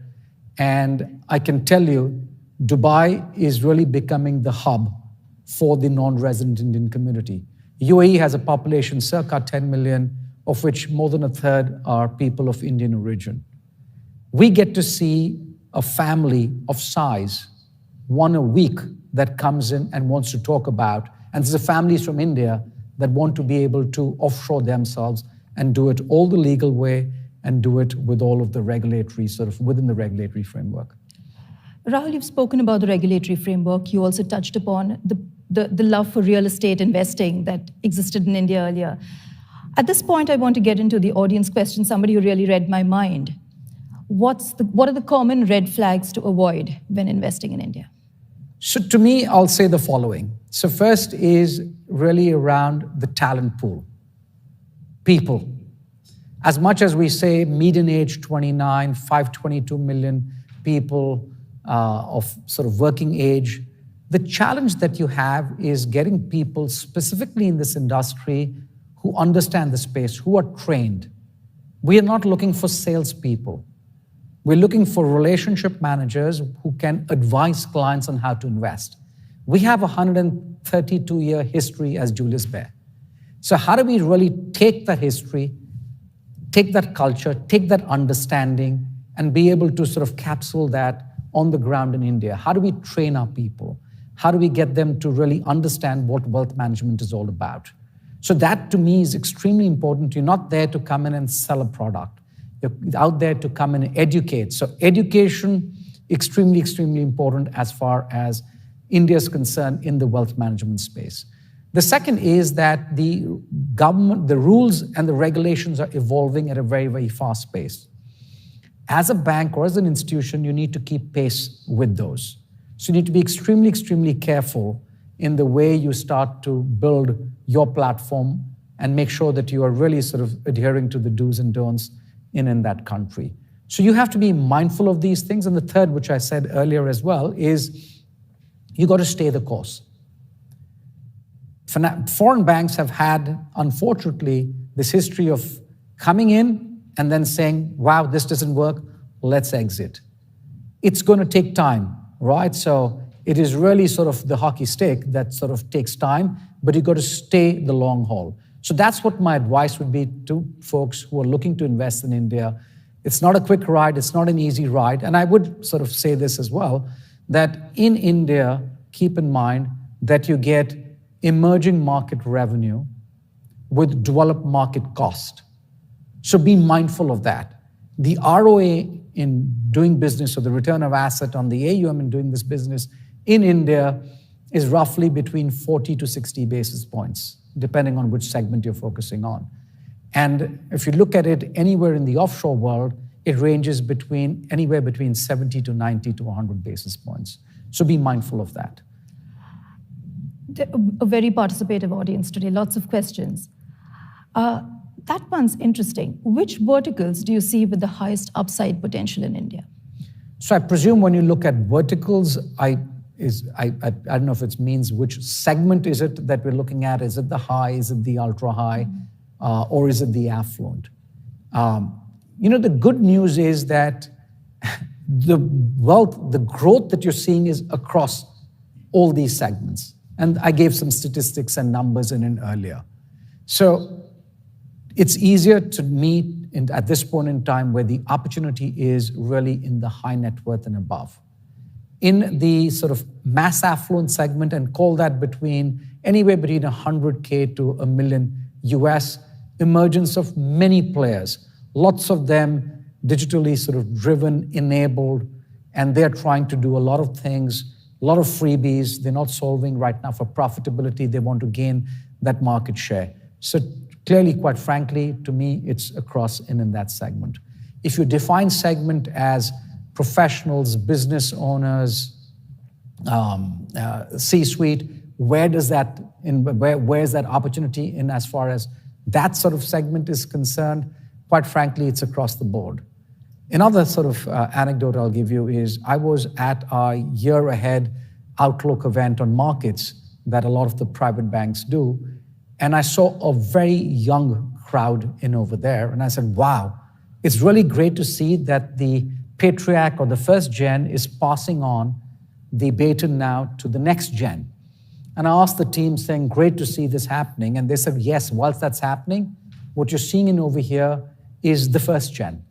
and I can tell you, Dubai is really becoming the hub for the non-resident Indian community. UAE has a population circa 10 million, of which more than a third are people of Indian origin. We get to see a family of size, one a week, that comes in and wants to talk about, and there's families from India that want to be able to offshore themselves and do it all the legal way and do it with all of the regulatory, sort of within the regulatory framework. Rahul, you've spoken about the regulatory framework. You also touched upon the love for real estate investing that existed in India earlier. At this point, I want to get into the audience question, somebody who really read my mind. What are the common red flags to avoid when investing in India? So to me, I'll say the following. So first is really around the talent pool. People. As much as we say median age 29, 522 million people of sort of working age, the challenge that you have is getting people specifically in this industry who understand the space, who are trained. We are not looking for salespeople. We're looking for relationship managers who can advise clients on how to invest. We have a 132-year history as Julius Baer. So how do we really take that history, take that culture, take that understanding, and be able to sort of capsule that on the ground in India? How do we train our people? How do we get them to really understand what wealth management is all about? So that to me is extremely important. You're not there to come in and sell a product. You're out there to come and educate. So education, extremely, extremely important as far as India is concerned in the wealth management space. The second is that the government, the rules and the regulations are evolving at a very, very fast pace. As a bank or as an institution, you need to keep pace with those. So you need to be extremely, extremely careful in the way you start to build your platform and make sure that you are really sort of adhering to the do's and don'ts in that country. So you have to be mindful of these things. And the third, which I said earlier as well, is you got to stay the course. Foreign banks have had, unfortunately, this history of coming in and then saying, wow, this doesn't work, let's exit. It's going to take time, right? So it is really sort of the hockey stick that sort of takes time, but you've got to stay the long haul. So that's what my advice would be to folks who are looking to invest in India. It's not a quick ride, it's not an easy ride. And I would sort of say this as well, that in India, keep in mind that you get emerging market revenue with developed market cost. So be mindful of that. The ROA in doing business, or the return of asset on the AUM in doing this business in India, is roughly between 40 to 60 basis points, depending on which segment you're focusing on. And if you look at it anywhere in the offshore world, it ranges anywhere between 70 to 90 to 100 basis points. So be mindful of that. A very participative audience today, lots of questions. That one's interesting. Which verticals do you see with the highest upside potential in India? So I presume when you look at verticals, I don't know if it means which segment is it that we're looking at. Is it the high? Is it the ultra high? Or is it the affluent? The good news is that the growth that you're seeing is across all these segments. And I gave some statistics and numbers in it earlier. So it's easier to meet at this point in time where the opportunity is really in the high net worth and above. In the sort of mass affluent segment, and call that anywhere between 100K to $1 million US, emergence of many players, lots of them digitally sort of driven, enabled, and they're trying to do a lot of things, a lot of freebies. They're not solving right now for profitability. They want to gain that market share. So clearly, quite frankly, to me, it's across in that segment. If you define segment as professionals, business owners, C-suite, where's that opportunity in as far as that sort of segment is concerned? Quite frankly, it's across the board. Another sort of anecdote I'll give you is I was at our year ahead outlook event on markets that a lot of the private banks do, and I saw a very young crowd in over there, and I said, wow, it's really great to see that the patriarch or the first gen is passing on the baton now to the next gen. And I asked the team saying, great to see this happening. And they said, yes, whilst that's happening, what you're seeing in over here is the first gen.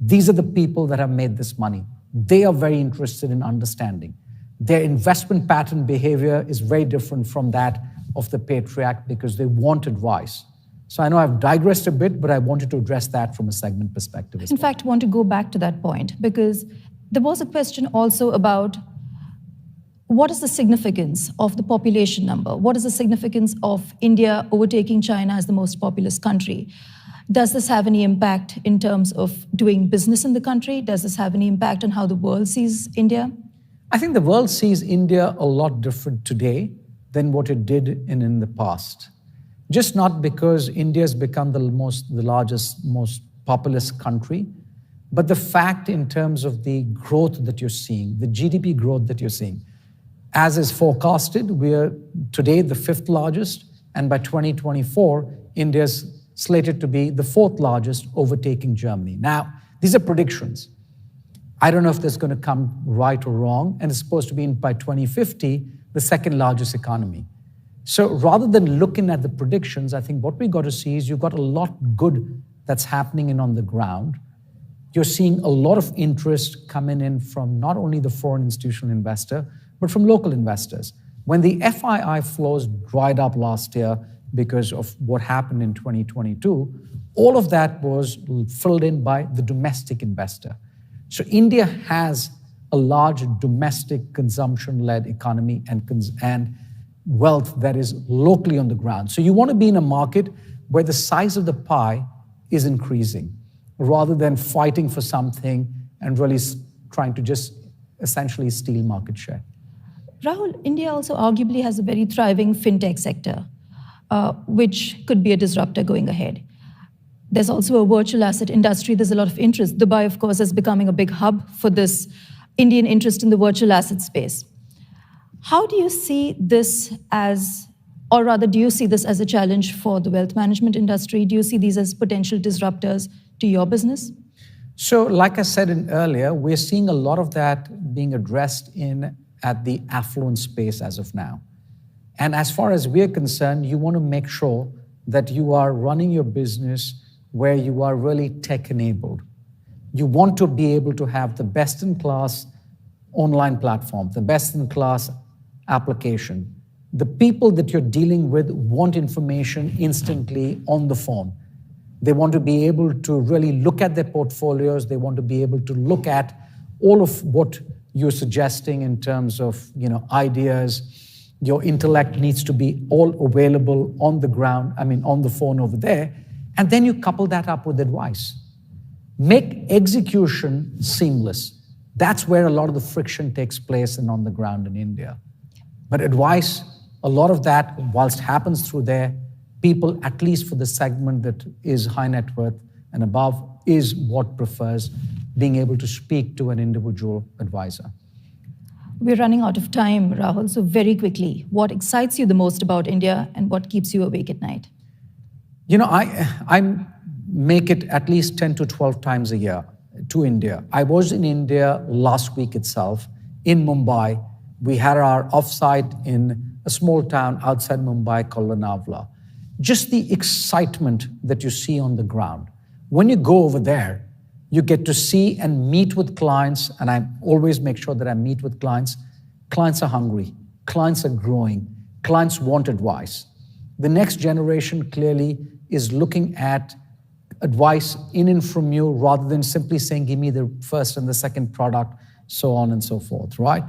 These are the people that have made this money. They are very interested in understanding. Their investment pattern behavior is very different from that of the patriarch because they want advice. So I know I've digressed a bit, but I wanted to address that from a segment perspective as well. In fact, I want to go back to that point because there was a question also about what is the significance of the population number? What is the significance of India overtaking China as the most populous country? Does this have any impact in terms of doing business in the country? Does this have any impact on how the world sees India? I think the world sees India a lot different today than what it did in the past. Just not because India has become the largest, most populous country, but the fact in terms of the growth that you're seeing, the GDP growth that you're seeing. As is forecasted, we are today the 5th largest, and by 2024, India's slated to be the 4th largest, overtaking Germany. Now, these are predictions. I don't know if that's going to come right or wrong, and it's supposed to be by 2050, the 2nd largest economy. So rather than looking at the predictions, I think what we got to see is you've got a lot good that's happening on the ground. You're seeing a lot of interest coming in from not only the foreign institutional investor, but from local investors. When the FII flows dried up last year because of what happened in 2022, all of that was filled in by the domestic investor. So India has a large domestic consumption-led economy and wealth that is locally on the ground. So you want to be in a market where the size of the pie is increasing rather than fighting for something and really trying to just essentially steal market share. Rahul, India also arguably has a very thriving fintech sector, which could be a disruptor going ahead. There's also a virtual asset industry. There's a lot of interest. Dubai, of course, is becoming a big hub for this Indian interest in the virtual asset space. How do you see this as Or rather, do you see this as a challenge for the wealth management industry? Do you see these as potential disruptors to your business? So, like I said earlier, we're seeing a lot of that being addressed at the affluent space as of now. And as far as we're concerned, you want to make sure that you are running your business where you are really tech-enabled. You want to be able to have the best-in-class online platform, the best-in-class application. The people that you're dealing with want information instantly on the phone. They want to be able to really look at their portfolios. They want to be able to look at all of what you're suggesting in terms of, ideas. Your intellect needs to be all available on the ground, on the phone over there. And then you couple that up with advice. Make execution seamless. That's where a lot of the friction takes place and on the ground in India. But advice, a lot of that, whilst happens through there, people, at least for the segment that is high net worth and above, is what prefers being able to speak to an individual advisor. We're running out of time, Rahul, so very quickly, what excites you the most about India and what keeps you awake at night? I make it at least 10 to 12 times a year to India. I was in India last week itself, in Mumbai. We had our offsite in a small town outside Mumbai called Lonavala. Just the excitement that you see on the ground. When you go over there, you get to see and meet with clients, and I always make sure that I meet with clients. Clients are hungry. Clients are growing. Clients want advice. The next generation clearly is looking at advice in and from you rather than simply saying, give me the first and the second product, so on and so forth, right?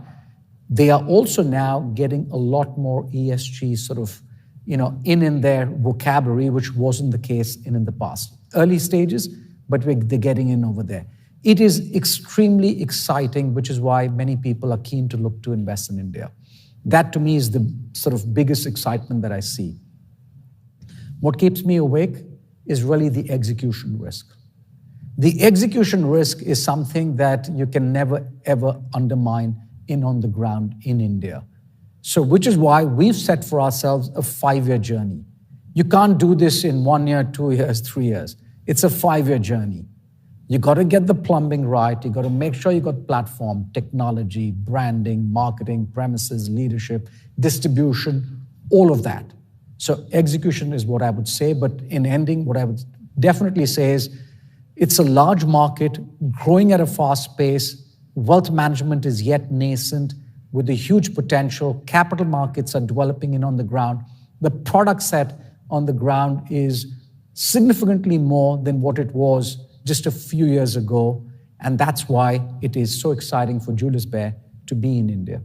They are also now getting a lot more ESG sort of, in their vocabulary, which wasn't the case in the past. Early stages, but they're getting in over there. It is extremely exciting, which is why many people are keen to look to invest in India. That to me is the sort of biggest excitement that I see. What keeps me awake is really the execution risk. The execution risk is something that you can never, ever undermine on the ground in India. So which is why we've set for ourselves a 5-year journey. You can't do this in 1 year, 2 years, 3 years. It's a 5-year journey. You got to get the plumbing right. You got to make sure you got platform, technology, branding, marketing, premises, leadership, distribution, all of that. So execution is what I would say, but in ending, what I would definitely say is it's a large market, growing at a fast pace. Wealth management is yet nascent with a huge potential. Capital markets are developing in on the ground. The product set on the ground is significantly more than what it was just a few years ago. And that's why it is so exciting for Julius Baer to be in India.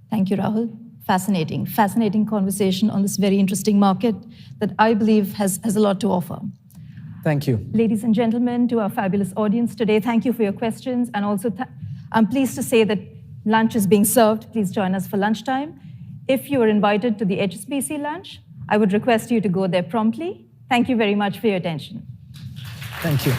Thank you, Rahul. Fascinating conversation on this very interesting market that I believe has a lot to offer. Thank you. Ladies and gentlemen, to our fabulous audience today, thank you for your questions. And also, I'm pleased to say that lunch is being served. Please join us for lunchtime. If you are invited to the HSBC lunch, I would request you to go there promptly. Thank you very much for your attention. Thank you.